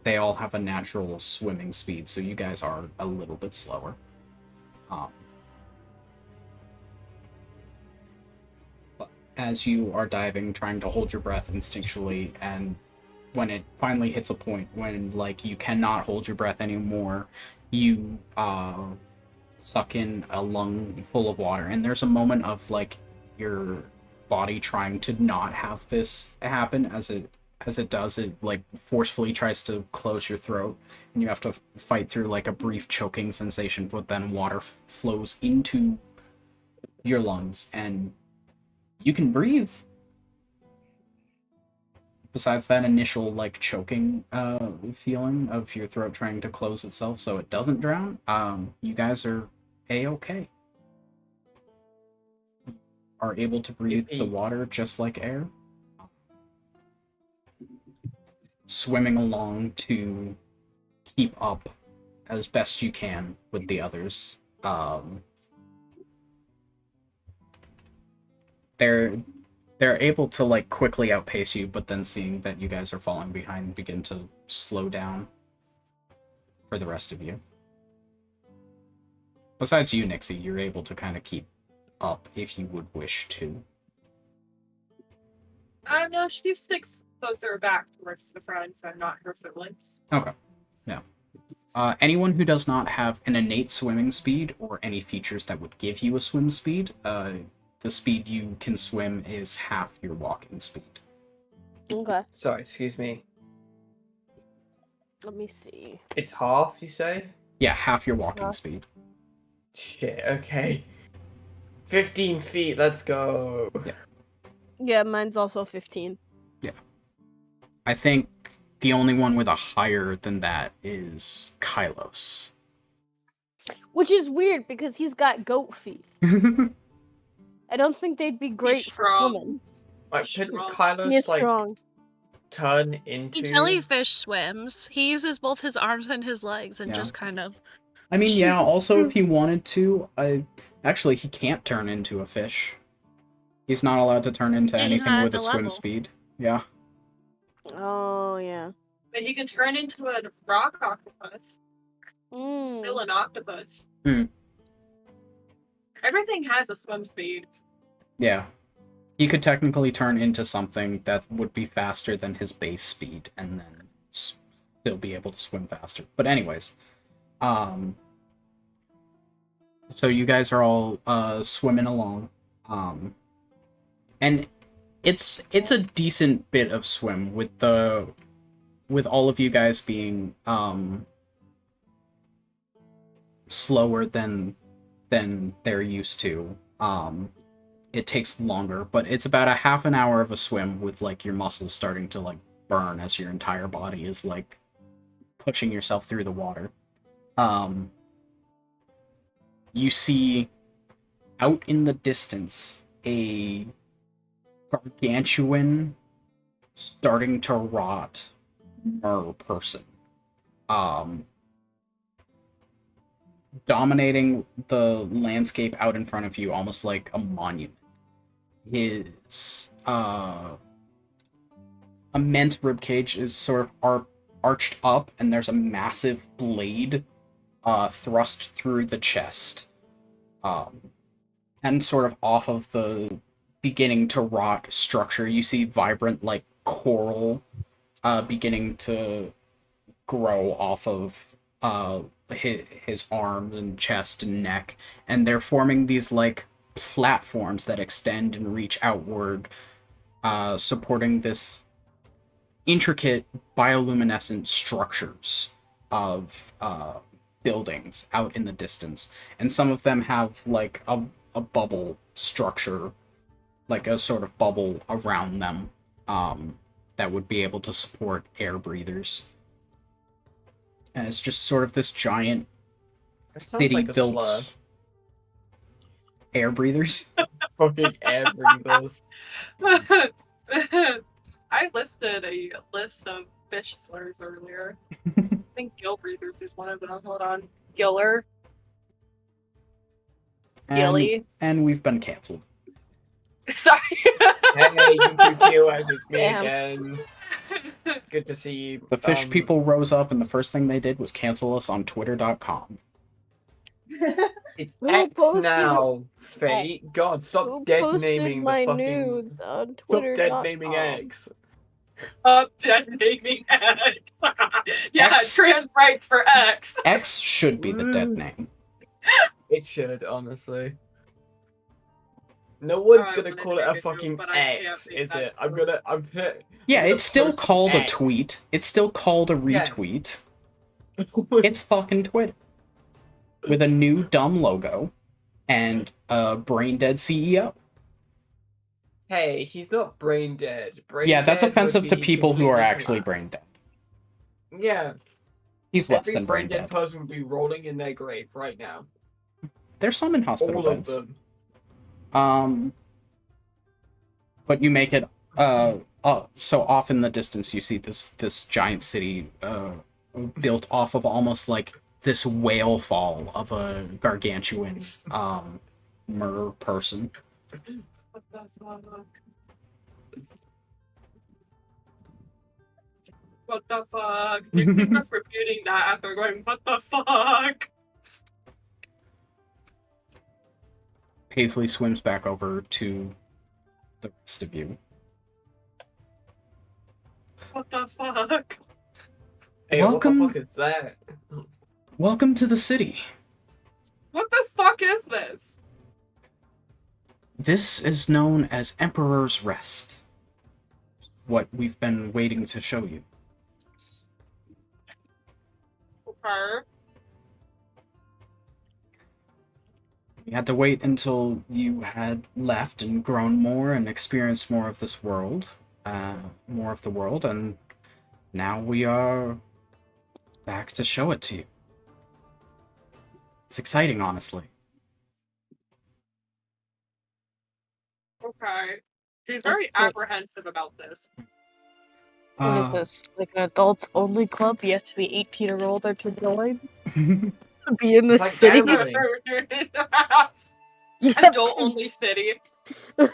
They all have a natural swimming speed, so you guys are a little bit slower. But as you are diving, trying to hold your breath instinctually, and when it finally hits a point when like you cannot hold your breath anymore, you suck in a lung full of water, and there's a moment of like your body trying to not have this happen. As it does, it like forcefully tries to close your throat, and you have to fight through like a brief choking sensation, but then water flows into your lungs and you can breathe. Besides that initial like choking feeling of your throat trying to close itself so it doesn't drown, you guys are a-okay. Are able to breathe the water just like air. Swimming along to keep up as best you can with the others. They're able to like quickly outpace you, but then seeing that you guys are falling behind, begin to slow down for the rest of you. Besides you, Nixie, you're able to kind of keep up if you would wish to. No, she sticks closer back towards the front, so not her siblings. Okay. Yeah. Anyone who does not have an innate swimming speed or any features that would give you a swim speed, the speed you can swim is half your walking speed. Okay. Sorry, excuse me. Let me see. It's half, you say? Yeah, half your walking speed. Shit, okay. 15 feet, let's go. Yeah. Yeah, mine's also 15. Yeah. I think the only one with a higher than that is Kylos. Which is weird because he's got goat feet. I don't think they'd be great for swimming. Like, couldn't Kylos, strong. turn into... He jellyfish swims. He uses both his arms and his legs and just kind of... I mean, yeah, also if he wanted to, actually, he can't turn into a fish. He's not allowed to turn into anything with a swim speed. Yeah. Oh, yeah. But he can turn into a rock octopus. Still an octopus. Everything has a swim speed. Yeah. He could technically turn into something that would be faster than his base speed, and then still be able to swim faster. But anyways, so you guys are all swimming along, and it's a decent bit of swim with all of you guys being slower than they're used to. It takes longer, but it's about a half an hour of a swim with like your muscles starting to like burn as your entire body is like pushing yourself through the water. You see out in the distance a gargantuan starting to rot person. Dominating the landscape out in front of you almost like a monument. His immense ribcage is sort of arched up, and there's a massive blade thrust through the chest. And sort of off of the beginning to rot structure, you see vibrant, like, coral beginning to grow off of his arms and chest and neck, and they're forming these, like, platforms that extend and reach outward, supporting this intricate bioluminescent structures of buildings out in the distance. And some of them have like a bubble structure, like a sort of bubble around them, that would be able to support air breathers. And it's just sort of this giant city like built air breathers. Fucking air breathers. I listed a list of fish slurs earlier. I think gill breathers is one of them. Hold on. Giller. Gilly. And we've been cancelled. Sorry. Hey, you as it's me again. Good to see you. The fish people rose up, and the first thing they did was cancel us on Twitter.com. It's X now, Fate. God, stop dead naming the fucking nudes on Twitter. Stop dead naming X. Stop dead naming X. Yeah, X. Trans rights for X. X should be the dead name. It should, honestly. No one's gonna call it a fucking X, is it? I'm gonna Yeah, it's still called a tweet. It's still called a retweet. Yeah. It's fucking Twitter. With a new dumb logo and a brain dead CEO. Hey, he's not brain dead. Yeah, that's offensive to people who are actually brain dead. Yeah. He's less than brain dead. Every brain dead person would be rolling in their grave right now. There's some in hospital beds. All of them. But you make it so off in the distance you see this giant city built off of almost like this whale fall of a gargantuan mer person. What the fuck? What the fuck? Dixie's just repeating that after going, what the fuck? Paisley swims back over to the rest of you. What the fuck? Hey, Welcome. what the fuck is that? Welcome to the city. What the fuck is this? This is known as Emperor's Rest. What we've been waiting to show you. Okay. You had to wait until you had left and grown more and experienced more of this world, more of the world, and now we are back to show it to you. It's exciting, honestly. Okay. She's very apprehensive about this. What is this? Like an adults only club? You have to be 18 or older to join? Be in the It's like city? Adult only city. You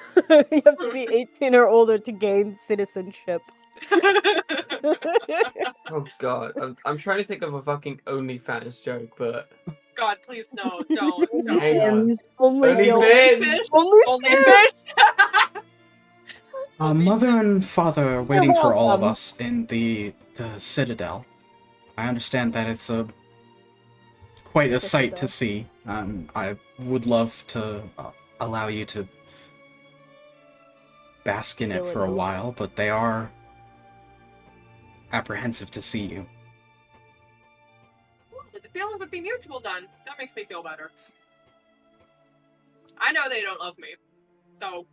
have to be 18 or older to gain citizenship. Oh god, I'm trying to think of a fucking OnlyFans joke, but God, please no, don't. Hang on. Only Only guilt. Vince. Only fish. Mother and father are waiting You're for all of welcome. us in the Citadel. I understand that it's quite a sight to see. I would love to allow you to bask in it for a while, but they are apprehensive to see you. The feeling would be mutual then. That makes me feel better. I know they don't love me, so...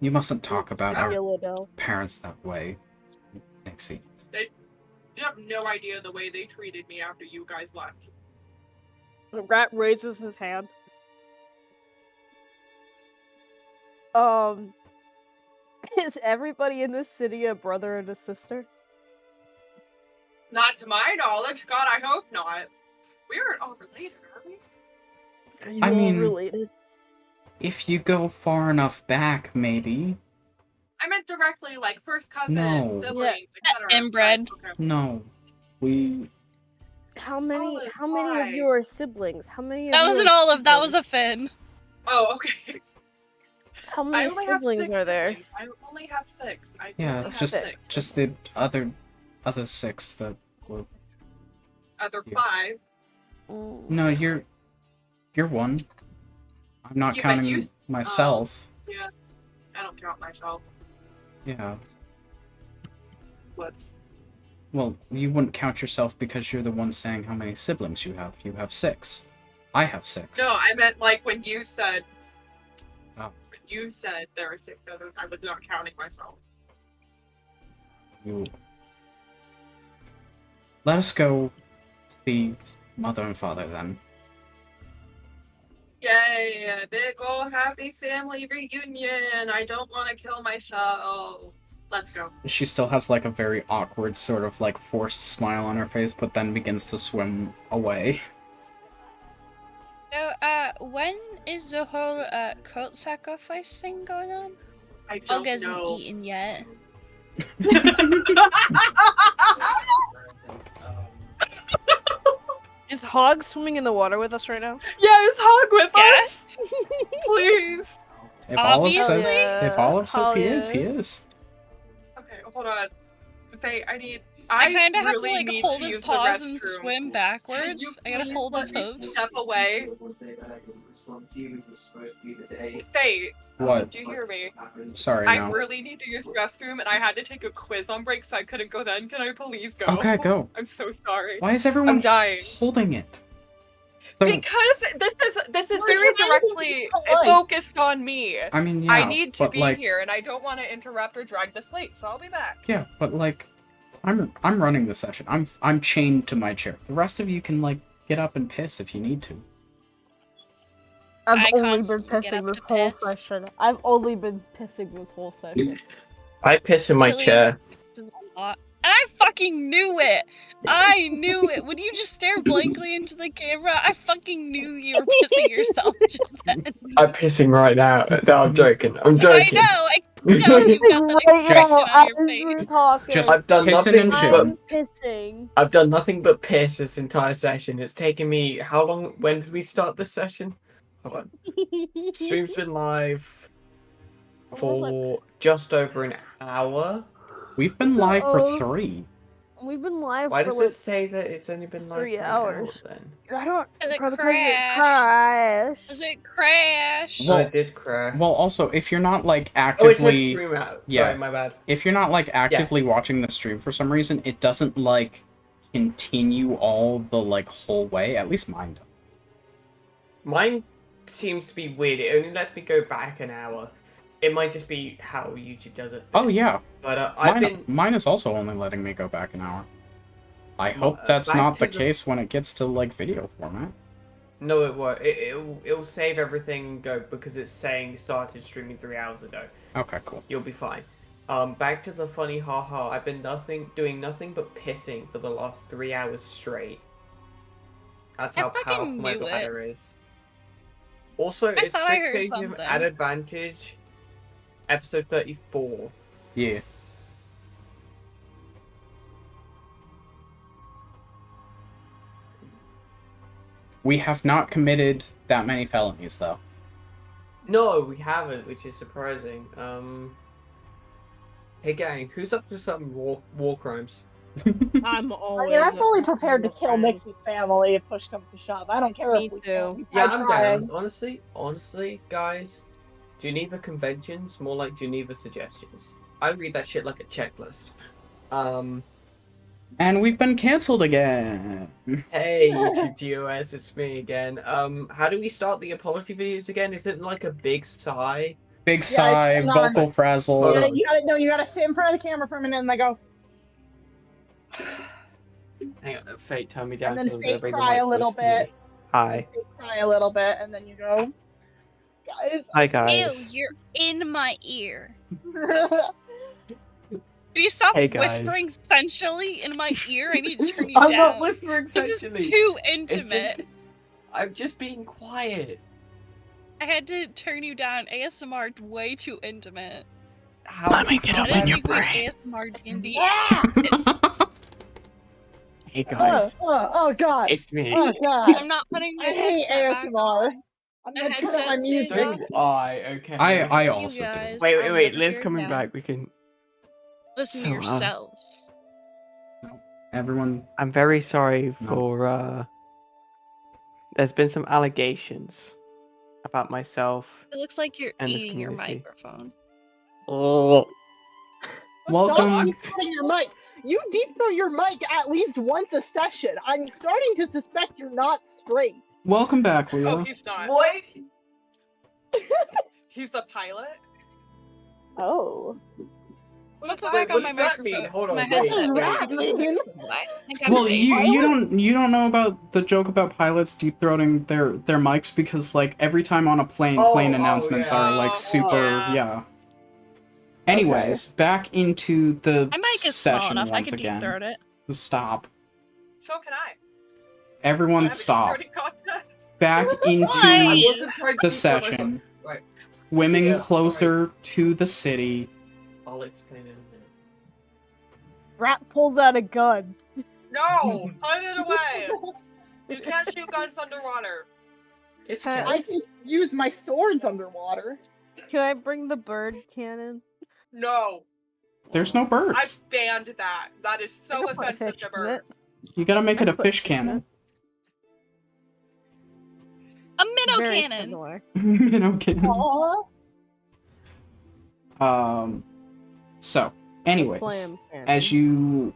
You mustn't talk about our Philodel. parents that way, Nixie. You have no idea the way they treated me after you guys left. The rat raises his hand. Is everybody in this city a brother and a sister? Not to my knowledge. God, I hope not. We aren't all related, are we? Are you I all mean- related? If you go far enough back, maybe. I meant directly, like first cousins, No. siblings, etc. Inbred. Okay. No. We... How many Olive, of why? you are siblings? How many of That you wasn't are Olive, that was a siblings? Finn. Oh, okay. How I many only have siblings 6 are there? siblings. I only have 6. I Yeah, only it's have just 6. just the other 6 that were... Other yeah. 5. No, you're one. I'm not Yeah, but counting you- myself. Yeah. I don't count myself. Yeah. What's... Well, you wouldn't count yourself because you're the one saying how many siblings you have. You have 6. I have 6. No, I meant like when you said... Oh. When you said there were 6 others, I was not counting myself. You... Let us go see mother and father then. Yay! A big ol' happy family reunion! I don't want to kill myself. Let's go. She still has like a very awkward sort of like forced smile on her face, but then begins to swim away. So, when is the whole cult sacrifice thing going on? I don't Hog hasn't know. eaten yet. Is Hog swimming in the water with us right now? Yes, Hog with Yes. us! Please! If Olive Obviously. says, if Olive says he Oh, is, he yeah. is. Okay, hold on. Faye, I I kind of have to really like need hold to his use the paws and restroom. swim Can backwards. you I gotta please hold let his me hooves. step away? Faye, What? did you hear me? Sorry, I no. really need to use the restroom, and I had to take a quiz on break, so I couldn't go then. Can I please go? Okay, go. I'm so sorry. Why is everyone I'm dying. holding it? The- Because this is We're very trying to be directly polite. focused on me. I mean, yeah, I need to but be like, here, and I don't want to interrupt or drag this late, so I'll be back. yeah, but like, I'm running the session. I'm chained to my chair. The rest of you can like get up and piss if you need to. I've I only been constantly get pissing up this to whole piss. session. I've only been pissing this whole session. I piss in my Really? chair. This is a lot. I fucking knew it! I knew it! Would you just stare blankly into the camera? I fucking knew you were pissing yourself just then. I'm pissing right now. No, I'm joking. I'm I joking. know! I know you got that Right expression now, on your as face. we're talking, Just I've done pissing nothing and but shitting. I'm pissing. I've done nothing but piss this entire session. It's taken me how long? When did we start this session? Hold on. Stream's been live for just over an hour. We've been live for Uh-oh. 3. We've been live Why for does like it say that it's only been live 3 for hours. an hour then? I don't. Does it probably crash? Crash. Does it crash? No, Well- it did crash. Well, also, if you're not like Oh, it says actively, stream out. yeah. Sorry, my bad. if you're not like actively watching the stream for some reason, it doesn't like continue all the like whole way. At least mine does. Mine seems to be weird. It only lets me go back an hour. It might just be how YouTube does it. Oh yeah, But I've been mine is also only letting me go back an hour. I hope that's back not to the the- case when it gets to like video format. no, it won't. It'll save everything and go because it's saying started streaming 3 hours ago. Okay, cool. You'll be fine. Back to the funny haha. I've been doing nothing but pissing for the last 3 hours straight. That's I how fucking powerful my knew it. bladder is. Also, it's thought I heard Strixhaven something. At Advantage, episode 34. We have not committed that many felonies, though. No, we haven't, which is surprising. Hey gang, who's up to some war crimes? I'm always. I mean, I'm fully prepared to kill Nixie's family if push comes to shove. I don't care Me if we too. kill. Yeah, I'm down. Honestly, guys, Geneva Conventions, more like Geneva Suggestions. I read that shit like a checklist. And we've been cancelled again. Hey, YouTube GOS, it's me again. How do we start the apology videos again? Is it like a big sigh? Big sigh, vocal frazzle. You gotta sit in front of the camera for a minute and they go. Hang on, Fate, turn me down. And then fake cry a little bit. Hi. Fake cry a little bit, and then you go. Guys. Hi guys. Ew, you're in my ear. Can you stop whispering sensually in my ear? I need to turn you down. I'm not whispering sensually. This is too intimate. I'm just being quiet. I had to turn you down. ASMR is way too intimate. Let me get up in your brain. ASMR D&D. Hey guys. Oh god. It's me. Oh god. I'm not putting my I hate headset back ASMR. on. I'm gonna turn on my music. So okay. I also do. Wait. Liz coming back. We can listen to yourselves. No, everyone. I'm very sorry for. There's been some allegations about myself. It looks like you're and this eating your community. microphone. Oh. Welcome. Stop deep-throating your mic. You deep throat your mic at least once a session. I'm starting to suspect you're not straight. Welcome back, Leo. Oh, he's not. What? He's a pilot. Oh. What's the Wait, back what on my does that microphone? mean? Hold on, My wait. headset. What does that mean? Well, you don't know about the joke about pilots deep throating their mics because like every time on a plane, plane announcements are like super Anyways, back into the My mic is small session enough. I once can deep again. throat it. Stop. So can I. Everyone I have a stop. deep throating contest. Back into Why? the session. Right. Swimming Yeah, closer to the city. I'll explain it in a minute. Rat pulls out a gun. No, put it away. You can't shoot guns underwater. It's I can use my swords underwater. Can I bring the bird cannon? No, There's no I birds. banned that. That is so I can put a offensive fish to in it. birds. You gotta make it I a put fish fish in cannon. A minnow Very cannon. similar. Minnow cannon. Aww. So, anyways, Flam cannon. as you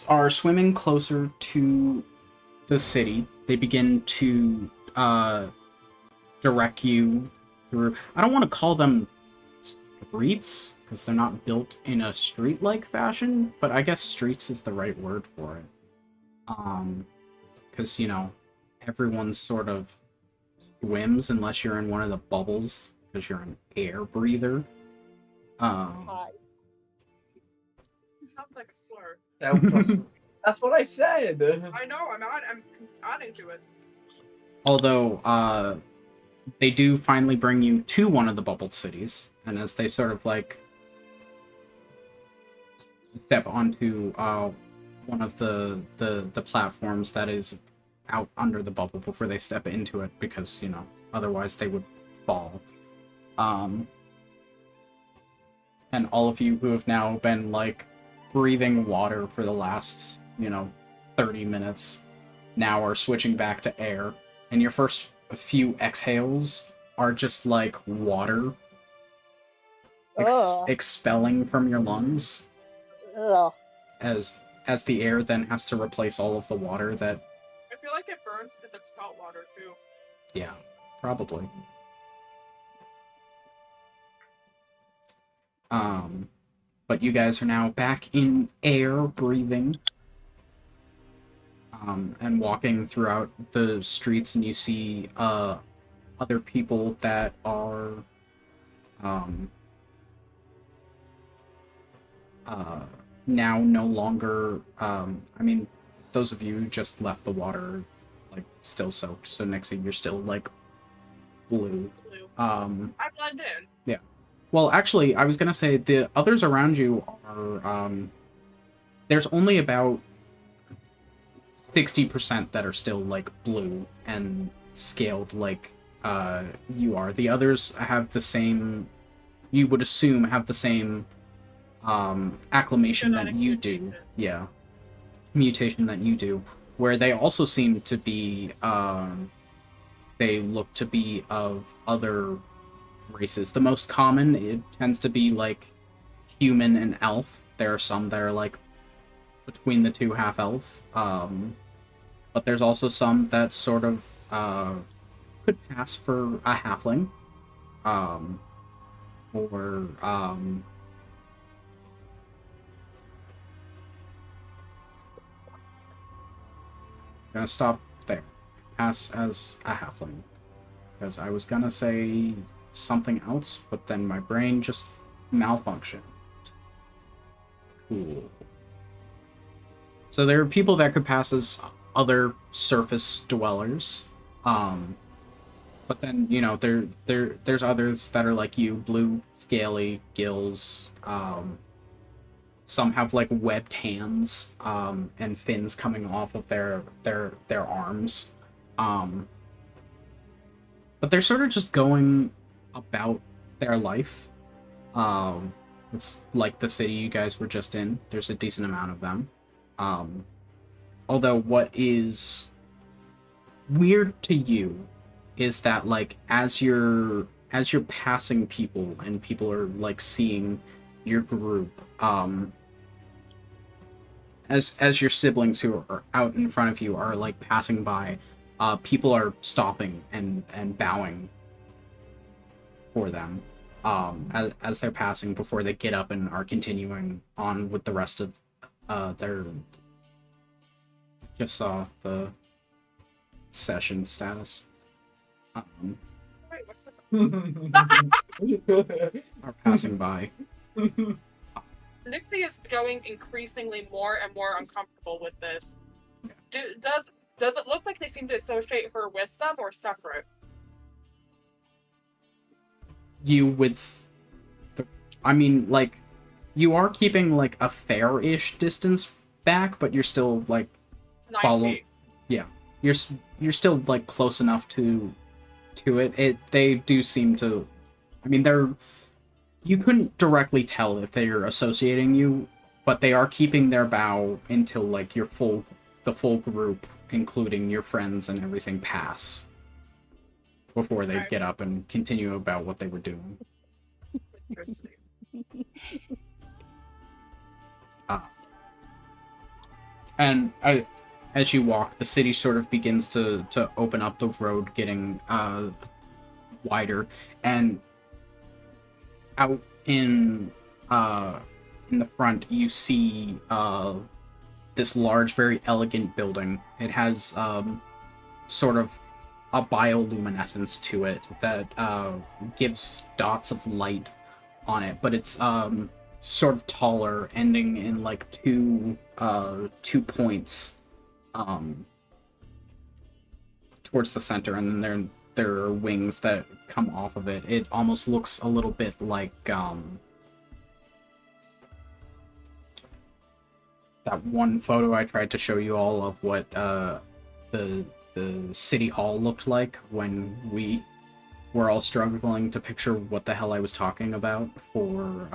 are swimming closer to the city, they begin to direct you through. I don't want to call them streets because they're not built in a street-like fashion, but I guess streets is the right word for it. Because you know, everyone sort of swims unless you're in one of the bubbles because you're an air breather. Hi. Sounds like a slur. That's what I said. I know. I'm adding to it. Although, they do finally bring you to one of the bubbled cities, and as they sort of like step onto one of the platforms that is out under the bubble before they step into it, because you know otherwise they would fall. And all of you who have now been like breathing water for the last 30 minutes now are switching back to air, and your first few exhales are just like water expelling from your lungs. Ugh. As the air then has to replace all of the water that... I feel like it burns because it's salt water too. Yeah, probably. But you guys are now back in air, breathing, and walking throughout the streets, and you see other people that are now no longer, I mean, those of you who just left the water, like, still soaked, so Nixie, you're still, like, blue. I blend in. Yeah. Well, actually, I was gonna say, the others around you are, there's only about 60% that are still like blue and scaled like you are. The others have the same, you would assume have the same acclimation that you do. Yeah. Mutation that you do. Where they also seem to be they look to be of other races. The most common, it tends to be like human and elf. There are some that are like between the two, half elf. But there's also some that sort of could pass for a halfling. Or gonna stop there. Pass as a halfling. Because I was gonna say something else, but then my brain just malfunctioned. Cool. So there are people that could pass as other surface dwellers. But then, you know, there's others that are like you, blue, scaly, gills. Some have like webbed hands, and fins coming off of their arms. But they're sort of just going about their life. It's like the city you guys were just in. There's a decent amount of them. Although what is weird to you is that like as you're passing people and people are like seeing your group, as your siblings who are out in front of you are like passing by, people are stopping and bowing for them as they're passing before they get up and are continuing on with the rest of their. Just saw the session status. Wait, what's this? Are passing by. Nixie is going increasingly more and more uncomfortable with this. Does it look like they seem to associate her with them or separate? You with I mean, like, you are keeping like a fair-ish distance back, but you're still like 9 feet. Yeah, you're still like close enough to it. They do seem to. I mean, you couldn't directly tell if they are associating you, but they are keeping their bow until like the full group, including your friends and everything, pass before they get up and continue about what they were doing. Interesting. And as you walk, the city sort of begins to open up, the road getting wider, and out in the front you see this large, very elegant building. It has sort of a bioluminescence to it that gives dots of light on it, but it's sort of taller, ending in like two points towards the center, and then there are wings that come off of it. It almost looks a little bit like that one photo I tried to show you all of what the city hall looked like when we were all struggling to picture what the hell I was talking about for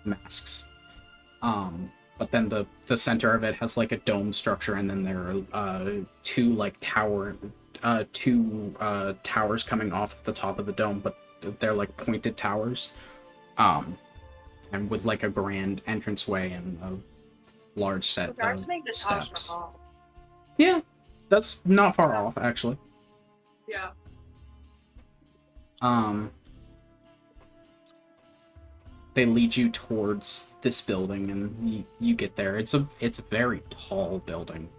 masks. But then the center of it has like a dome structure, and then there are two towers coming off of the top of the dome, but they're like pointed towers, and with like a grand entranceway and a large set of steps. Yeah, that's not far off, actually. Yeah. They lead you towards this building, and you get there. It's a very tall building.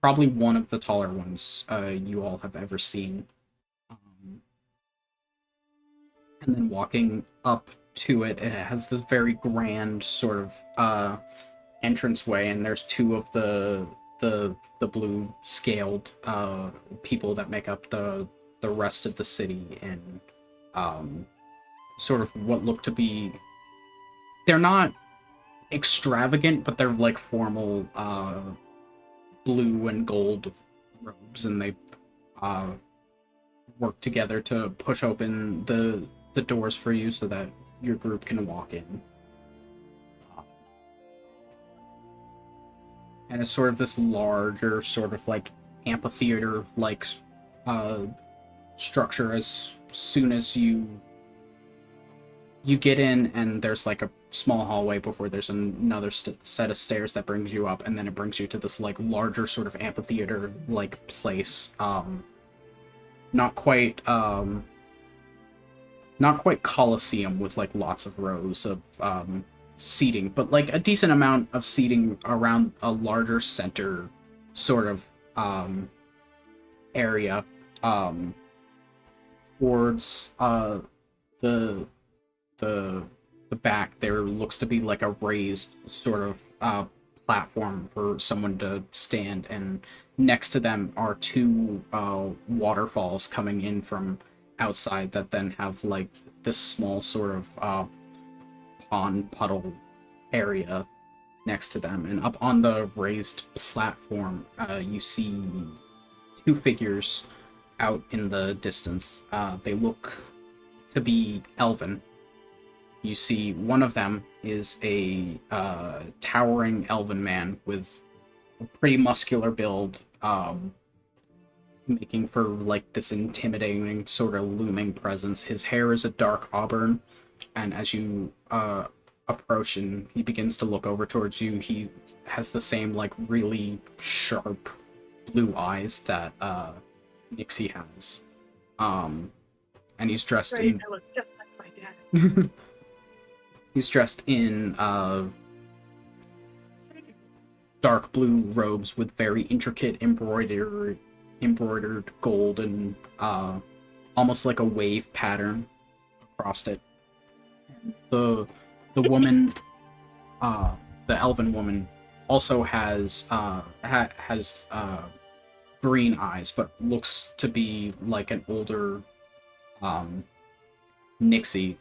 Probably one of the taller ones you all have ever seen. And then walking up to it, it has this very grand sort of entranceway, and there's two of the blue scaled people that make up the rest of the city, and sort of what look to be, they're not extravagant, but they're like formal blue and gold robes, and they work together to push open the doors for you so that your group can walk in. And it's sort of this larger, sort of like amphitheater-like structure. As soon as you get in, and there's like a small hallway before there's another set of stairs that brings you up, and then it brings you to this like larger sort of amphitheater-like place. Not quite Colosseum with like lots of rows of seating, but like a decent amount of seating around a larger center sort of area. Towards the back, there looks to be like a raised sort of platform for someone to stand, and next to them are two waterfalls coming in from outside that then have like this small sort of pond puddle area next to them. And up on the raised platform, you see two figures out in the distance. They look to be elven. You see one of them is a towering elven man with a pretty muscular build, making for like this intimidating sort of looming presence. His hair is a dark auburn, and as you approach and he begins to look over towards you, he has the same like really sharp blue eyes that Nixie has. And he's dressed in... I look just like my dad. He's dressed in dark blue robes with very intricate embroidered gold and almost like a wave pattern across it. The woman, the elven woman, also has green eyes, but looks to be like an older Nixie,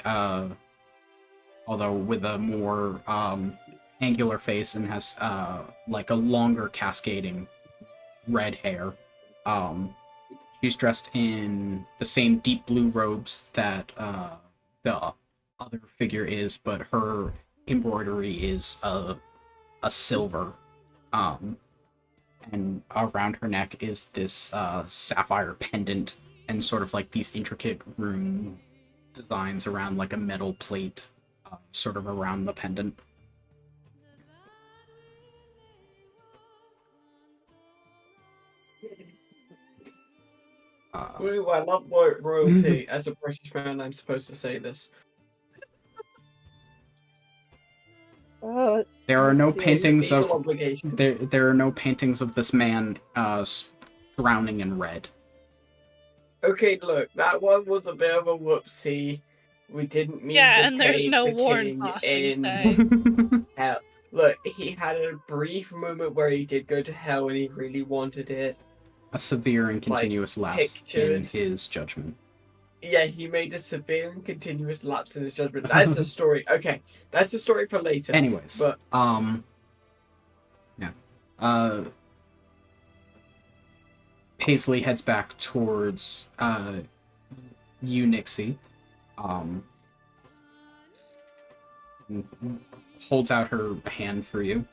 although with a more angular face, and has like a longer cascading red hair. She's dressed in the same deep blue robes that the other figure is, but her embroidery is a silver. And around her neck is this sapphire pendant, and sort of like these intricate rune designs around like a metal plate, sort of around the pendant. Ooh, I love royalty. As a British man, I'm supposed to say this. There are no paintings legal of obligation. there are no paintings of this man drowning in red. Okay, look, that one was a bit of a whoopsie. We didn't mean to and there's paint no the Warren king Foss in hell. Look, he had a brief moment where he did go to hell and he really wanted it. A severe and continuous lapse in his judgment. Yeah, he made a severe and continuous lapse in his judgment. That's a story. Okay, that's a story for later. Anyways, but yeah. Paisley heads back towards you, Nixie. Holds out her hand for you.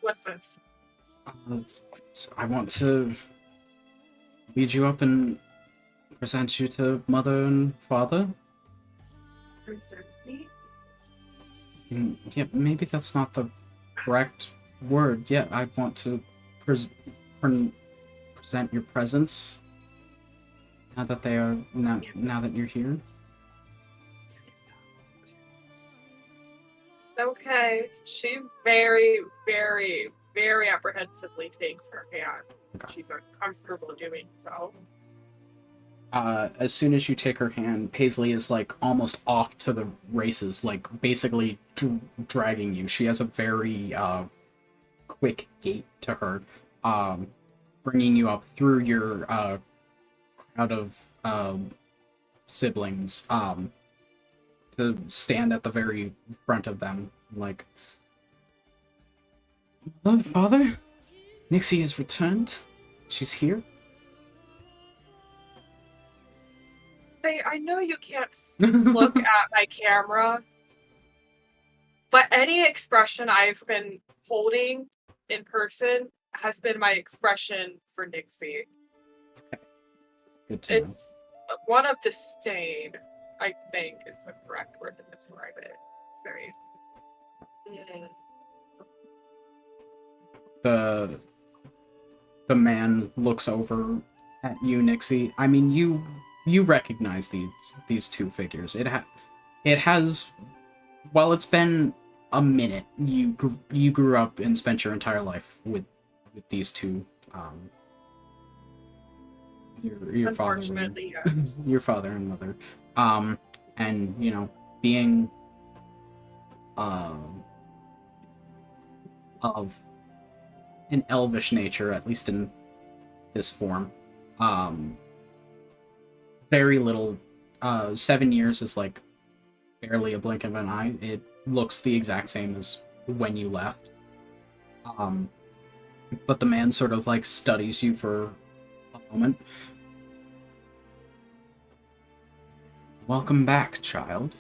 What's this? I want to lead you up and present you to Mother and Father. Present me? Yeah, maybe that's not the correct word. Yeah, I want to present your presence. Now that they are now that you're here. Okay. She very, very, very apprehensively takes her hand. Okay. She's uncomfortable doing so. As soon as you take her hand, Paisley is like almost off to the races, like basically dragging you. She has a very quick gait to her, bringing you up through your crowd of siblings to stand at the very front of them. Like, Hello, Father. Nixie has returned. She's here. Hey, I know you can't look at my camera, but any expression I've been holding in person has been my expression for Nixie. Good to know. It's one of disdain, I think, is the correct word to describe it. It's very... The man looks over at you, Nixie. I mean, you recognize these two figures. It has, while it's been a minute, you grew up and spent your entire life with these two. Your father, yes. your father and mother, and you know, being of an elvish nature, at least in this form. Very little. 7 years is like barely a blink of an eye. It looks the exact same as when you left. But the man sort of like studies you for a moment. Welcome back, child.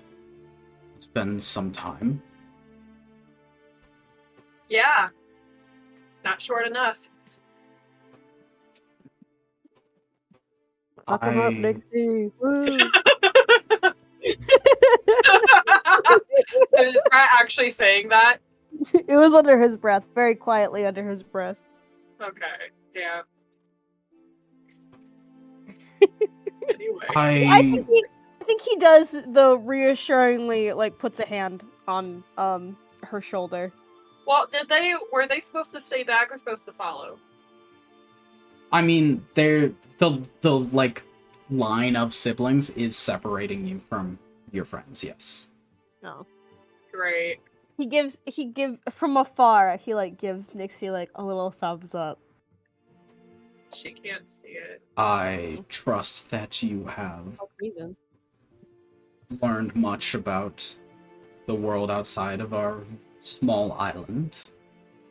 It's been some time. Yeah. Not short enough. Fuck him up, Nixie. Woo. Is Brett actually saying that? It was under his breath, very quietly under his breath. Okay, damn. Anyway. I think he does the reassuringly, like, puts a hand on her shoulder. Well, were they supposed to stay back or supposed to follow? I mean, the like line of siblings is separating you from your friends, yes. No. Great. He gives from afar, he like gives Nixie like a little thumbs up. She can't see it. I trust that you have learned much about the world outside of our small island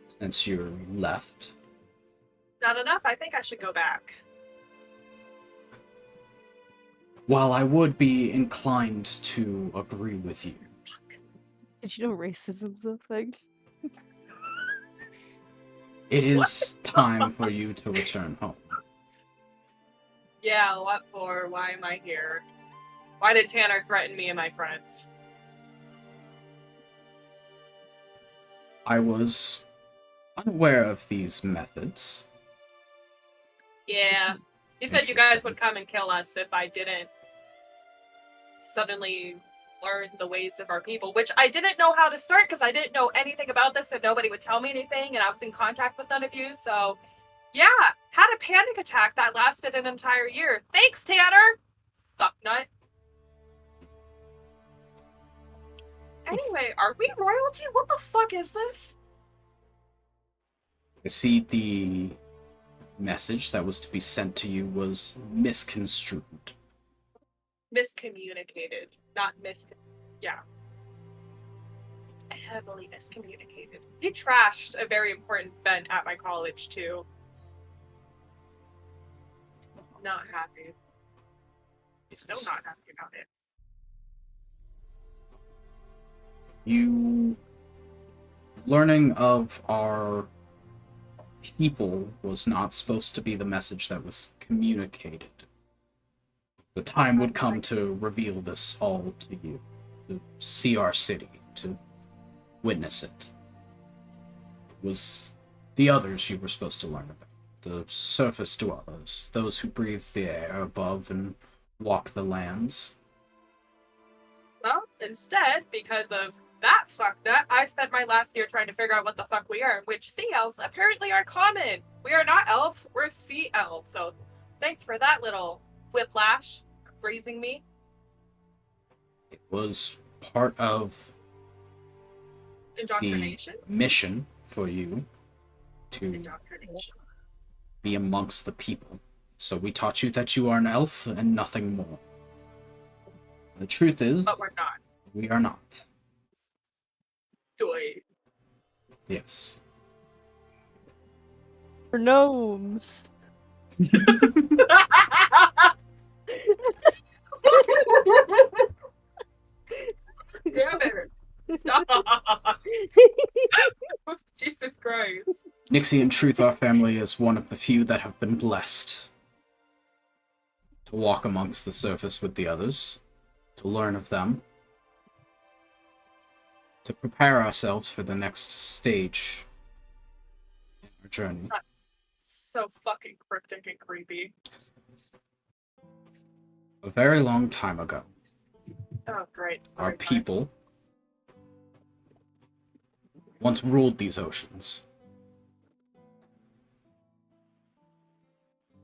since you left. Not enough. I think I should go back. While I would be inclined to agree with you. Did you know racism's a thing? It is time for you to return home. Yeah, what for? Why am I here? Why did Tanner threaten me and my friends? I was unaware of these methods. Yeah. He said you guys would come and kill us if I didn't suddenly learn the ways of our people, which I didn't know how to start because I didn't know anything about this and nobody would tell me anything, and I was in contact with none of you, so yeah, had a panic attack that lasted an entire year. Thanks, Tanner! Fucknut. Anyway, are we royalty? What the fuck is this? I see the message that was to be sent to you was misconstrued. Miscommunicated. Not yeah. Heavily miscommunicated. He trashed a very important event at my college, too. Not happy. Still not happy about it. You learning of our people was not supposed to be the message that was communicated. The time would come to reveal this all to you, to see our city, to witness it. It was the others you were supposed to learn about, the surface dwellers, those who breathe the air above and walk the lands. Well, instead, because of that fucknut, I spent my last year trying to figure out what the fuck we are, which sea elves apparently are common. We are not elves, we're sea elves. So thanks for that little whiplash, freezing me. It was part of Indoctrination? the mission for you to Indoctrination. be amongst the people. So we taught you that you are an elf and nothing more. The truth is, But we're not. we are not. Good. Yes. For gnomes. Damn it! Stop! Jesus Christ! Nixie, in truth, our family is one of the few that have been blessed to walk amongst the surface with the others, to learn of them, to prepare ourselves for the next stage in our journey. So fucking cryptic and creepy. A very long time ago, Oh, great. our people once ruled these oceans.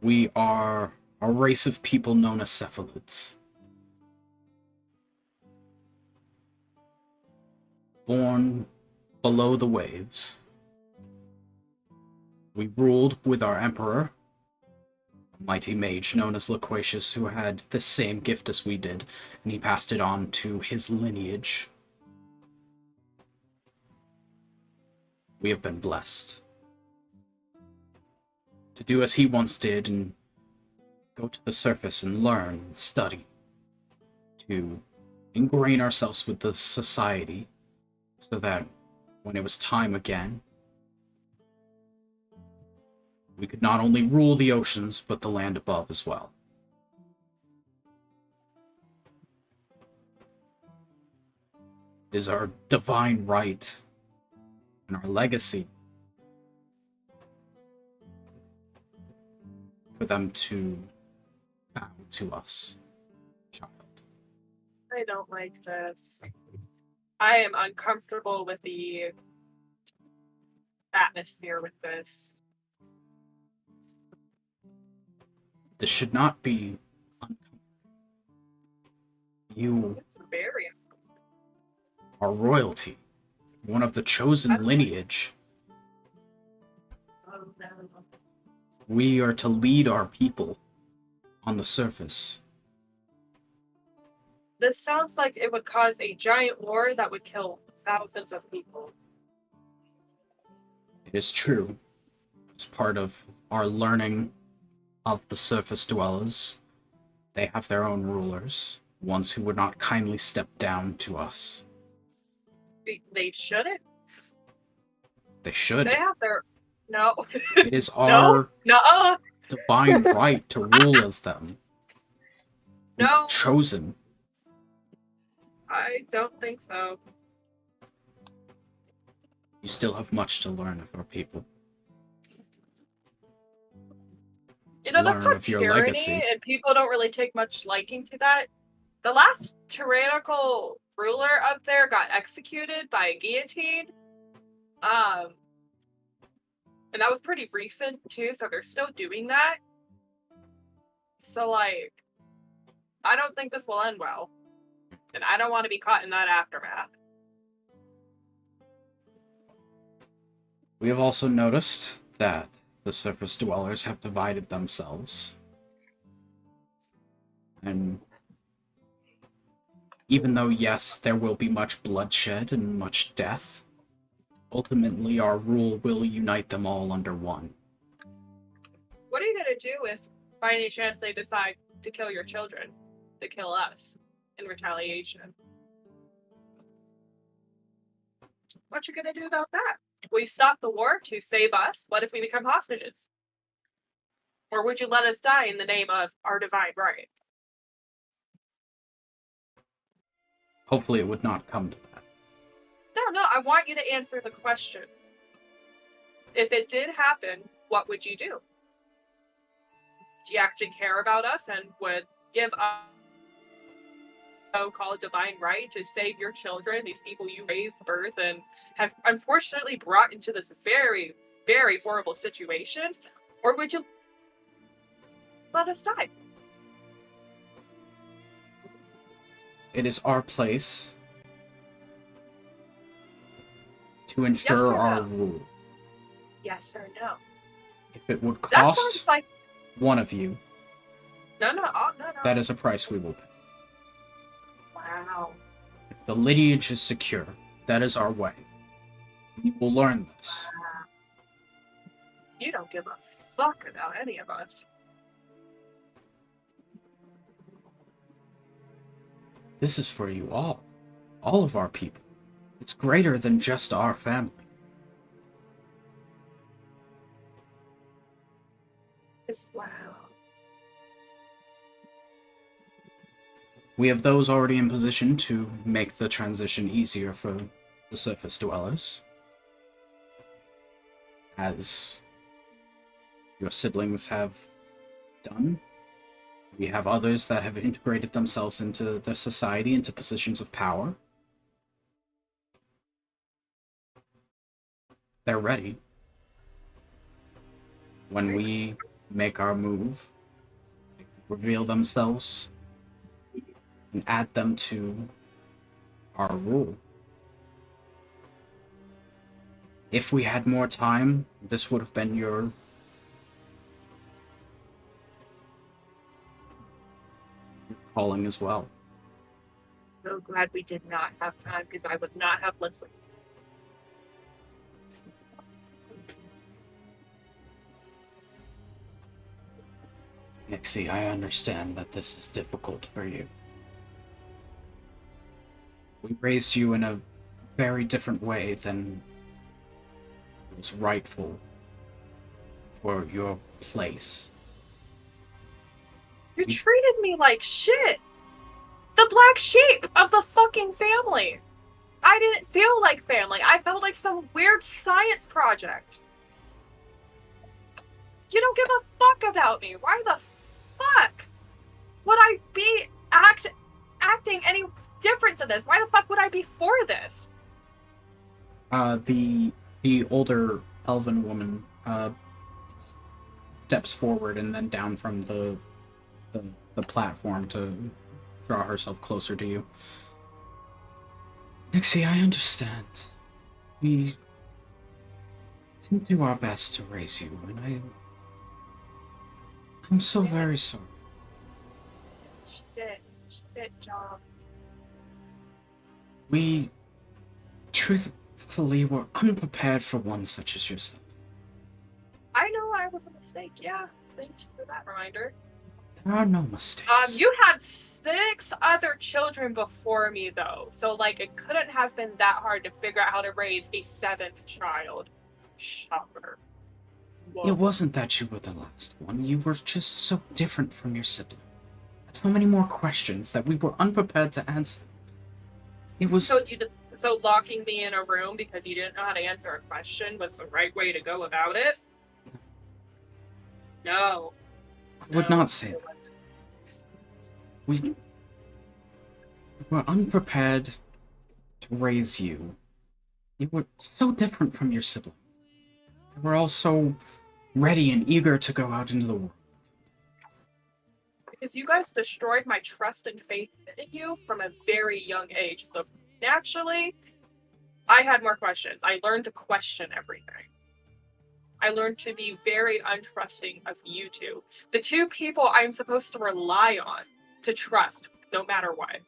We are a race of people known as cephalids. Born below the waves. We ruled with our emperor, a mighty mage known as Loquacious, who had the same gift as we did, and he passed it on to his lineage. We have been blessed to do as he once did and go to the surface and learn and study, to ingrain ourselves with the society so that when it was time again, we could not only rule the oceans, but the land above as well. It is our divine right and our legacy for them to bow to us, child. I don't like this. I am uncomfortable with the atmosphere with this. This should not be uncomfortable. You It's very are royalty, one of the chosen lineage. oh, no. We are to lead our people on the surface. This sounds like it would cause a giant war that would kill thousands of people. It is true. It's part of our learning of the surface dwellers. They have their own rulers, ones who would not kindly step down to us. They shouldn't. They should. They have their no. It is our No. divine right to rule as them. No. Chosen. I don't think so. You still have much to learn of our people. You know, that's Learn called of your tyranny, legacy. and people don't really take much liking to that. The last tyrannical ruler up there got executed by a guillotine. And that was pretty recent too, so they're still doing that. So like, I don't think this will end well. And I don't want to be caught in that aftermath. We have also noticed that the surface dwellers have divided themselves. And even though, yes, there will be much bloodshed and much death, ultimately our rule will unite them all under one. What are you going to do if, by any chance, they decide to kill your children? To kill us in retaliation? What you going to do about that? Will you stop the war to save us? What if we become hostages? Or would you let us die in the name of our divine right? Hopefully it would not come to that. No, I want you to answer the question. If it did happen, what would you do? Do you actually care about us and would give us so-called divine right to save your children, these people you raised, birth, and have unfortunately brought into this very, very horrible situation? Or would you let us die? It is our place to ensure or our no? rule. Yes or no? If it would That sounds cost like one of you, no. that is a price we will pay. Wow. If the lineage is secure, that is our way. We will learn this. You don't give a fuck about any of us. This is for you all. All of our people. It's greater than just our family. As well. We have those already in position to make the transition easier for the surface dwellers. As your siblings have done. We have others that have integrated themselves into the society, into positions of power. They're ready. When we make our move, reveal themselves, and add them to our rule. If we had more time, this would have been your calling as well. So glad we did not have time, because I would not have listened. Nixie, I understand that this is difficult for you. We raised you in a very different way than was rightful for your place. You treated me like shit! The black sheep of the fucking family! I didn't feel like family. I felt like some weird science project. You don't give a fuck about me. Why the fuck would I be acting any different than this? Why the fuck would I be for this? The older elven woman steps forward and then down from the platform to draw herself closer to you. Nixie, I understand. We didn't do our best to raise you, and I'm so very sorry. Shit, John. We truthfully were unprepared for one such as yourself. I know I was a mistake, yeah. Thanks for that reminder. There are no mistakes. You had 6 other children before me, though. So, like, it couldn't have been that hard to figure out how to raise a 7th child. Shocker. Whoa. It wasn't that you were the last one. You were just so different from your sibling. So many more questions that we were unprepared to answer. It was... So locking me in a room because you didn't know how to answer a question was the right way to go about it? No. I would not say that. We were unprepared to raise you. You were so different from your siblings. They were all so ready and eager to go out into the world. Because you guys destroyed my trust and faith in you from a very young age. So naturally, I had more questions. I learned to question everything. I learned to be very untrusting of you two. The 2 people I'm supposed to rely on to trust, no matter what.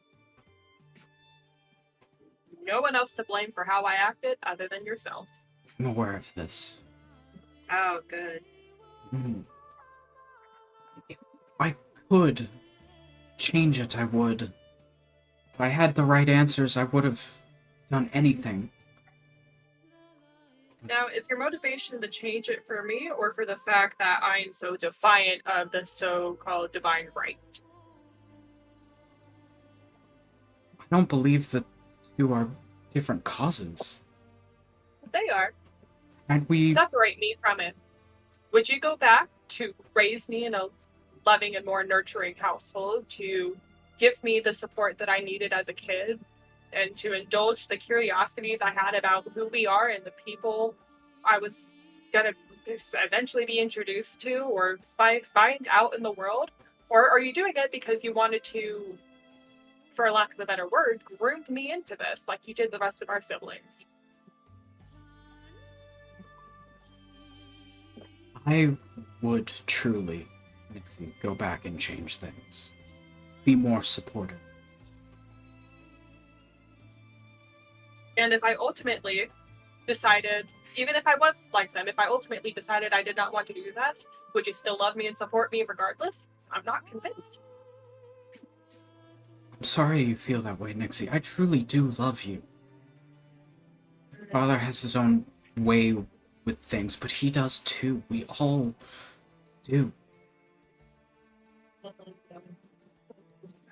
No one else to blame for how I acted other than yourselves. I'm aware of this. Oh, good. If I could change it, I would. If I had the right answers, I would have done anything. Now, is your motivation to change it for me, or for the fact that I'm so defiant of the so-called divine right? I don't believe that you are different causes. They are. And we... Separate me from it. Would you go back to raise me in a loving and more nurturing household, to give me the support that I needed as a kid, and to indulge the curiosities I had about who we are and the people I was gonna eventually be introduced to or find out in the world? Or are you doing it because you wanted to, for lack of a better word, groom me into this like you did the rest of our siblings? I would truly, Nixie, go back and change things. Be more supportive. And if I ultimately decided, even if I was like them, if I ultimately decided I did not want to do this, would you still love me and support me regardless? I'm not convinced. I'm sorry you feel that way, Nixie. I truly do love you. Father has his own way with things, but he does too. We all do.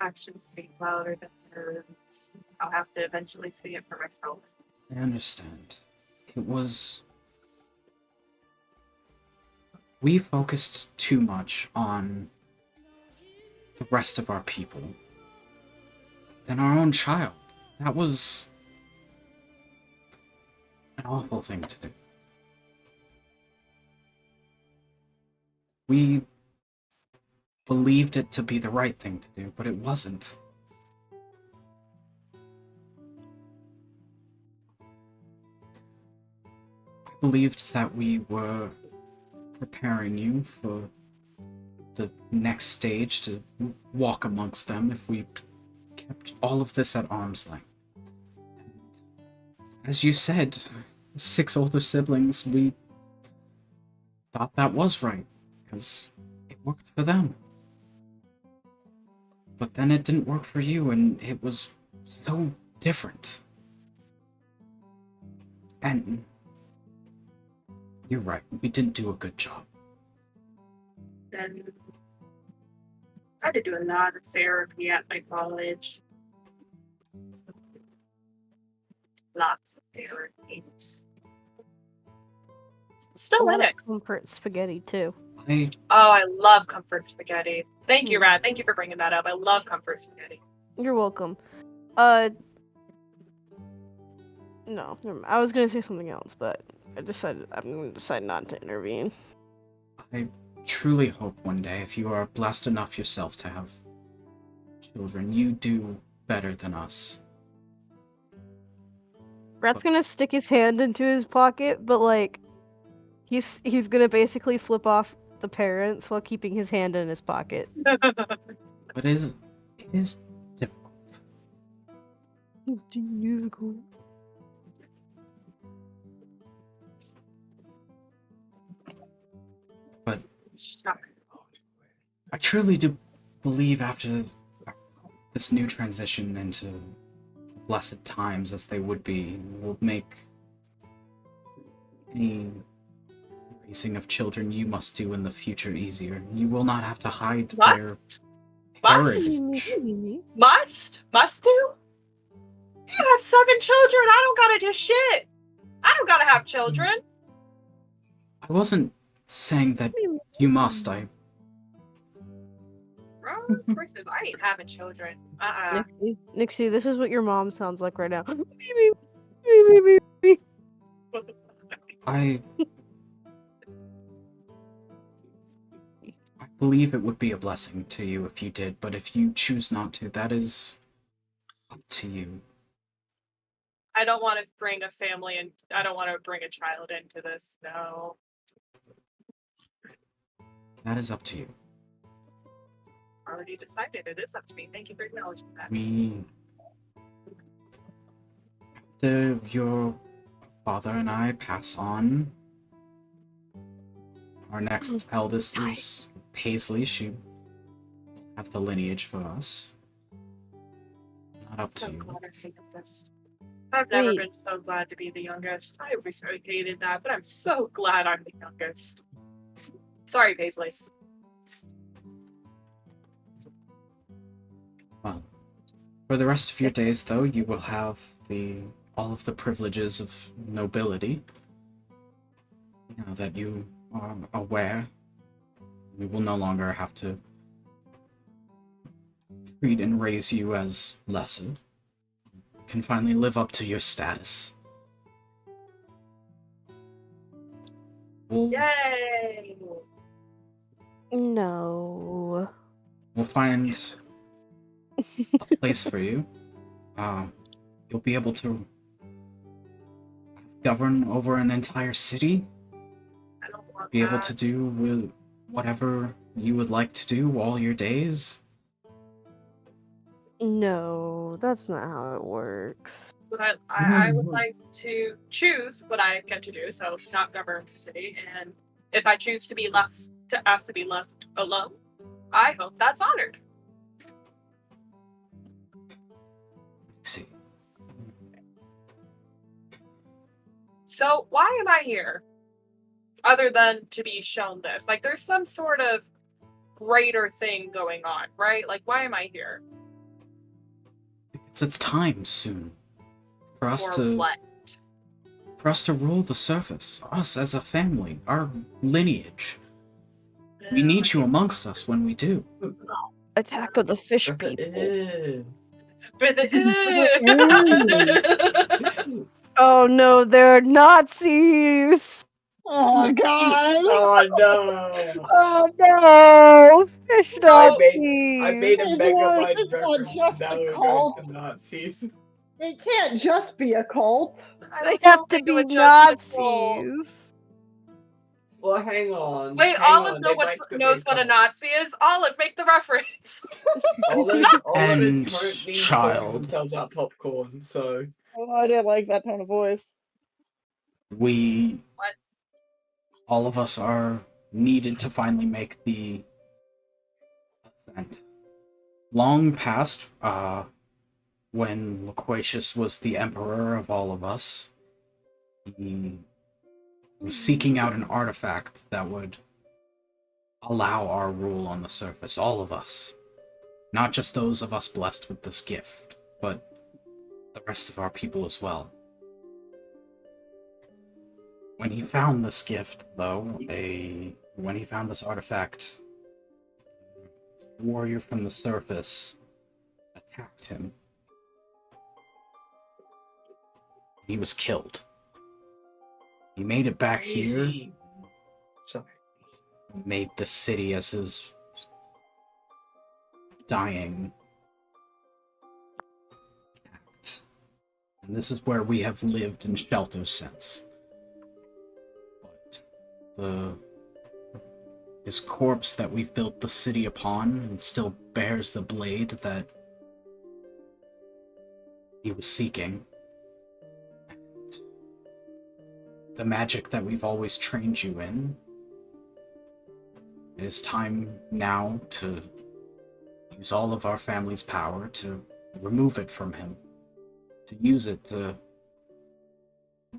Actions speak louder than words. I'll have to eventually see it for myself. I understand. It was... We focused too much on the rest of our people than our own child. That was an awful thing to do. We believed it to be the right thing to do, but it wasn't. I believed that we were preparing you for the next stage to walk amongst them if we kept all of this at arm's length. As you said, 6 older siblings, we thought that was right, because it worked for them. But then it didn't work for you, and it was so different. And you're right, we didn't do a good job. And I had to do a lot of therapy at my college. Lots of therapy. Still in it. Comfort spaghetti too. Oh, I love comfort spaghetti. Thank you, Rad. Thank you for bringing that up. I love comfort spaghetti. You're welcome. No, never mind. I was gonna say something else, but I'm gonna decide not to intervene. I truly hope one day, if you are blessed enough yourself to have children, you do better than us. Rat's gonna stick his hand into his pocket, but like, he's gonna basically flip off the parents while keeping his hand in his pocket. But it is difficult. Difficult. But I truly do believe after this new transition into blessed times as they would be, will make any raising of children you must do in the future easier. You will not have to hide their heritage. Must do? You have 7 children. I don't gotta do shit. I don't gotta have children. I wasn't saying that you must. Bro, choices. I ain't having children. Nixie, this is what your mom sounds like right now. I believe it would be a blessing to you if you did, but if you choose not to, that is up to you. I don't want to bring a family and I don't want to bring a child into this. No. That is up to you. Already decided. It is up to me. Thank you for acknowledging that. After your father and I pass on, our next eldest is Paisley. She will have the lineage for us. Not up to you. I've never been so glad to be the youngest. I always hated that, but I'm so glad I'm the youngest. Sorry, Paisley. Well, for the rest of your days, though, you will have all of the privileges of nobility. Now that you are aware, we will no longer have to treat and raise you as lesser. You can finally live up to your status. Yay! No. We'll find a place for you. You'll be able to govern over an entire city. I don't want be able to do with whatever you would like to do all your days. No, that's not how it works. I would like to choose what I get to do, so not govern the city, and if I choose to be asked to be left alone, I hope that's honored. Let's see. So why am I here? Other than to be shown this. Like, there's some sort of greater thing going on, right? Like, why am I here? It's time soon. For us what? For us to rule the surface. Us as a family. Our lineage. We need you amongst us when we do. Attack of the fish people. Oh no, they're Nazis! Oh god! Oh no! Oh no! Fish Nazis! I made a Megamind It's not reference. just Now a we're going cult. to Nazis. It can't just be a cult. They have to be Nazis! Well, hang on. Wait, hang Olive on. They might still be knows what a cult. Nazi is? Olive, make the reference! Olive And is currently child. sorting themselves out popcorn, so... Oh, I didn't like that tone of voice. We... What? All of us are needed to finally make the ascent. Long past, when Loquacious was the emperor of all of us, he was seeking out an artifact that would allow our rule on the surface, all of us. Not just those of us blessed with this gift, but the rest of our people as well. When he found this gift, though, when he found this artifact, a warrior from the surface attacked him. He was killed. He made it back here. Sorry. Made the city as his dying act. And this is where we have lived in shelter since. But his corpse that we've built the city upon and still bears the blade that he was seeking. And the magic that we've always trained you in. It is time now to use all of our family's power to remove it from him. To use it to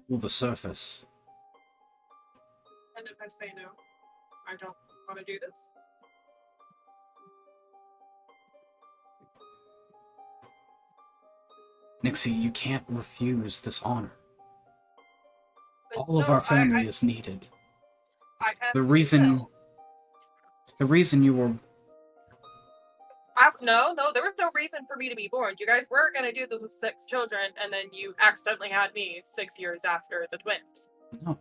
rule the surface. And if I say no, I don't want to do this. Nixie, you can't refuse this honor. But All of no, our family is needed. I have The free reason will. you were... No, there was no reason for me to be born. You guys were going to do this with 6 children, and then you accidentally had me 6 years after the twins. No.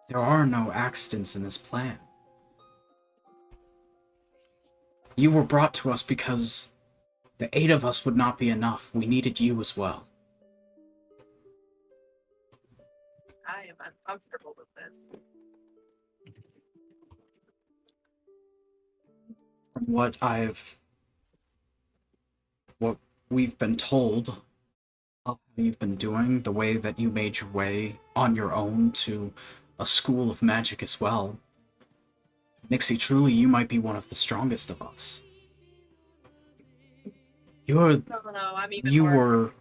There are no accidents in this plan. You were brought to us because the 8 of us would not be enough. We needed you as well. I am uncomfortable with this. From what we've been told of how you've been doing, the way that you made your way on your own to a school of magic as well. Nixie, truly, you might be one of the strongest of us. You were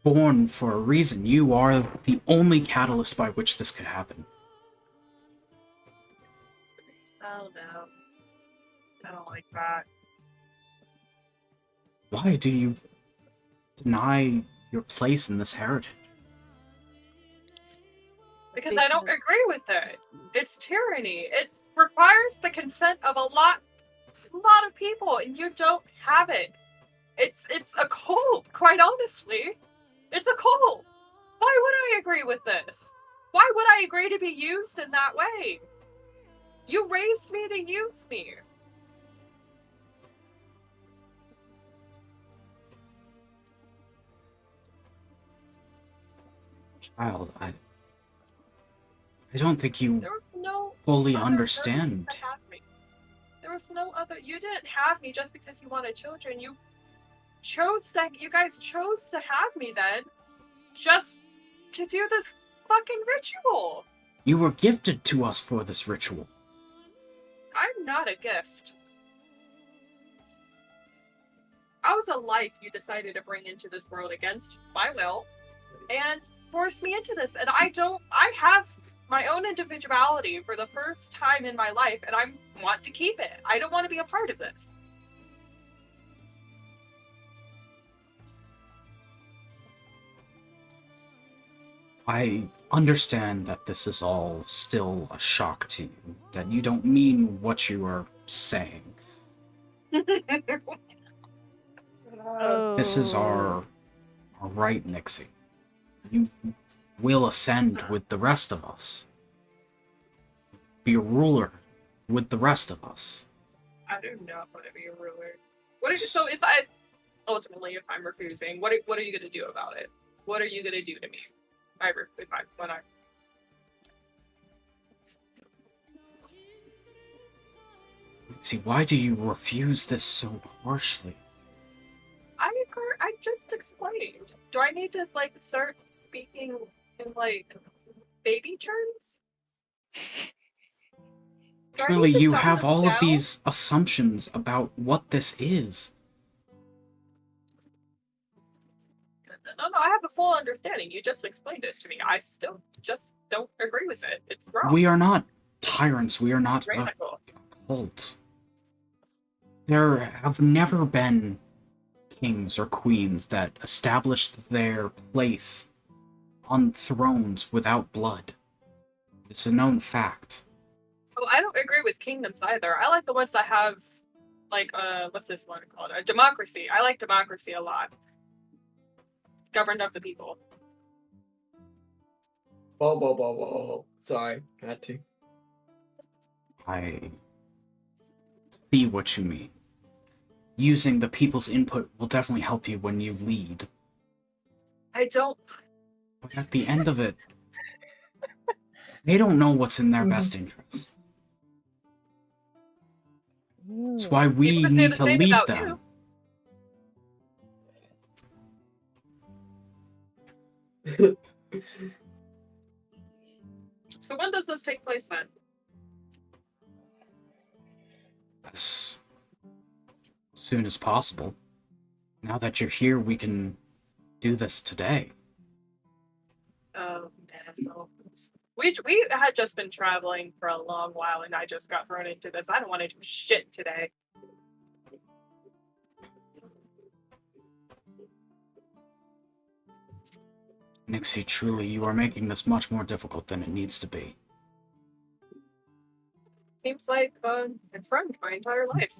born for a reason. You are the only catalyst by which this could happen. Oh no. I don't like that. Why do you deny your place in this heritage? Because I don't agree with it. It's tyranny. It requires the consent of a lot of people, and you don't have it. It's a cult, quite honestly. It's a cult. Why would I agree with this? Why would I agree to be used in that way? You raised me to use me. Child, I don't think you There was no fully other understand. purpose to have me. There was no other. You didn't have me just because you wanted children. You guys chose to have me then. just to do this fucking ritual. You were gifted to us for this ritual. I'm not a gift. I was a life you decided to bring into this world against my will and force me into this. And I have my own individuality for the first time in my life, and I want to keep it. I don't want to be a part of this. I understand that this is all still a shock to you, that you don't mean what you are saying. This is our right, Nixie. You will ascend with the rest of us. Be a ruler with the rest of us. I do not want to be a ruler. So if I'm refusing, what are you gonna do about it? What are you gonna do to me? When I See, why do you refuse this so harshly? I just explained. Do I need to start speaking in baby terms? Truly, you have all of these assumptions about what this is. No, I have a full understanding. You just explained it to me. I still just don't agree with it. It's wrong. We are not tyrants. We are not a cult. There have never been kings or queens that established their place on thrones without blood. It's a known fact. Oh, I don't agree with kingdoms either. I like the ones that have, what's this one called? A democracy. I like democracy a lot. Governed of the people. Whoa. Sorry, had to. I see what you mean. Using the people's input will definitely help you when you lead. I don't... But at the end of it, they don't know what's in their best interest. That's why we need to lead them. So when does this take place then? As soon as possible. Now that you're here, we can do this today. Oh, man. We had just been traveling for a long while, and I just got thrown into this. I don't want to do shit today. Nixie, truly, you are making this much more difficult than it needs to be. Seems like it's run my entire life.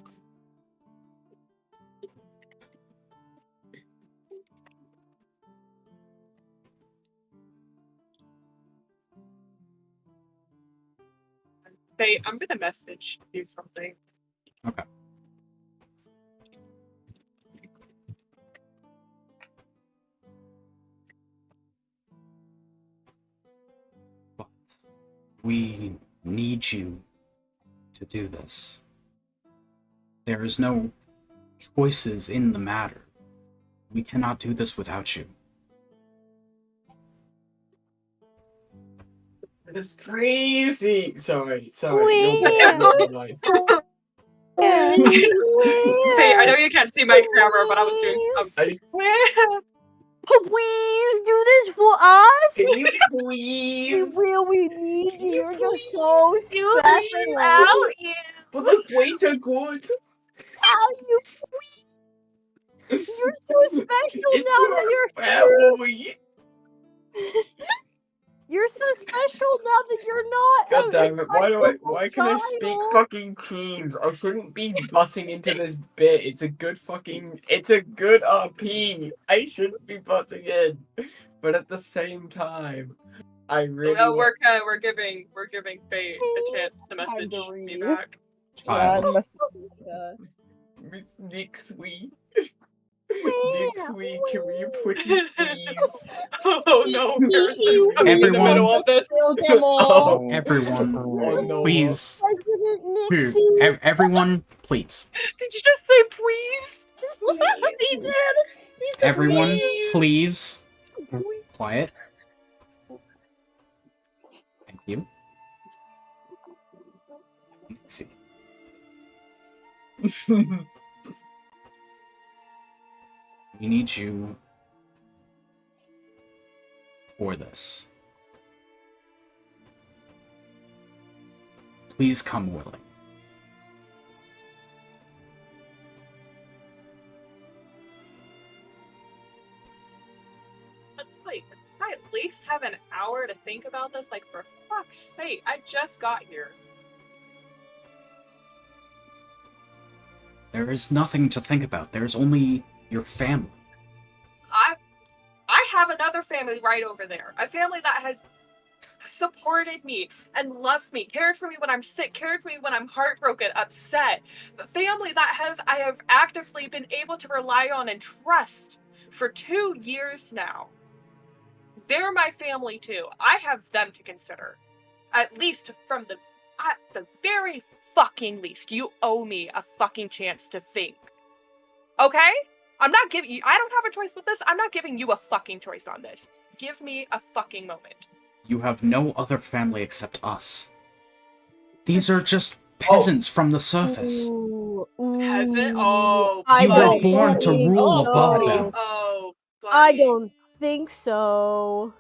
Hey, I'm gonna message you something. Okay. But we need you to do this. There is no choices in the matter. We cannot do this without you. That's crazy. Sorry. Say, I know you can't see my camera, but I was doing something. Please do this for us. Can you please? We really need you. You're just so special. But the weights are good. You please. You're so special now that you're here. You're so special now that you're not. God damn it! Why can I speak fucking teams? I shouldn't be butting into this bit. It's a good RP. I shouldn't be butting in, but at the same time, I really. No, we're giving Faye a chance to message me back. Miss Nixie. Nixie, can we put it please? Oh no, in the middle of this. Oh, everyone, please. Everyone, please. Did you just say please? Everyone, please. Quiet. Thank you. Let's see. We need you for this. Please come willing. Let's like, can I at least have an hour to think about this? Like, for fuck's sake, I just got here. There is nothing to think about. There's only your family. I have another family right over there. A family that has supported me and loved me, cared for me when I'm sick, cared for me when I'm heartbroken, upset. A family that I have actively been able to rely on and trust for 2 years now. They're my family too. I have them to consider. At least at the very fucking least, you owe me a fucking chance to think. Okay? I don't have a choice with this. I'm not giving you a fucking choice on this. Give me a fucking moment. You have no other family except us. These are just peasants from the surface. Peasant? Oh, You were buddy. born to rule above them. Oh, buddy. I don't think so.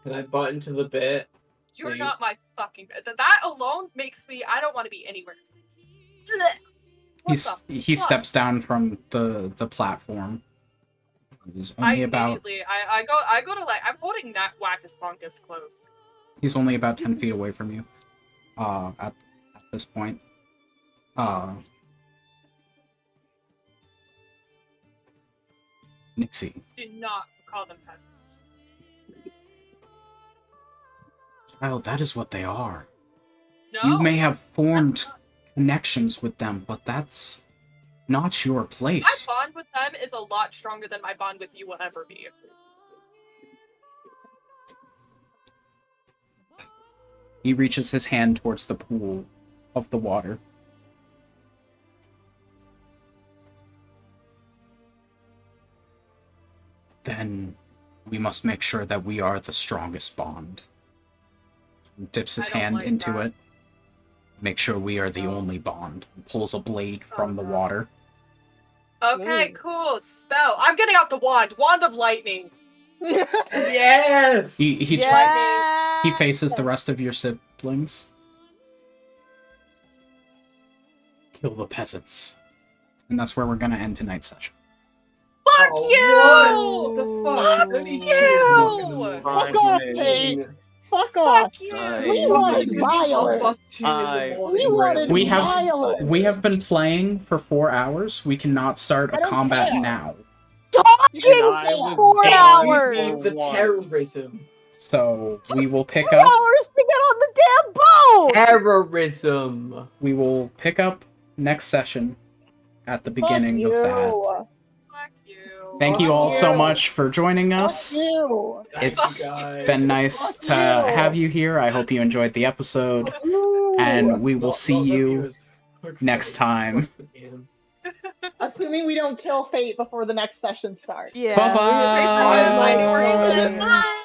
Can I butt into the bit? You're Please? not my fucking... That alone makes me... I don't want to be anywhere. He steps down from the platform. He's only I go to like... I'm holding that Wackus Bonkus close. He's only about 10 feet away from you. At this point. Nixie. Do not call them peasants. Child, that is what they are. No. You may have formed connections with them, but that's not your place. My bond with them is a lot stronger than my bond with you will ever be. He reaches his hand towards the pool of the water. Then we must make sure that we are the strongest bond. He dips his hand into it. Make sure we are the only bond. Pulls a blade from the water. Okay, cool. Spell. I'm getting out the wand. Wand of lightning. Yes! He faces the rest of your siblings. Kill the peasants. And that's where we're gonna end tonight's session. Fuck you! What the fuck? Fuck you! Fuck off, Tate! Fuck off! you! We wanted violence! We have been playing for 4 hours. We cannot start a combat now. Talking for 4 hours! The terrorism. So we will pick 2 up. hours to get on the damn boat! Terrorism. We will pick up next session at the beginning of that. Fuck you. Thank you all so much for joining us. Fuck you! It's guys. been nice to have you here. I hope you enjoyed the episode, and we will see you next time. Assuming we don't kill Fate before the next session starts. Yeah. Bye-bye. Bye. Bye.